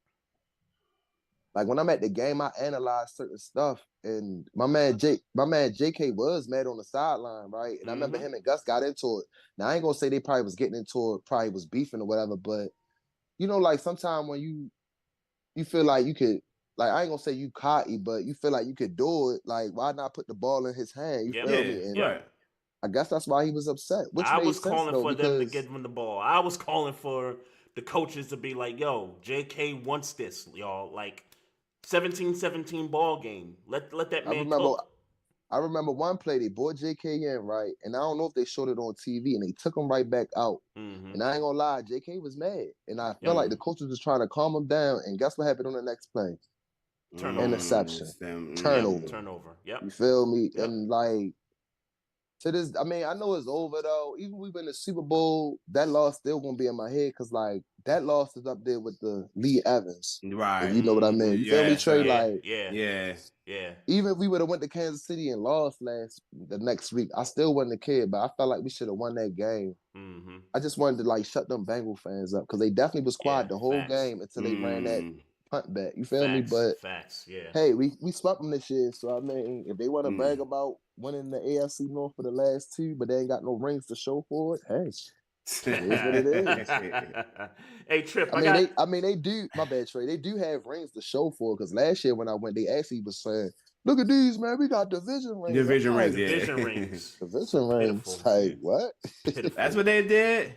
like when I'm at the game, I analyze certain stuff, and my man JK was mad on the sideline, right? And I remember him and Gus got into it. Now I ain't gonna say they probably was getting into it, probably was beefing or whatever, but you know, like sometimes when you you feel like you could, like, I ain't gonna say you cocky, but you feel like you could do it. Like, why not put the ball in his hand? You feel me? And right. I guess that's why he was upset, which I made was sense calling though, for them to because give him the ball. I was calling for the coaches to be like, yo, JK wants this, y'all. Like, 17-17 ball game. Let that I man remember cook. I remember one play they brought JK in, right? And I don't know if they showed it on TV, and they took him right back out. Mm-hmm. And I ain't gonna lie, JK was mad. And I felt Yeah. like the coaches was trying to calm him down. And guess what happened on the next play? Turnover. Interception. Turnover. Turnover. Turnover. Yep. You feel me? Yep. And like, to this, I mean, I know it's over though. Even we win the Super Bowl, that loss still gonna be in my head, because like that loss is up there with the Lee Evans. Right. If you know what I mean. You feel me, Trey? Like, yeah. even if we would have went to Kansas City and lost the next week, I still wouldn't have cared. But I felt like we should have won that game. Mm-hmm. I just wanted to like shut them Bengal fans up, because they definitely was quiet the whole game until they ran that punt back. You feel me? But hey, we swept them this year. So I mean, if they want to brag about winning the AFC North for the last two, but they ain't got no rings to show for it, hey, it is what it is. Hey, Trip, I mean, they do. My bad, Trey. They do have rings to show for it, because last year when I went, they actually was saying, "Look at these, man. We got division rings." Division like, rings, Division rings. Division rings. Like, what? That's what they did.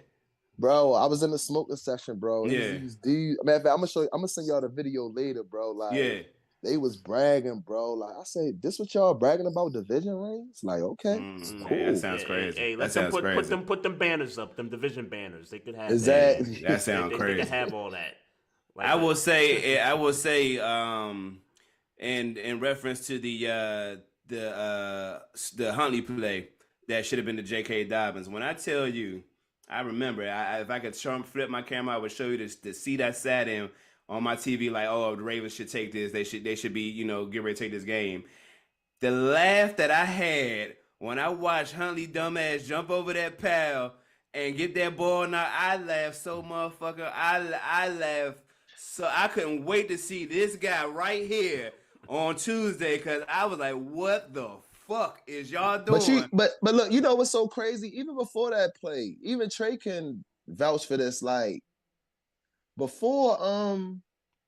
Bro, I was in the smoking session, bro. Yeah. These dudes, man, I'm gonna send y'all the video later, bro. Like, they was bragging, bro. Like, I said, this what y'all bragging about, division rings? Like, okay, cool. Man, that sounds crazy. Hey, let them put them banners up, them division banners. They could have exactly. That sounds crazy. They could have all that. Like, I will say, in reference to the Huntley play that should have been the J.K. Dobbins. When I tell you, I remember, if I could flip my camera, I would show you the seat I sat in on my TV. Like, oh, the Ravens should take this. They should be, get ready to take this game. The laugh that I had when I watched Huntley dumbass jump over that pal and get that ball. Now I laughed so motherfucker. I laughed so I couldn't wait to see this guy right here on Tuesday, because I was like, what the fuck is y'all doing? But look, you know what's so crazy? Even before that play, even Trey can vouch for this. Like, before hold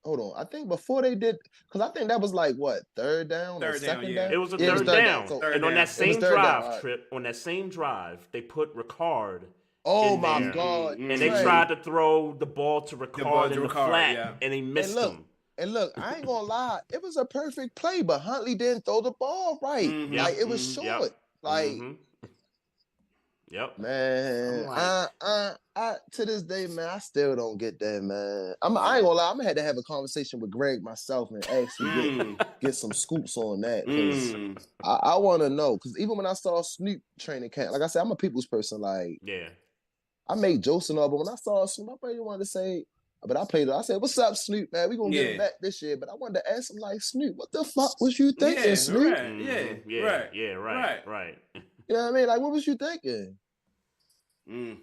on, I think before they did, because I think that was like what, third down or second down? It was a third down. So, and on that same drive, Trip, on that same drive, they put Ricard. Oh my God! And they tried to throw the ball to Ricard in the flat, and he missed him. And look, I ain't gonna lie, it was a perfect play, but Huntley didn't throw the ball right. Like, it was short. Like, man, I to this day, man, I still don't get that, man. I ain't gonna lie, I'm gonna have to have a conversation with Greg myself and actually get some scoops on that, because I want to know. Because even when I saw Snoop training camp, like I said, I'm a people's person. Like, I made jokes and all, but when I saw Snoop, I really wanted to say. But I said, "What's up, Snoop, man? We gonna get him back this year." But I wanted to ask him, like, Snoop, what the fuck was you thinking, Snoop? Right. You know what I mean? Like, what was you thinking?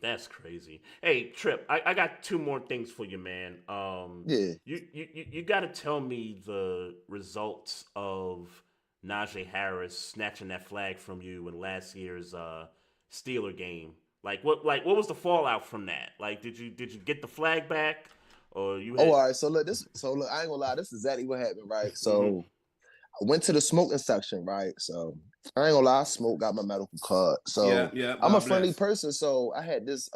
That's crazy. Hey, Trip, I got two more things for you, man. You got to tell me the results of Najee Harris snatching that flag from you in last year's Steeler game. Like, what was the fallout from that? Like, did you get the flag back? Or you had... all right. So look, I ain't gonna lie. This is exactly what happened, right? So I went to the smoking section, right? So I ain't gonna lie, I smoked, got my medical card. So I'm a friendly person. So I had this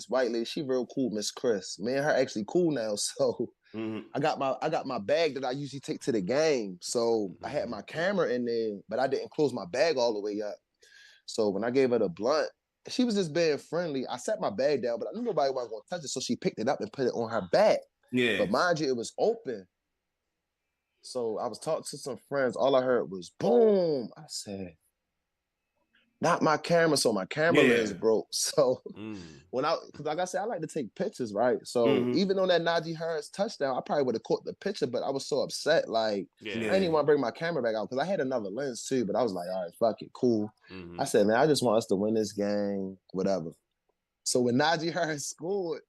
white lady. She real cool, Miss Chris. Me and her actually cool now. So I got my bag that I usually take to the game. So I had my camera in there, but I didn't close my bag all the way up. So when I gave her the blunt, she was just being friendly. I set my bag down, but I knew nobody wasn't going to touch it, so she picked it up and put it on her back. Yeah. But mind you, it was open. So I was talking to some friends. All I heard was boom. I said, not my camera. So my camera lens broke. So because like I said, I like to take pictures, right? So even on that Najee Harris touchdown, I probably would have caught the picture, but I was so upset. Like, I didn't even want to bring my camera back out because I had another lens too, but I was like, all right, fuck it, cool. I said, man, I just want us to win this game, whatever. So when Najee Harris scored,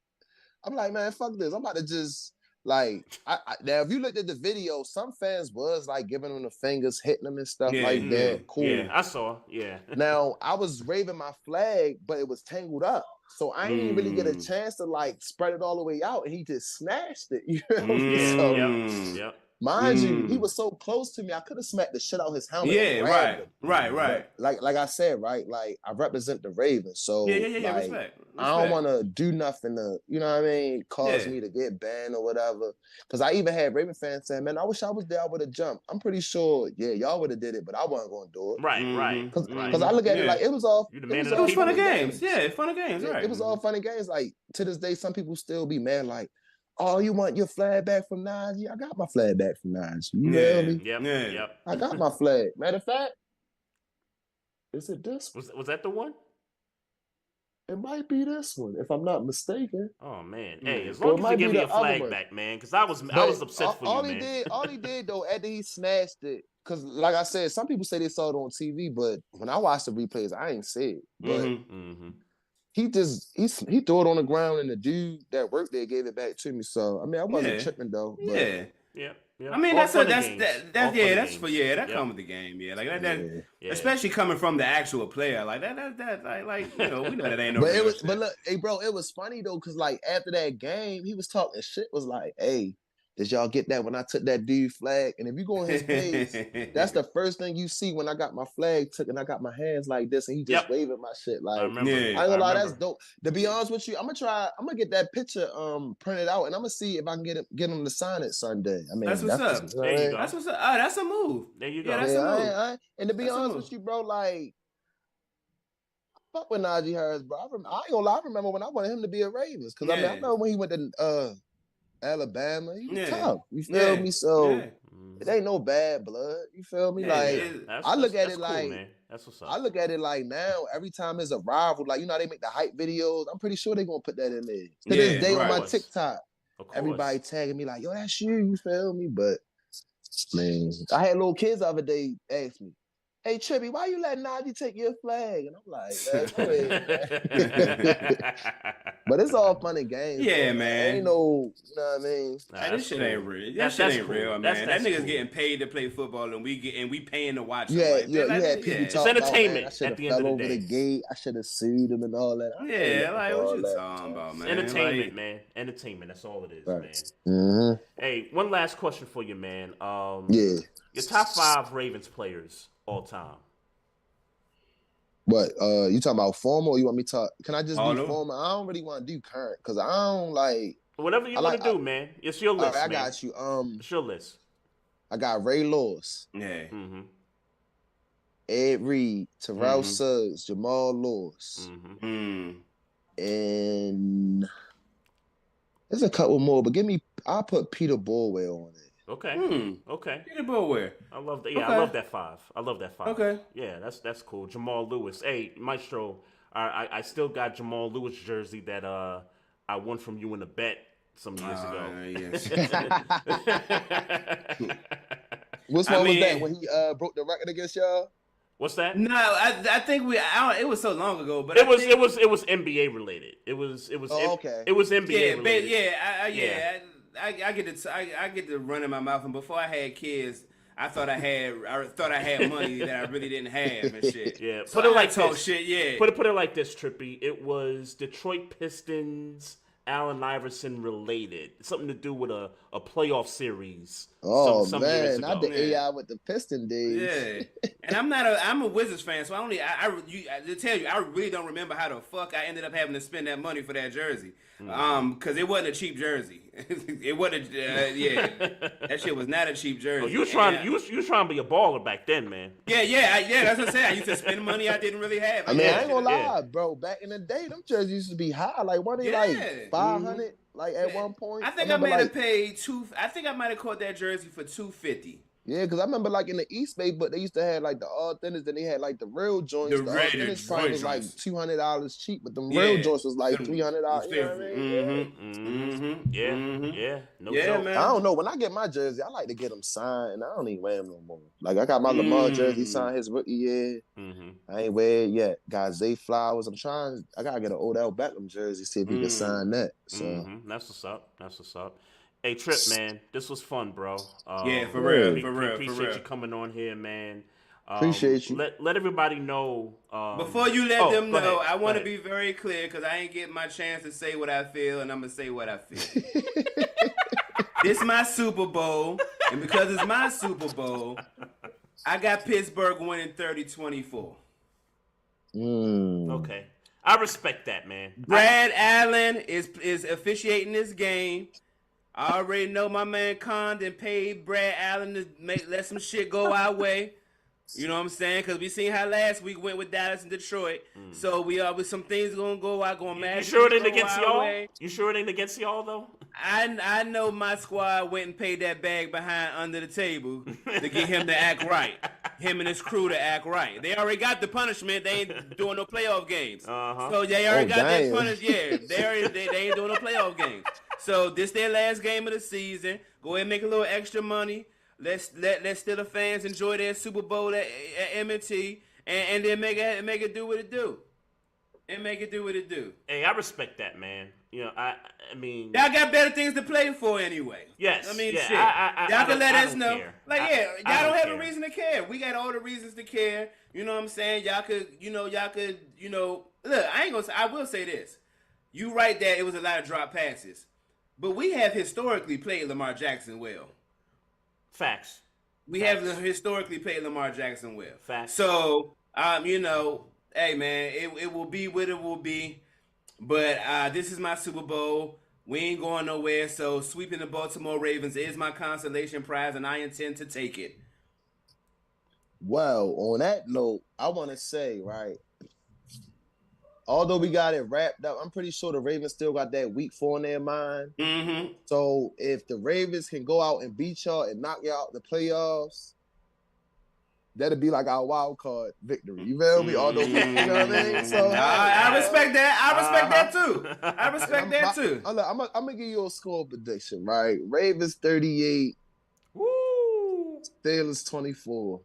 I'm like, man, fuck this. I'm about to just Like, now if you looked at the video, some fans was like giving him the fingers, hitting him and stuff like that. Cool. Yeah, I saw. Yeah. Now I was waving my flag, but it was tangled up, so I didn't really get a chance to like spread it all the way out, and he just snatched it. You know? Yep. Mind you, he was so close to me, I could have smacked the shit out his helmet. Yeah, right. But like I said, right, like I represent the Ravens, so Yeah, like, respect. I don't want to do nothing to, you know what I mean, cause me to get banned or whatever. Because I even had Raven fans saying, man, I wish I was there, I would have jumped. I'm pretty sure, y'all would have did it, but I wasn't going to do it. Right. Because I look at it like it was all. You the man it of was the all fun people. games. Yeah, fun games. Right. It was all funny games. Like to this day, some people still be mad. Like, oh, you want your flag back from Najee? I got my flag back from Najee. You feel me? Yep. I got my flag. Matter of fact, is it this one? Was that the one? It might be this one, if I'm not mistaken. Oh man, hey, as long as you give me a flag back, man, because I was upset for you, man. All he did though, after he snatched it, because like I said, some people say they saw it on TV, but when I watched the replays, I ain't see it. But he threw it on the ground, and the dude that worked there gave it back to me. So I mean, I wasn't tripping though. But, yeah. I mean, that comes with the game. Yeah, like that. Yeah. Especially coming from the actual player, like that, like we know that ain't no. But look, hey, bro, it was funny though, cause like after that game, he was talking shit. Was like, hey, did y'all get that when I took that dude flag? And if you go on his page, that's the first thing you see when I got my flag took and I got my hands like this, and he just waving my shit. Like, I remember. I ain't gonna lie, that's dope. To be honest with you, I'm gonna get that picture printed out, and I'm gonna see if I can get him to sign it Sunday. I mean, that's what's up. There you go. That's what's up. That's a move. There you go. Yeah, that's a move. And to be honest with you, bro, like, fuck with Najee Harris, bro. I ain't gonna lie, I remember when I wanted him to be a Ravens, because I mean, I remember when he went to Alabama, he was tough. You feel me? So it ain't no bad blood. You feel me? Like I look at it cool, like man. That's what's up. I look at it like now, every time there's a rival, like, you know how they make the hype videos, I'm pretty sure they're gonna put that in there. To this day on my TikTok, everybody tagging me like, yo, that's you feel me? But man, I had little kids the other day ask me, hey, Trippy, why you letting Najee take your flag? And I'm like, but it's all fun and games. Yeah, man. Ain't no, you know what I mean? This shit ain't real. That shit ain't real, man. That nigga's getting paid to play football, and we paying to watch. You had people talking about, entertainment. I should have fell over the gate. I should have sued him and all that. What you talking about, man? Entertainment, man. Entertainment. That's all it is, man. Mm-hmm. Hey, one last question for you, man. Your top 5 Ravens players all time. But you talking about former, or you want me to talk? Can I just do former? I don't really want to do current because I don't like. Whatever you want to do, man. It's your list. Right, I got you. It's your list. I got Ray Lewis. Yeah. Ed Reed, Terrell Suggs, Jamal Lewis, and there's a couple more. But I'll put Peter Borwell on it. Okay. Peter Borwell. I love that. Yeah, I love that 5. Okay. Yeah, that's cool. Jamal Lewis. Hey, Maestro, I still got Jamal Lewis jersey that I won from you in a bet some years ago. Yes. Which one was that when he broke the record against y'all? What's that? No, I think it was so long ago, but it was NBA related. It was okay. It was NBA related. I get to run in my mouth, and before I had kids, I thought I had money that I really didn't have and shit. Yeah, so put it like this. Shit, yeah. Put it like this, Trippy. It was Detroit Pistons, Allen Iverson related, something to do with a playoff series. Some man, years ago. not the AI with the Piston days. Yeah, and I'm a Wizards fan, so to tell you, I really don't remember how the fuck I ended up having to spend that money for that jersey. Because it wasn't a cheap jersey. It wasn't. That shit was not a cheap jersey. Oh, you was trying to be a baller back then, man. Yeah. That's what I said. I used to spend money I didn't really have. I ain't gonna lie, bro. Back in the day, them jerseys used to be high. Like, weren't they like 500? Like at one point. I think I might have paid I think I might have caught that jersey for $250. Yeah, because I remember like in the East Bay, but they used to have like the authentic, then they had like the real joints. The authentic probably was like $200 cheap, but the real joints was like $300. You know what I mean? Yeah. No joke. Man. I don't know. When I get my jersey, I like to get them signed, and I don't even wear them no more. Like I got my Lamar jersey signed his rookie year. I ain't wear it yet. Got Zay Flowers. I gotta get an Odell Beckham jersey, see if he can sign that. So That's what's up. Hey, Trip, man, this was fun, bro. Yeah, for real. Appreciate you coming on here, man. Appreciate you. Let everybody know. Before you let them go know, ahead, I want to go be very clear because I ain't getting my chance to say what I feel, and I'm gonna say what I feel. This my Super Bowl, and because it's my Super Bowl, I got Pittsburgh winning 30-24. Okay, I respect that, man. Brad Allen is officiating this game. I already know my man Condon paid Brad Allen to let some shit go our way. You know what I'm saying? Because we seen how last week went with Dallas and Detroit. So we with some things gonna go out, gonna match. You sure it ain't against y'all? You sure it ain't against y'all though? I know my squad went and paid that bag behind under the table to get him to act right. Him and his crew to act right. They already got the punishment. They ain't doing no playoff games. So they already got that punishment. Yeah, they ain't doing no playoff games. So this their last game of the season. Go ahead and make a little extra money. Let Steelers fans enjoy their Super Bowl at M&T, and then make it do what it do. And make it do what it do. Hey, I respect that, man. You know, I mean, y'all got better things to play for anyway. Yes. I mean, yeah, shit. Y'all can let us know. Care. Like, y'all don't have a reason to care. We got all the reasons to care. You know what I'm saying? Y'all could, look, I will say this. You right that it was a lot of drop passes. But we have historically played Lamar Jackson well. Facts. We have historically played Lamar Jackson well. Facts. So, hey, man, it will be what it will be. But this is my Super Bowl. We ain't going nowhere. So, sweeping the Baltimore Ravens is my consolation prize, and I intend to take it. Well, on that note, I want to say, right, although we got it wrapped up, I'm pretty sure the Ravens still got that week 4 in their mind. Mm-hmm. So if the Ravens can go out and beat y'all and knock y'all out the playoffs, that'd be like our wild card victory. You feel me? Although, you know what I mean? So I respect that. I respect that too. I respect that too. I'm gonna give you a score prediction, right? Ravens 38, Woo! Steelers 24.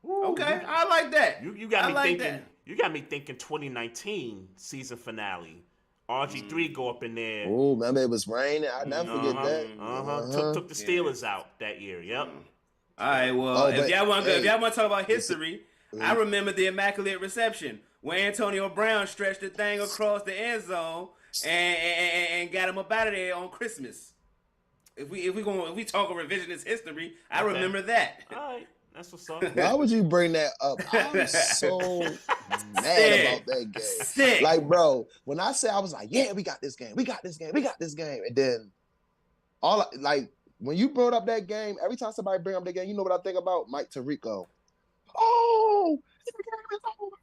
Okay, I like that. You got me thinking. That. You got me thinking 2019 season finale. RG3 go up in there. Oh, remember it was raining. I never forget that. Took the Steelers out that year. Yep. All right. Well, if y'all want to talk about history, I remember the Immaculate Reception where Antonio Brown stretched the thing across the end zone and got him up out of there on Christmas. If we talk revisionist history, I remember that. All right. That's what's up. Why would you bring that up? I'm so mad about that game. Sick. Like, bro, when I said I was like, yeah, we got this game. And then when you brought up that game, every time somebody bring up that game, you know what I think about? Mike Tirico. Oh, the game is over.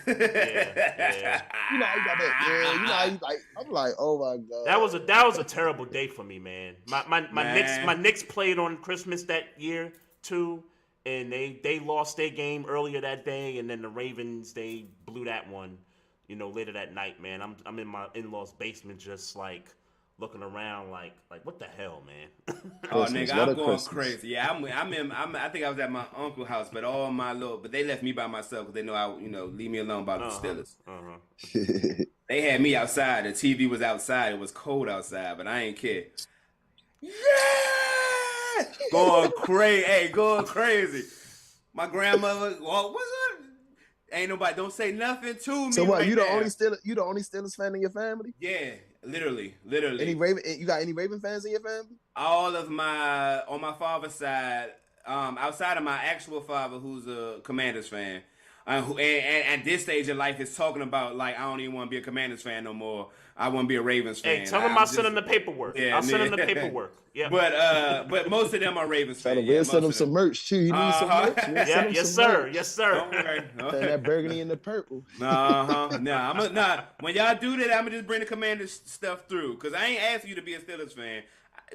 Yeah. You know how you got that. Yeah, you know how you like. I'm like, oh my god. That was a terrible day for me, man. My Knicks played on Christmas that year too. And they lost their game earlier that day, and then the Ravens, they blew that one, later that night, man. I'm in my in-laws' basement just like looking around like what the hell, man? Oh, nigga, I'm going crazy. Yeah, I think I was at my uncle's house, but but they left me by myself because they know leave me alone about the Steelers. They had me outside. The TV was outside. It was cold outside, but I ain't care. Yeah! Going crazy. My grandmother, what's up? Ain't nobody, don't say nothing to me. So what? Right You the now. only Steelers fan in your family? Yeah, literally. You got any Raven fans in your family? All of on my father's side, outside of my actual father, who's a Commanders fan, and at this stage of life is talking about like I don't even want to be a Commanders fan no more. I want to be a Ravens fan. Hey, tell him I'll send him the paperwork. Yeah, I'll send him the paperwork. Yeah. But most of them are Ravens fans. We'll send him some merch too. You need some merch? Yeah, yes, sir. Yes, sir. Don't worry. Send that burgundy and the purple. When y'all do that, I'm gonna just bring the Commanders stuff through because I ain't asking you to be a Steelers fan.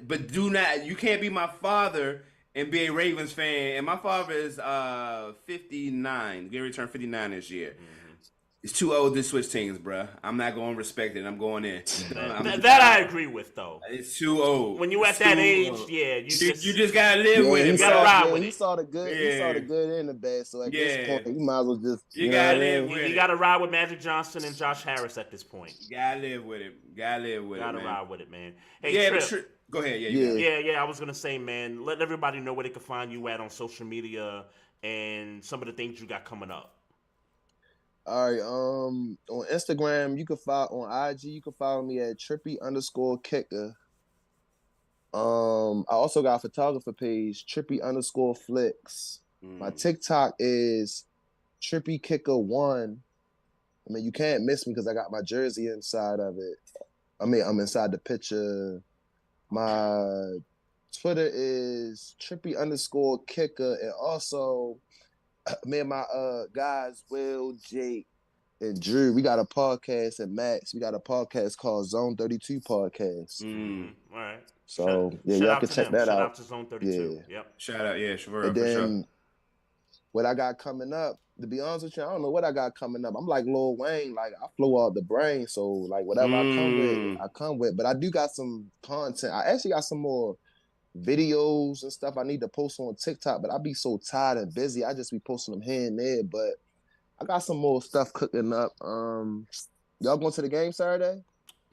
But you can't be my father and be a Ravens fan. And my father is 59. Gary turned 59 this year. It's too old to switch teams, bro. I'm not going to respect it. I'm going in. That I agree with, though. It's too old. When you at that age, yeah, you just gotta live with it. You gotta ride with it. He saw the good. He saw the good and the bad. So at this point, you might as well just you gotta live with it. You gotta ride with Magic Johnson and Josh Harris at this point. You gotta live with it. Gotta ride with it, man. Hey, Trip. Go ahead. Yeah. I was gonna say, man, let everybody know where they can find you at on social media and some of the things you got coming up. All right. On Instagram, you can follow on IG. You can follow me at Trippy_Kicker. I also got a photographer page, Trippy_Flicks. My TikTok is TrippyKicker1. I mean, you can't miss me because I got my jersey inside of it. I mean, I'm inside the picture. My Twitter is Trippy_Kicker, and also me and my guys, Will, Jake, and Drew, we got a podcast, and Max, we got a podcast called Zone 32 Podcast. All right. So, y'all can check that out. Shout out to Zone 32. Yeah. Yep. Shout out, for and then, sure. What I got coming up, to be honest with you, I don't know what I got coming up. I'm like Lil Wayne, like I flow out the brain, so like whatever I come with. But I do got some content. I actually got some more videos and stuff I need to post on TikTok, but I be so tired and busy. I just be posting them here and there. But I got some more stuff cooking up. Y'all going to the game Saturday?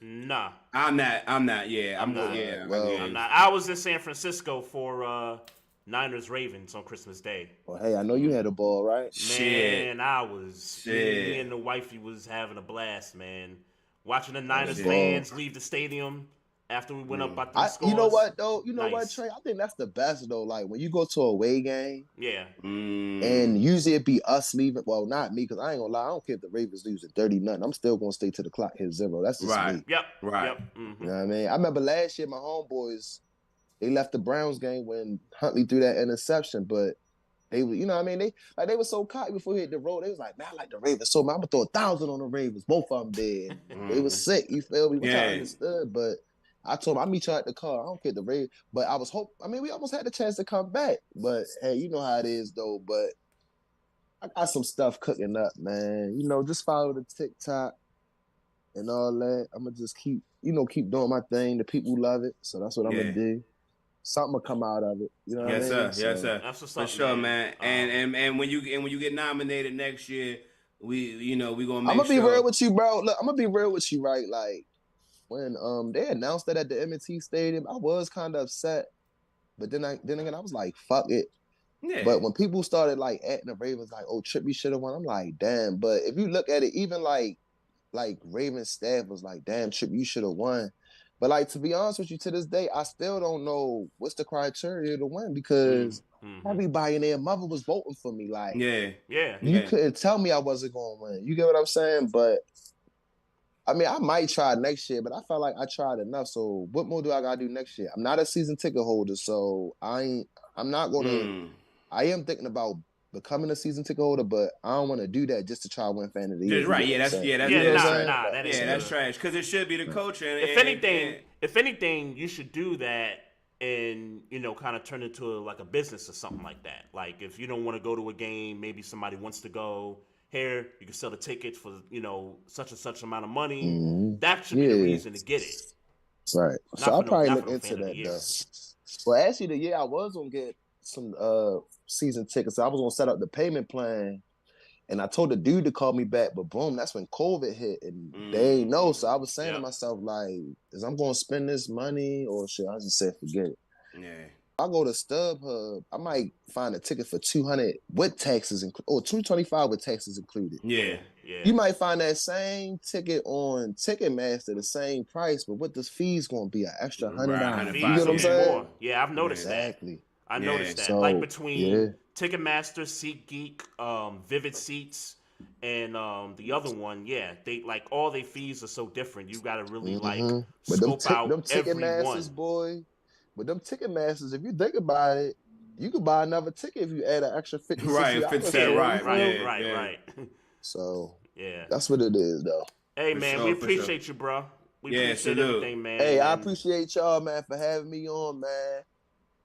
Nah. I'm not. Yeah. I'm not. I'm not. I was in San Francisco for Niners Ravens on Christmas Day. Well, hey, I know you had a ball, right? Man, I was. Me and the wifey was having a blast, man. Watching the Niners fans leave the stadium after we went up by 3 scores. You know what, though? You know what, Trey? I think that's the best, though. Like, when you go to a away game. Yeah. And usually it be us leaving. Well, not me, because I ain't going to lie. I don't care if the Ravens lose at 30-0. I'm still going to stay till the clock hits 0. That's just me. Yep. You know what I mean? I remember last year, my homeboys, they left the Browns game when Huntley threw that interception, but they were, you know what I mean? They were so cocky before he hit the road. They was like, man, I like the Ravens so much. I'm going to throw 1,000 on the Ravens. Both of them did. They was sick. You feel me? Which I understood, but I told him, I'll meet you at the car. I don't care the Ravens. But I was we almost had the chance to come back. But, hey, you know how it is, though. But I got some stuff cooking up, man. You know, just follow the TikTok and all that. I'm going to just keep doing my thing. The people love it. So that's what I'm going to do. Something will come out of it. You know what I mean? Yes, sir. That's what's for up, sure, man. And when you get nominated next year, we gonna make sure. I'm gonna be real with you, bro. Look, I'm gonna be real with you, right? Like when they announced that at the M&T Stadium, I was kind of upset, but then again, I was like, fuck it. Yeah. But when people started like acting the Ravens like, oh, Trippy should have won, I'm like, damn. But if you look at it, even like Ravens staff was like, damn, Trippy, you should have won. But like, to be honest with you, to this day, I still don't know what's the criteria to win because everybody and their mother was voting for me. Like, you couldn't tell me I wasn't going to win. You get what I'm saying? But I mean, I might try next year, but I felt like I tried enough. So what more do I gotta do next year? I'm not a season ticket holder, so I'm not gonna. I am thinking about becoming a season ticket holder, but I don't want to do that just to try to win fan of the year. Right? That's trash. Because it should be the culture. If anything, you should do that and kind of turn it into like a business or something like that. Like if you don't want to go to a game, maybe somebody wants to go. Here, you can sell the tickets for such and such amount of money. Mm-hmm. That should be the reason to get it. Right. So I'll probably look into that though. Well, actually, the year I was gonna get some season tickets. I was gonna set up the payment plan, and I told the dude to call me back, but boom, that's when COVID hit, and they ain't know. So I was saying to myself, like, is I'm gonna spend this money or should I just say forget it? Yeah. I go to StubHub, I might find a ticket for $200 with taxes or $225 with taxes included. Yeah. You might find that same ticket on Ticketmaster, the same price, but what the fee's gonna be an extra $100. You get what I'm saying? More. Yeah, I've noticed that. I noticed that. So, like between Ticketmaster, SeatGeek, Vivid Seats, and the other one, they like all their fees are so different. You gotta really scope out them every Ticketmasters, boy. With them Ticketmasters, if you think about it, you could buy another ticket if you add an extra $50. Right. So that's what it is, though. Hey, man, we appreciate you, bro. We appreciate everything, man. Hey, I appreciate y'all, man, for having me on, man.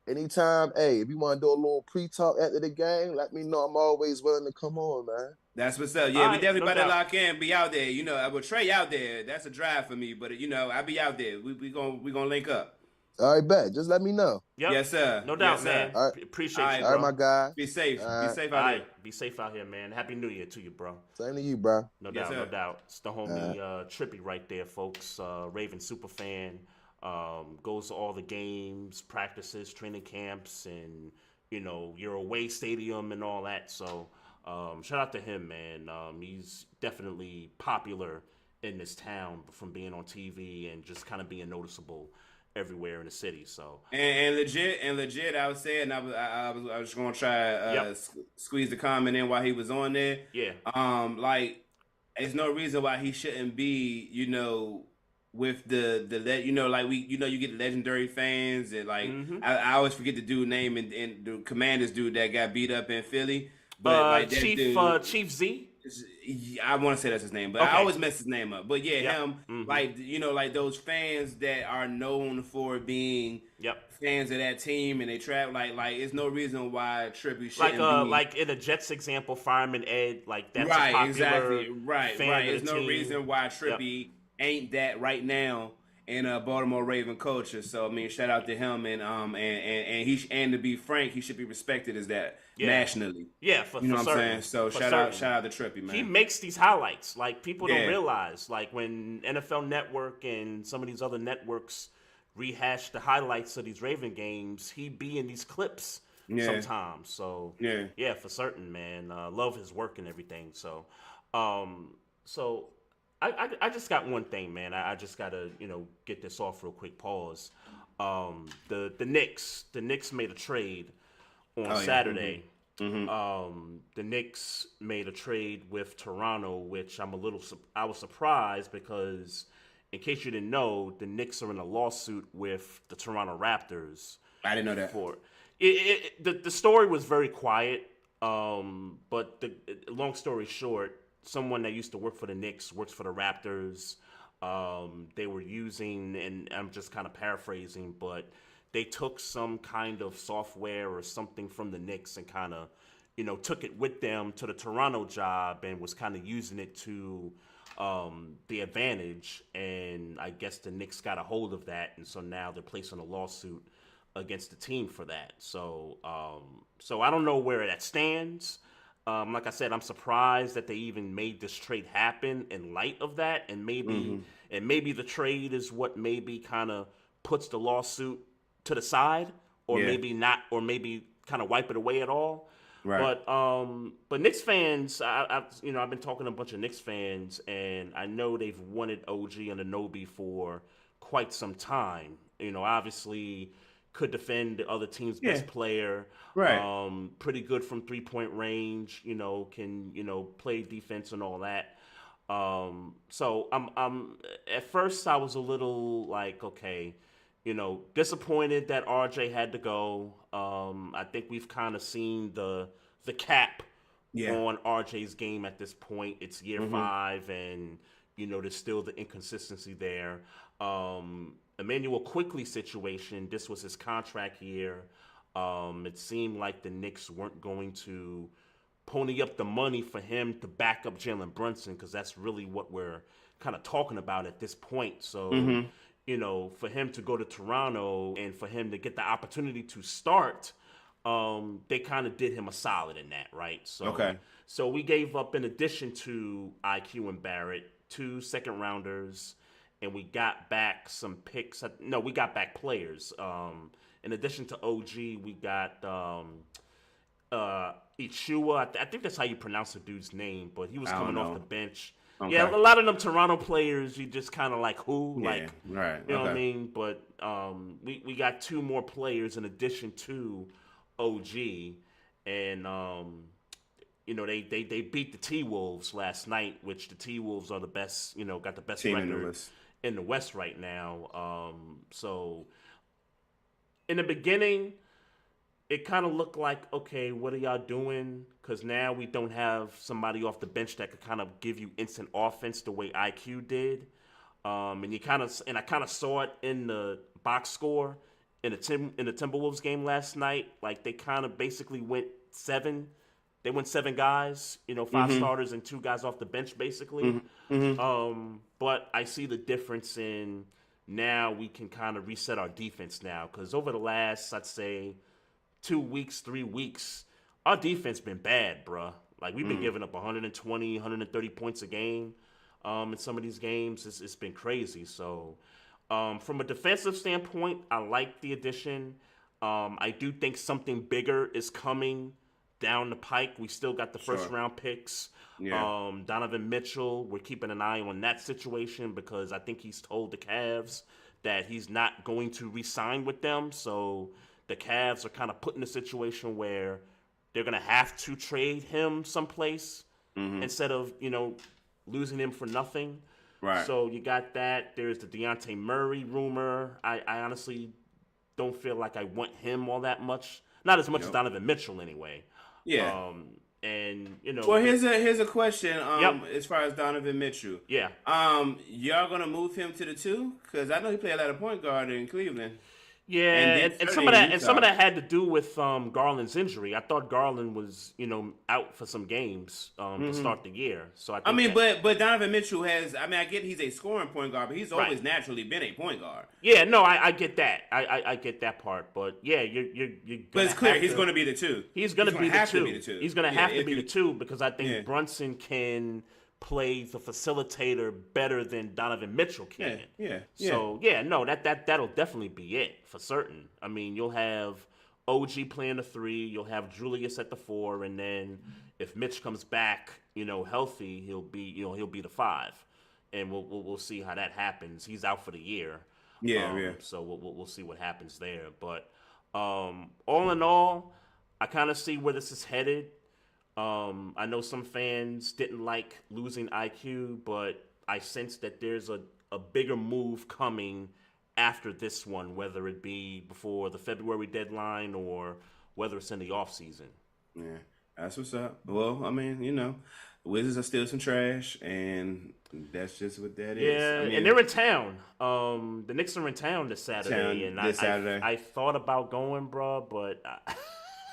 anytime, hey, if you want to do a little pre-talk after the game, let me know. I'm always willing to come on, man. That's what's up. Yeah, All we right, definitely no about to doubt. lock in, be out there. You know, I will Trey out there. That's a drive for me, but I'll be out there. We gonna link up. All right, bet. Just let me know. Yep. Yes, sir. No doubt, Yes, man. sir. All right. Appreciate All you, right, bro. All right, my guy. Be safe. All Be right. safe All out right. there. Be safe out here, man. Happy New Year to you, bro. Same to you, bro. No Yes, doubt, no sir. doubt. It's the homie Trippy right there, folks. Raven Superfan. Goes to all the games, practices, training camps, and your away stadium and all that. So shout out to him, man. He's definitely popular in this town from being on TV and just kind of being noticeable everywhere in the city. So And legit, I was saying I was gonna try squeeze the comment in while he was on there. yeah, Like there's no reason why he shouldn't be, with the like you get legendary fans and like I always forget the dude name and the Commanders dude that got beat up in Philly, but like that dude, Chief Z. I want to say that's his name, but Okay. I always mess his name up. But yeah, Yep. him, like like those fans that are known for being fans of that team and they trap like it's no reason why Trippy shouldn't be Like in a Jets example, Fireman Ed, like that's a right, popular exactly, right. fan of There's the no team. reason why Trippy ain't that right now in a Baltimore Raven culture. So I mean, shout out to him and to be frank, he should be respected as that nationally. Yeah, for you know for what I'm certain. saying. So For shout out certain. to Trippy, man. He makes these highlights. Like people don't Yeah. realize. Like when NFL Network and some of these other networks rehash the highlights of these Raven games, he be in these clips sometimes. So yeah, for certain, man. Love his work and everything. So, I just got one thing, man. I just gotta get this off real quick. Pause. The Knicks made a trade on Saturday. The Knicks made a trade with Toronto, which I was surprised because, in case you didn't know, the Knicks are in a lawsuit with the Toronto Raptors. I didn't know that. The story was very quiet, but long story short, someone that used to work for the Knicks works for the Raptors. They were using, and I'm just kind of paraphrasing, but they took some kind of software or something from the Knicks and kind of, took it with them to the Toronto job and was kind of using it to the advantage. And I guess the Knicks got a hold of that, and so now they're placing a lawsuit against the team for that. So I don't know where that stands. Like I said, I'm surprised that they even made this trade happen in light of that, and maybe the trade is what maybe kind of puts the lawsuit to the side, or maybe not, or maybe kind of wipe it away at all. Right. But Knicks fans, I've been talking to a bunch of Knicks fans, and I know they've wanted OG and Anunoby for quite some time. Obviously could defend the other team's best player. Right. Pretty good from 3-point range. Can play defense and all that. So I'm at first I was a little like, okay, disappointed that RJ had to go. I think we've kind of seen the cap on RJ's game at this point. It's year 5, and there's still the inconsistency there. Emmanuel Quickly situation, this was his contract year. It seemed like the Knicks weren't going to pony up the money for him to back up Jalen Brunson, because that's really what we're kind of talking about at this point. So, for him to go to Toronto and for him to get the opportunity to start, they kind of did him a solid in that, right? So we gave up, in addition to IQ and Barrett, 2 second-rounders, and we got back some picks. No, we got back players. In addition to OG, we got Ichua. I think that's how you pronounce the dude's name, but he was coming off the bench. Okay. Yeah, a lot of them Toronto players, you just kind of like, who? Yeah, like, right. You know what I mean? But we got 2 more players in addition to OG, and they beat the T-Wolves last night, which the T-Wolves are the best, got the best team record in the West right now. So in the beginning, it kind of looked like, okay, what are y'all doing? Because now we don't have somebody off the bench that could kind of give you instant offense the way IQ did. And I kind of saw it in the box score. in the Timberwolves game last night, like they kind of basically went 7. They went 7 guys, 5 starters and 2 guys off the bench, basically. But I see the difference in now we can kind of reset our defense now, because over the last, I'd say, 2 weeks, 3 weeks, our defense been bad, bruh. Like, we've been giving up 120, 130 points a game in some of these games. It's been crazy. So, from a defensive standpoint, I like the addition. I do think something bigger is coming down the pike. We still got the first-round picks. Yeah. Donovan Mitchell, we're keeping an eye on that situation because I think he's told the Cavs that he's not going to re-sign with them. So the Cavs are kind of put in a situation where they're going to have to trade him someplace instead of, losing him for nothing. Right. So you got that. There's the Dejounte Murray rumor. I honestly don't feel like I want him all that much. Not as much as Donovan Mitchell anyway. Yeah. And Well, here's a question. As far as Donovan Mitchell. Yeah. Y'all gonna move him to the 2? Because I know he played a lot of point guard in Cleveland. Yeah, and some of that had to do with Garland's injury. I thought Garland was, out for some games to start the year. So I think but Donovan Mitchell has. I get he's a scoring point guard, but he's always naturally been a point guard. Yeah, no, I get that. I get that part. But yeah, you're. But it's clear he's going to be the 2. He's going to be the 2. He's going to have to be the 2 because I think Brunson can play the facilitator better than Donovan Mitchell can. Yeah. So that'll definitely be it for certain. I mean, you'll have OG playing the 3, you'll have Julius at the 4, and then if Mitch comes back, healthy, he'll be the 5, and we'll see how that happens. He's out for the year. Yeah. So we'll see what happens there. But all in all, I kind of see where this is headed. I know some fans didn't like losing IQ, but I sense that there's a bigger move coming after this one, whether it be before the February deadline or whether it's in the offseason. Yeah, that's what's up. Well, I mean, the Wizards are still some trash, and that's just what that is. Yeah, and they're in town. The Knicks are in town this Saturday, I thought about going, bro, but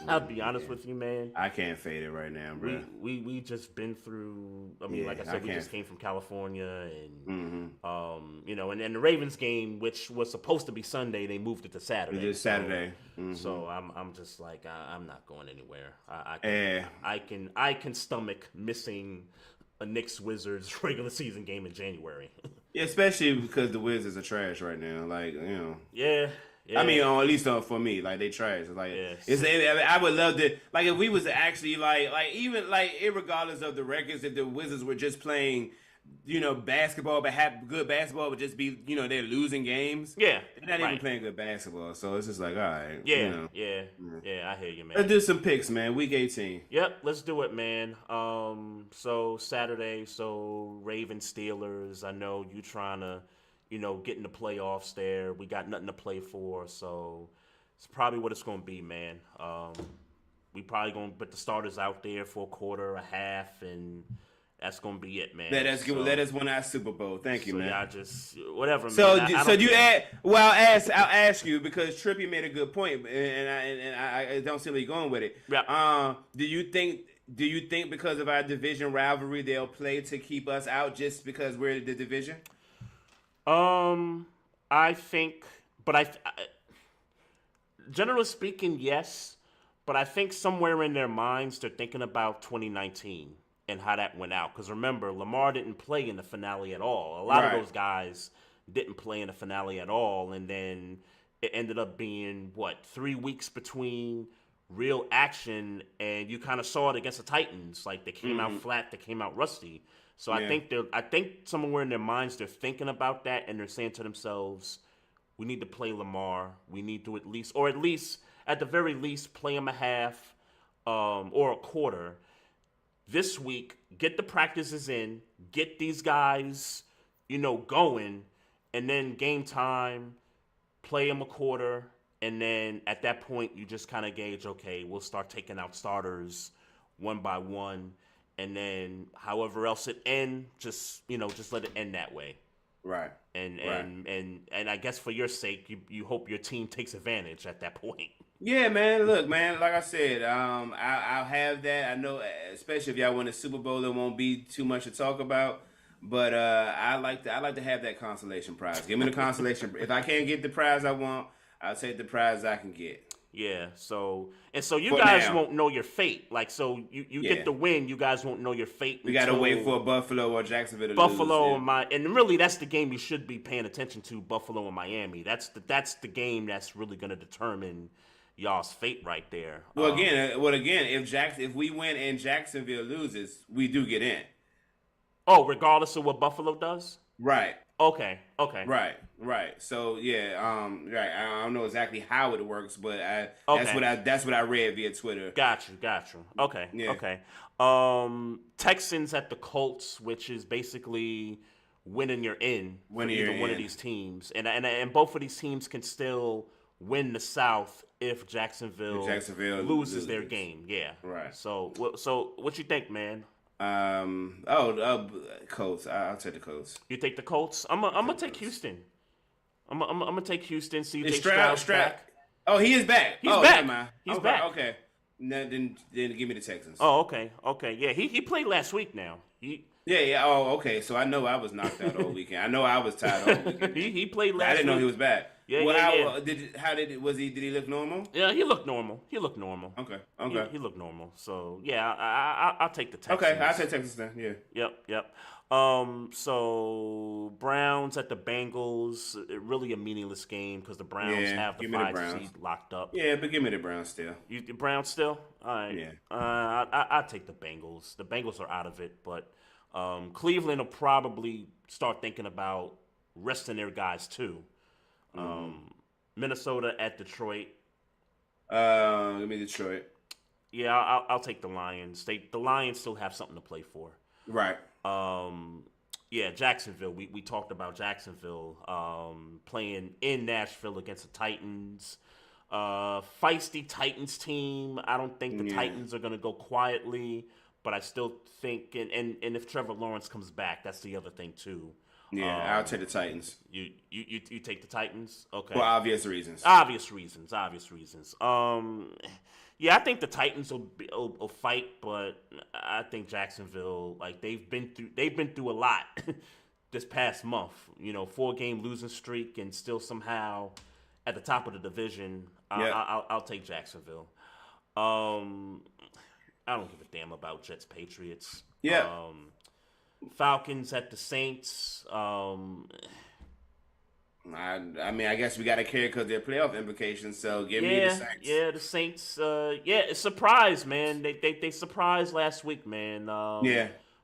I'll be honest with you, man. I can't fade it right now, bro. We just been through. I mean, like I said, we just came from California, and and then the Ravens game, which was supposed to be Sunday, they moved it to Saturday. It is Saturday. So I'm just like I'm not going anywhere. I can stomach missing a Knicks Wizards regular season game in January. Yeah, especially because the Wizards are trash right now. Like Yeah. I mean, at least for me, like they trash. Like I would love to, like if we was to actually even irregardless of the records, if the Wizards were just playing, basketball, but have good basketball, would just be, they're losing games. Yeah, they're not even playing good basketball, so it's just like, all right. Yeah, I hear you, man. Let's do some picks, man. Week 18. Yep, let's do it, man. So Saturday, Ravens Steelers. I know you trying to, get in the playoffs there. We got nothing to play for, so it's probably what it's going to be, man. We probably going to put the starters out there for a quarter, a half, and that's going to be it, man. Let us win our Super Bowl. Thank you, man. Yeah, whatever, so, man. I'll ask you because Trippy made a good point, and I don't see where you're going with it. Yeah. Do you think because of our division rivalry they'll play to keep us out just because we're in the division? I think, but generally speaking, yes. But I think somewhere in their minds they're thinking about 2019 and how that went out. Because remember, Lamar didn't play in the finale at all. A lot of those guys didn't play in the finale at all. And then it ended up being, 3 weeks between real action, and you kind of saw it against the Titans. Like, they came out flat, they came out rusty. So I think somewhere in their minds they're thinking about that, and they're saying to themselves, we need to play Lamar. We need to at the very least, play him a half or a quarter this week. Get the practices in, get these guys, going, and then game time, play him a quarter, and then at that point you just kind of gauge, okay, we'll start taking out starters one by one. And then however else it end, just let it end that way. Right. And I guess for your sake, you hope your team takes advantage at that point. Yeah, man. Look, man. Like I said, I'll have that. I know, especially if y'all win the Super Bowl, there won't be too much to talk about. But I like to have that consolation prize. Give me the consolation. If I can't get the prize I want, I'll take the prize I can get. Yeah. So you For guys now. won't know your fate. Like, so you get the win, you guys won't know your fate. We gotta wait for Buffalo or Jacksonville to Buffalo lose. and really that's the game you should be paying attention to. Buffalo and Miami. That's the game that's really going to determine y'all's fate right there. Well, again, if we win and Jacksonville loses, we do get in. Oh, regardless of what Buffalo does? Right. Okay. Right. So yeah, right. I don't know exactly how it works, but Okay. that's what I read via Twitter. Got you. Okay. Yeah. Okay. Texans at the Colts, which is basically winning you're in for either one of these teams, and both of these teams can still win the South if Jacksonville loses their game. Yeah. Right. So what you think, man? Colts. I'll take the Colts. You take the Colts? I'm gonna take Houston. I'm gonna take Houston. See, you take Stroud back. Oh, he is back. He's back. Never mind. He's back. Okay. No, then give me the Texans. Oh, okay. Yeah, he played last week. Now Yeah. Oh, okay. So I know I was knocked out all weekend. I know I was tired all weekend. he played last week. I didn't know he was back. Yeah, well, did he look normal? Yeah, he looked normal. Okay. He looked normal. So yeah, I'll take the Texans. Okay, I'll take Texas then. Yeah. Yep. So Browns at the Bengals, really a meaningless game because the Browns have the 5 seed locked up. Yeah, but give me the Browns still. The Browns still? All right. Yeah. I'll take the Bengals. The Bengals are out of it, but Cleveland will probably start thinking about resting their guys too. Minnesota at Detroit. Give me Detroit. Yeah, I'll take the Lions. The Lions still have something to play for. Right. Yeah, Jacksonville. We talked about Jacksonville playing in Nashville against the Titans. Feisty Titans team. I don't think the Titans are going to go quietly, but I still think, and if Trevor Lawrence comes back, that's the other thing too. Yeah, I'll take the Titans. You take the Titans? Okay. For obvious reasons. Obvious reasons. Yeah, I think the Titans will fight, but I think Jacksonville, like they've been through a lot this past month. 4-game losing streak and still somehow at the top of the division. I'll take Jacksonville. I don't give a damn about Jets Patriots. Yeah. Falcons at the Saints. I mean, I guess we got to care because they're playoff implications. So give me the Saints. Yeah, the Saints. It's surprise, man. They surprised last week, man.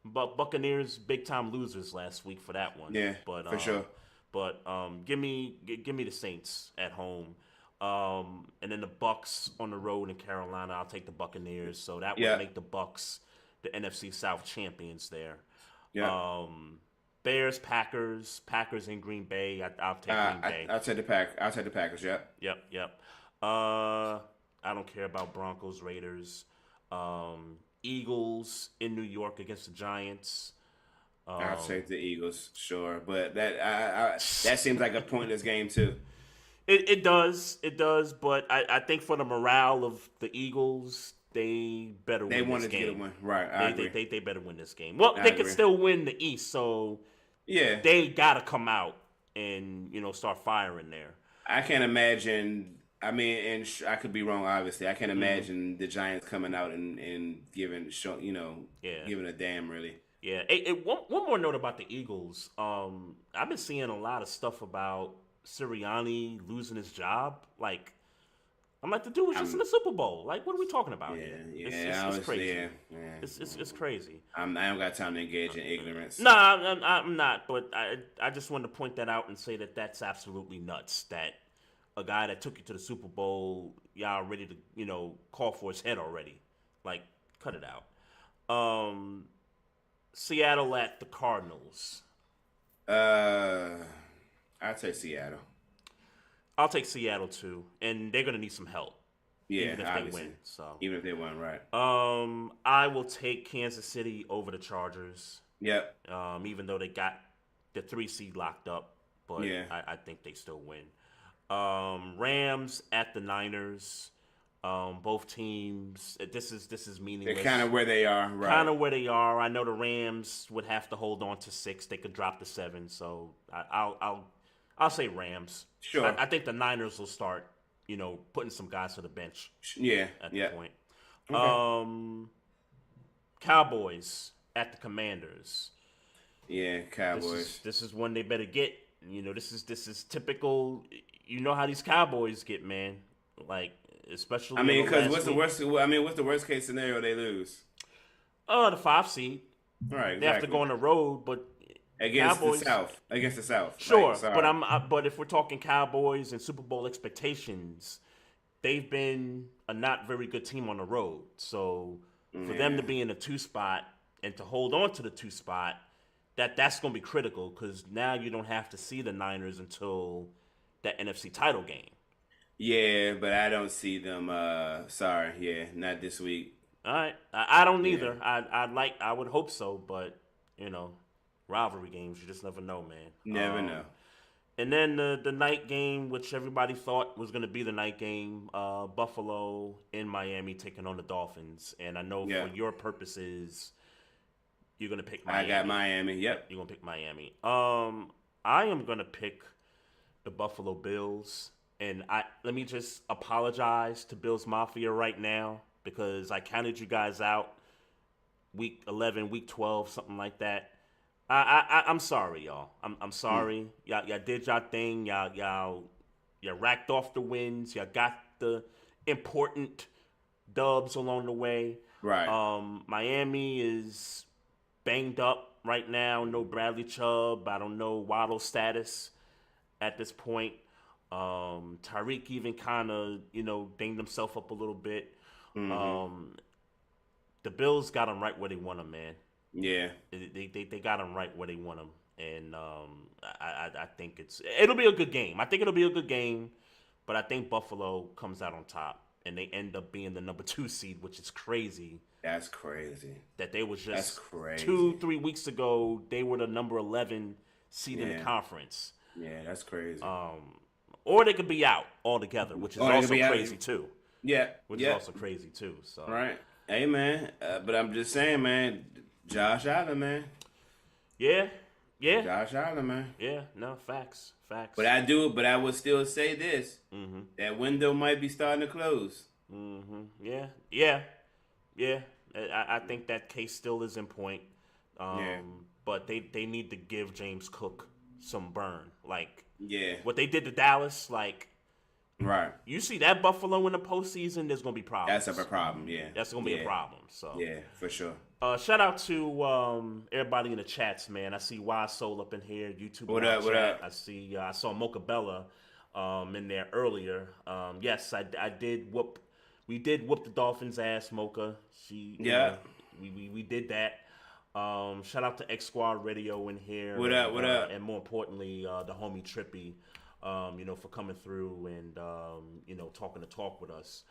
But Buccaneers big time losers last week for that one. Yeah, but for sure. But give me the Saints at home. And then the Bucks on the road in Carolina. I'll take the Buccaneers. So that would make the Bucks the NFC South champions there. Yeah. Bears, Packers in Green Bay. I'll take Green Bay. I'll take the Packers. Yep. I don't care about Broncos, Raiders, Eagles in New York against the Giants. I'll take the Eagles, sure, but that seems like a pointless game too. It does, but I think for the morale of the Eagles, they better win this game. They wanted to get a win, right? I agree. They better win this game. Well, they could still win the East, so yeah, they gotta come out and start firing there. I can't imagine. I mean, and I could be wrong. Obviously, I can't imagine the Giants coming out and giving a damn really. Yeah. One more note about the Eagles. I've been seeing a lot of stuff about Sirianni losing his job. Like, I'm like, the dude was just in the Super Bowl. Like, what are we talking about here? It's crazy. Yeah. It's crazy. I don't got time to engage in ignorance. No, I'm not. But I just wanted to point that out and say that that's absolutely nuts. That a guy that took you to the Super Bowl, y'all ready to call for his head already. Like, cut it out. Seattle at the Cardinals. I'd say Seattle. I'll take Seattle too, and they're gonna need some help. Yeah, even if obviously. they win. So even if they win, right? I will take Kansas City over the Chargers. Yep. Even though they got the 3 seed locked up, but I think they still win. Rams at the Niners. Both teams. This is meaningless. They're kind of where they are, right? Kind of where they are. I know the Rams would have to hold on to 6. They could drop to 7. So I'll say Rams. Sure. I think the Niners will start, putting some guys to the bench. Yeah. At the point. Okay. Cowboys at the Commanders. Yeah, Cowboys. This is one they better get. This is typical. You know how these Cowboys get, man. Like, especially. Because what's the worst case scenario they lose? The 5 seed. Right. Exactly. They have to go on the road, but against Cowboys, the South. Sure, but if we're talking Cowboys and Super Bowl expectations, they've been a not very good team on the road. So for them to be in the 2 spot and to hold on to the 2 spot, that's going to be critical, because now you don't have to see the Niners until that NFC title game. Yeah, but I don't see them. Not this week. All right, I don't either. I would hope so, but rivalry games, you just never know, man. Never know. And then the night game, which everybody thought was going to be the night game, Buffalo in Miami taking on the Dolphins. And I know for your purposes, you're going to pick Miami. I got Miami, yep. You're going to pick Miami. I am going to pick the Buffalo Bills. And let me just apologize to Bills Mafia right now, because I counted you guys out week 11, week 12, something like that. I'm sorry, y'all. I'm sorry. Y'all did y'all thing. Y'all racked off the wins. Y'all got the important dubs along the way. Right. Miami is banged up right now. No Bradley Chubb. I don't know Waddle's status at this point. Tyreek even kind of, dinged himself up a little bit. Mm-hmm. The Bills got him right where they want him, man. Yeah, they got him right where they want him, and I think it'll be a good game. I think it'll be a good game, but I think Buffalo comes out on top, and they end up being the number 2 seed, which is crazy. That's crazy. That they was just 2-3 weeks ago, they were the number 11 seed in the conference. Yeah, that's crazy. Or they could be out altogether, which is also crazy too. Yeah, which is also crazy too. So right, hey man, but I'm just saying, man. Josh Allen, man. Yeah. Josh Allen, man. Yeah, no, facts. But I would still say this. Mm-hmm. That window might be starting to close. Mm-hmm. Yeah. I think that case still is in point. But they need to give James Cook some burn. Like, what they did to Dallas, like, right. You see that Buffalo in the postseason, there's gonna be problems. That's a problem, yeah. That's gonna be a problem. So yeah, for sure. Shout out to everybody in the chats, man. I see Y Soul up in here, YouTube. What up? I saw Mocha Bella in there earlier. Yes, we did whoop the Dolphins' ass, Mocha. We did that. Shout out to X Squad Radio in here. What up? And more importantly, the homie Trippy, for coming through and talking the talk with us.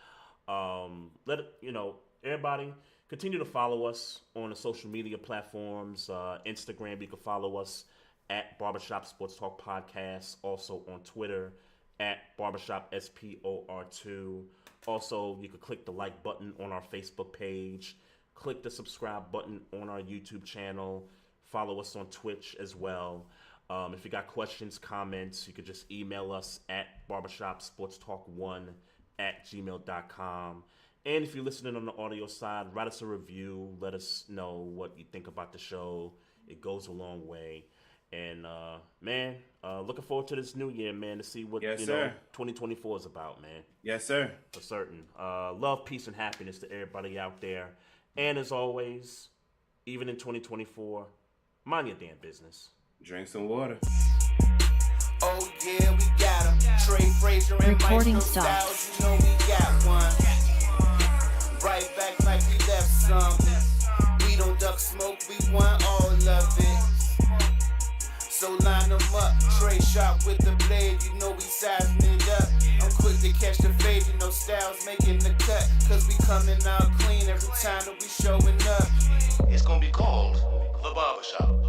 Everybody continue to follow us on the social media platforms. Instagram, you can follow us at Barbershop Sports Talk Podcast. Also on Twitter at Barbershop SPOR2. Also, you can click the like button on our Facebook page. Click the subscribe button on our YouTube channel. Follow us on Twitch as well. If you got questions, comments, you could just email us at barbershopsportstalk1@gmail.com. And if you're listening on the audio side, write us a review. Let us know what you think about the show. It goes a long way. And, looking forward to this new year, man, to see what 2024 is about, man. Yes, sir. For certain. Love, peace, and happiness to everybody out there. And as always, even in 2024, mind your damn business. Drink some water. Oh yeah, we got him. Trey, Frazier, and Recording Maestro stopped. Styles, you know we got one. Right back like we left something. We don't duck smoke, we want all of it. So line them up, Trey shot with the blade, you know we sizing it up. I'm quick to catch the fade, you know Styles making the cut. Cause we coming out clean every time that we showing up. It's gonna be called The Barbershop.